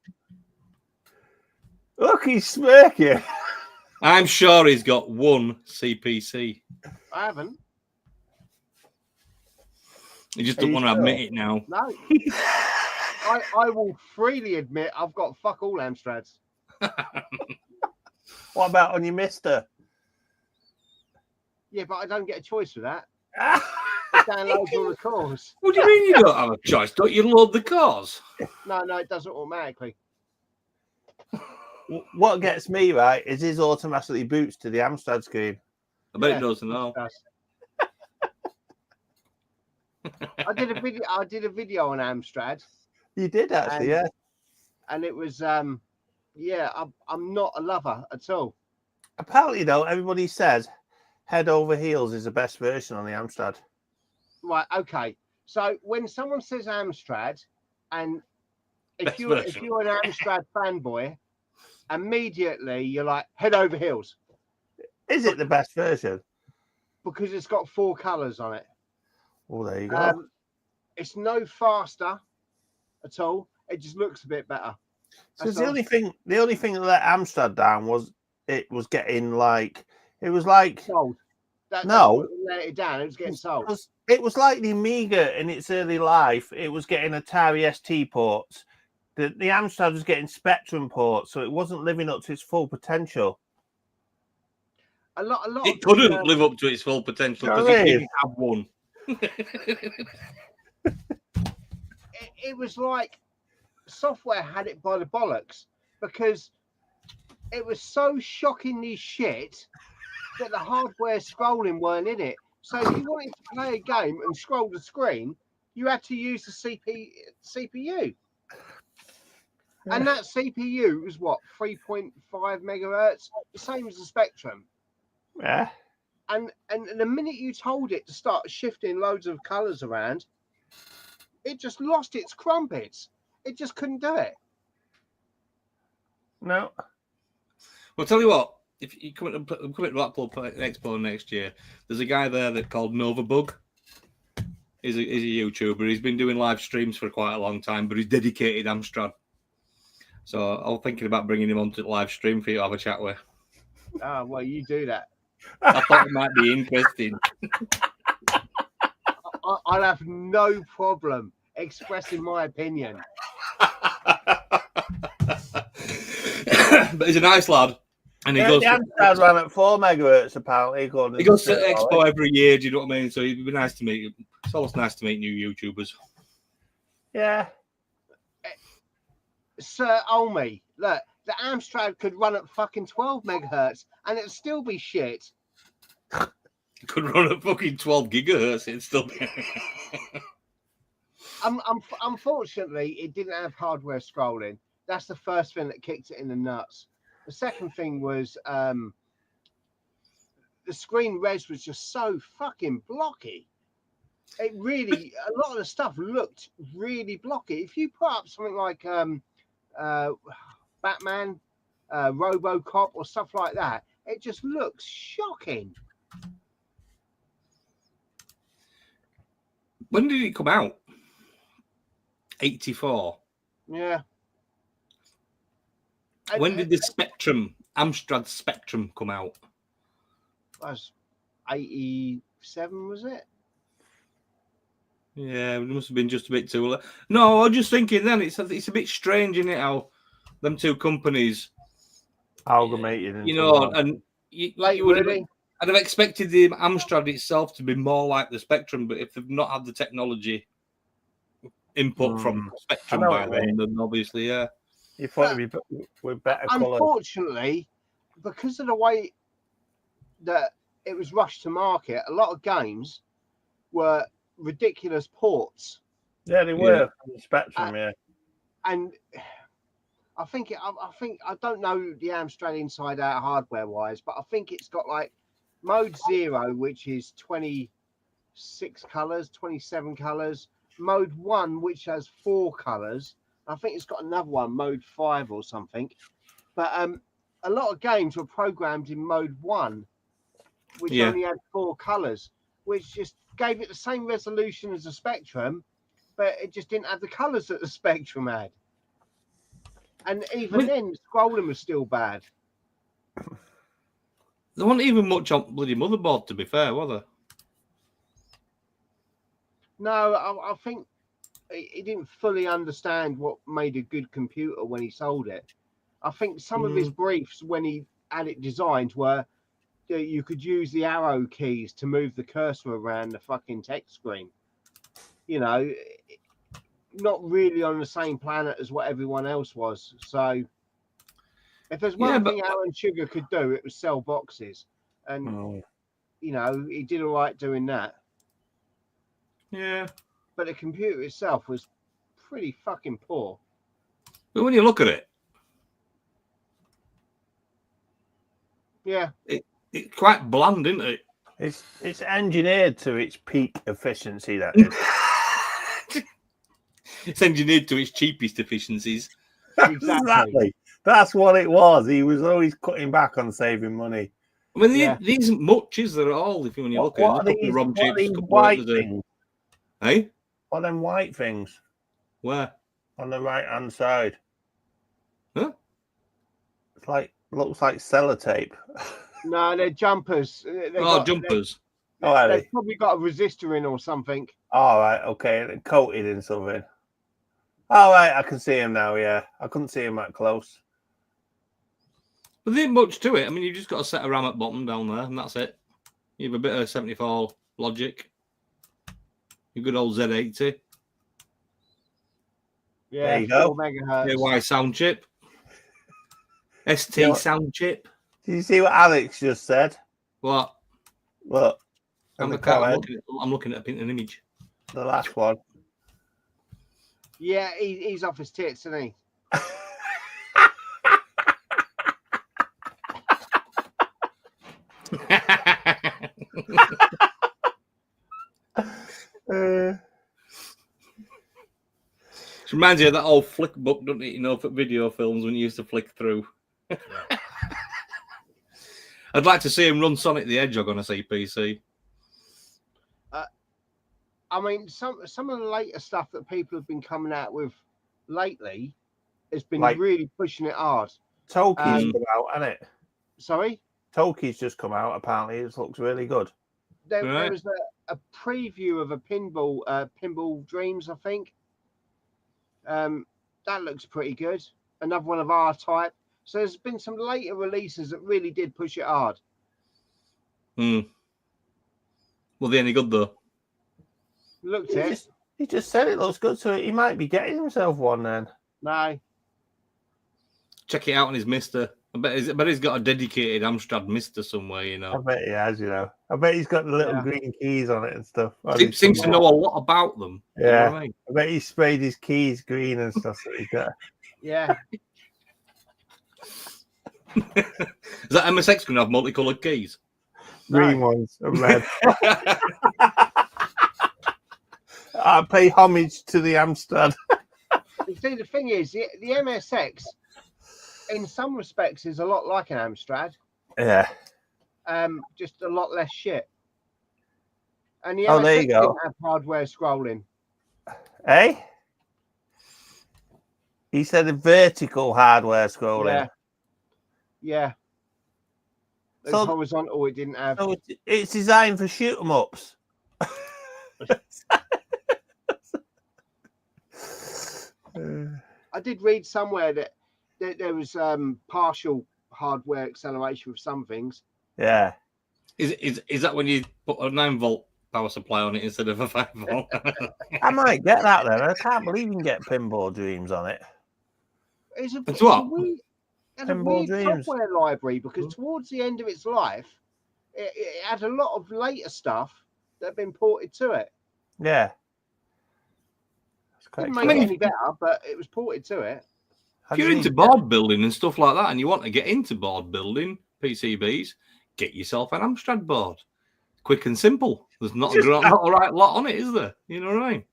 Look, he's smirking. I'm sure he's got one CPC. I haven't. He just doesn't want to admit it now. No. I will freely admit I've got fuck all Amstrads. What about on your Mister? Yeah, but I don't get a choice for that. I download all the cars. What do you mean you don't have a choice? Don't you load the cars? No, it doesn't automatically. What gets me, right, is his automatically boots to the Amstrad screen. I bet it does now. I did a video. I did a video on Amstrad. You did actually, yeah. And it was, yeah. I'm not a lover at all. Apparently, though, everybody says head over heels is the best version on the Amstrad. Right. Okay. So when someone says Amstrad, and if you're an Amstrad fanboy, immediately you're like head over heels. Is it the best version? Because it's got 4 colours on it. Oh, there you go. It's no faster at all. It just looks a bit better. So the only thing that let Amstrad down was it was getting like it was like sold. No, let it down. It was getting sold. It was like the Amiga in its early life. It was getting Atari ST ports. The Amstrad was getting Spectrum ports, so it wasn't living up to its full potential. A lot. It couldn't live up to its full potential because it didn't have one. It was like software had it by the bollocks because it was so shockingly shit that the hardware scrolling weren't in it. So if you wanted to play a game and scroll the screen, you had to use the CPU. And that CPU was what, 3.5 megahertz, the same as the Spectrum. Yeah. And the minute you told it to start shifting loads of colours around, it just lost its crumpets. It just couldn't do it. No. Well, tell you what, if you come to Blackpool Expo next year, there's a guy there that called Novabug. He's a YouTuber. He's been doing live streams for quite a long time, but he's dedicated Amstrad. So I was thinking about bringing him onto the live stream for you to have a chat with. Oh, well, you do that. I thought it might be interesting. I'll have no problem expressing my opinion. But he's a nice lad. And he goes. The Amstrad ran at 4 megahertz, apparently. He goes to Expo every year, do you know what I mean? So it'd be nice to meet him. It's always nice to meet new YouTubers. Yeah. Sir Olmy, look, the Amstrad could run at fucking 12 megahertz and it'd still be shit. It could run at fucking 12 gigahertz, it'd still be. Unfortunately, it didn't have hardware scrolling. That's the first thing that kicked it in the nuts. The second thing was the screen res was just so fucking blocky. It really, a lot of the stuff looked really blocky. If you put up something like Batman, RoboCop, or stuff like that, it just looks shocking. When did it come out? 84. Yeah. When did the Spectrum, Amstrad Spectrum, come out? That was 87, was it? Yeah, it must have been just a bit too late. No, I was just thinking then, it's a bit strange, isn't it, how them two companies amalgamated. You know, and you would have, I'd have expected the Amstrad itself to be more like the Spectrum, but if they've not had the technology input from Spectrum by then obviously, yeah. You thought it'd be with better colour. Unfortunately, because of the way that it was rushed to market, a lot of games were ridiculous ports. Yeah, they were from the Spectrum, And I think I don't know the Amstrad inside out hardware wise, but I think it's got like mode 0, which is 26 colors, 27 colors, mode 1, which has 4 colors. I think it's got another one, mode 5 or something. But a lot of games were programmed in mode 1, which only had 4 colors, which just gave it the same resolution as the Spectrum, but it just didn't have the colors that the Spectrum had. And even then, the scrolling was still bad. There wasn't even much on bloody motherboard, to be fair, was there? No, I think he didn't fully understand what made a good computer when he sold it. I think some of his briefs when he had it designed were you could use the arrow keys to move the cursor around the fucking text screen. You know, not really on the same planet as what everyone else was. So if there's one thing Alan Sugar could do, it was sell boxes. And, you know, he did all right doing that. Yeah. but the computer itself was pretty fucking poor. But when you look at it, Yeah, it's quite bland, isn't it? It's engineered to its peak efficiency. That is. It's engineered to its cheapest efficiencies. exactly. That's what it was. He was always cutting back on saving money. I mean, Yeah. there isn't much, is there at all? If when you look at it, What there's a couple of ROM chips, these couple white of things? Hey, What are them white things where? on the right hand side? Huh? It's looks like sellotape. No, they're jumpers. Jumpers. They've probably got a resistor in or something. All right, okay, they're coated in something. All right, I can see him now. Yeah, I couldn't see him that close. But there ain't much to it. I mean, you've just got a set of RAM at bottom down there, and that's it. You have a bit of 74 logic. Your good old Z80. Yeah, There you go. 4 megahertz. AY sound chip. ST sound chip. Did you see what Alex just said? What? Look, I'm looking at an image. the last one. Yeah, he's off his tits, isn't he? It reminds you of that old flick book, doesn't it? You know, for video films when you used to flick through. I'd like to see him run Sonic the Hedgehog on a CPC. I mean, some of the later stuff that people have been coming out with lately has been really pushing it hard. Toki's come out, hasn't it? Sorry? Toki's just come out, apparently. It looks really good. There was a preview of a Pinball Dreams, I think. That looks pretty good. Another one of our type. So there's been some later releases that really did push it hard. Well, they any good though? He just said it looks good, so he might be getting himself one then. No. Check it out on his Mister. I bet he's got a dedicated Amstrad Mister somewhere, you know. I bet he has, you know. I bet he's got the little green keys on it and stuff. Seems to know a lot about them. Yeah. You know what I mean? I bet he sprayed his keys green and stuff that he's got. Yeah. Is that MSX going to have multicolored keys? Green ones and red. I pay homage to the Amstrad. You see, the thing is, the MSX, in some respects, is a lot like an Amstrad. Yeah. Just a lot less shit. And the there MSX you go. didn't have hardware scrolling. Eh? He said a vertical hardware scrolling. Yeah. So horizontal, it didn't have. So it's designed for shoot 'em ups. I did read somewhere that there was partial hardware acceleration with some things. Yeah. Is that when you put a 9-volt power supply on it instead of a 5-volt? I might get that then. I can't believe you can get Pinball Dreams on it. It's a Pinball weird Dreams software library because towards the end of its life, it had a lot of later stuff that had been ported to it. Yeah. Didn't make it any better, but it was ported to it. If you're into board building and stuff like that, and you want to get into board building PCBs, get yourself an Amstrad board. Quick and simple. There's not a right lot on it, is there? You know what I mean?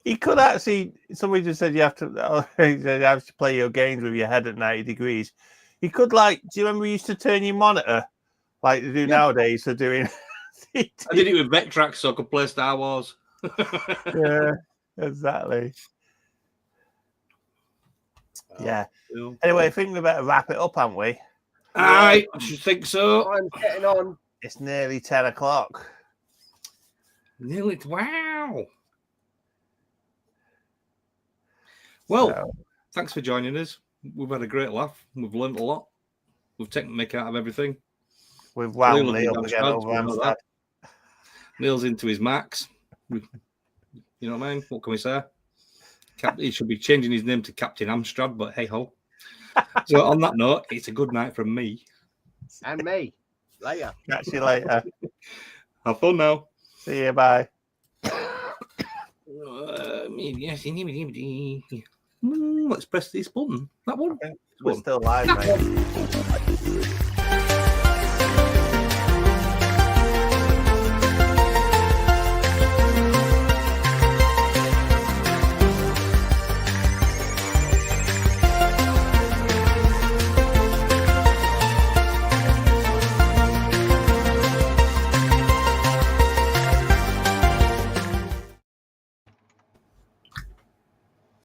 You could actually. Somebody just said you have to play your games with your head at 90 degrees. You could do you remember you used to turn your monitor like they do nowadays for doing? I did it with Vectrax so I could play Star Wars. Yeah, exactly. Yeah. Anyway, I think we better wrap it up, haven't we? I should think so. I'm getting on. It's nearly 10 o'clock. Nearly. Wow. Well, thanks for joining us. We've had a great laugh. We've learned a lot. We've taken the mick out of everything. We've wound Neil again over Amstrad. Neil's into his Max. You know what I mean? What can we say? He should be changing his name to Captain Amstrad, but hey ho. So on that note, it's a good night from me. And me. Later. Catch you later. Have fun now. See you. Bye. Let's press this button. That one. We're still live, mate.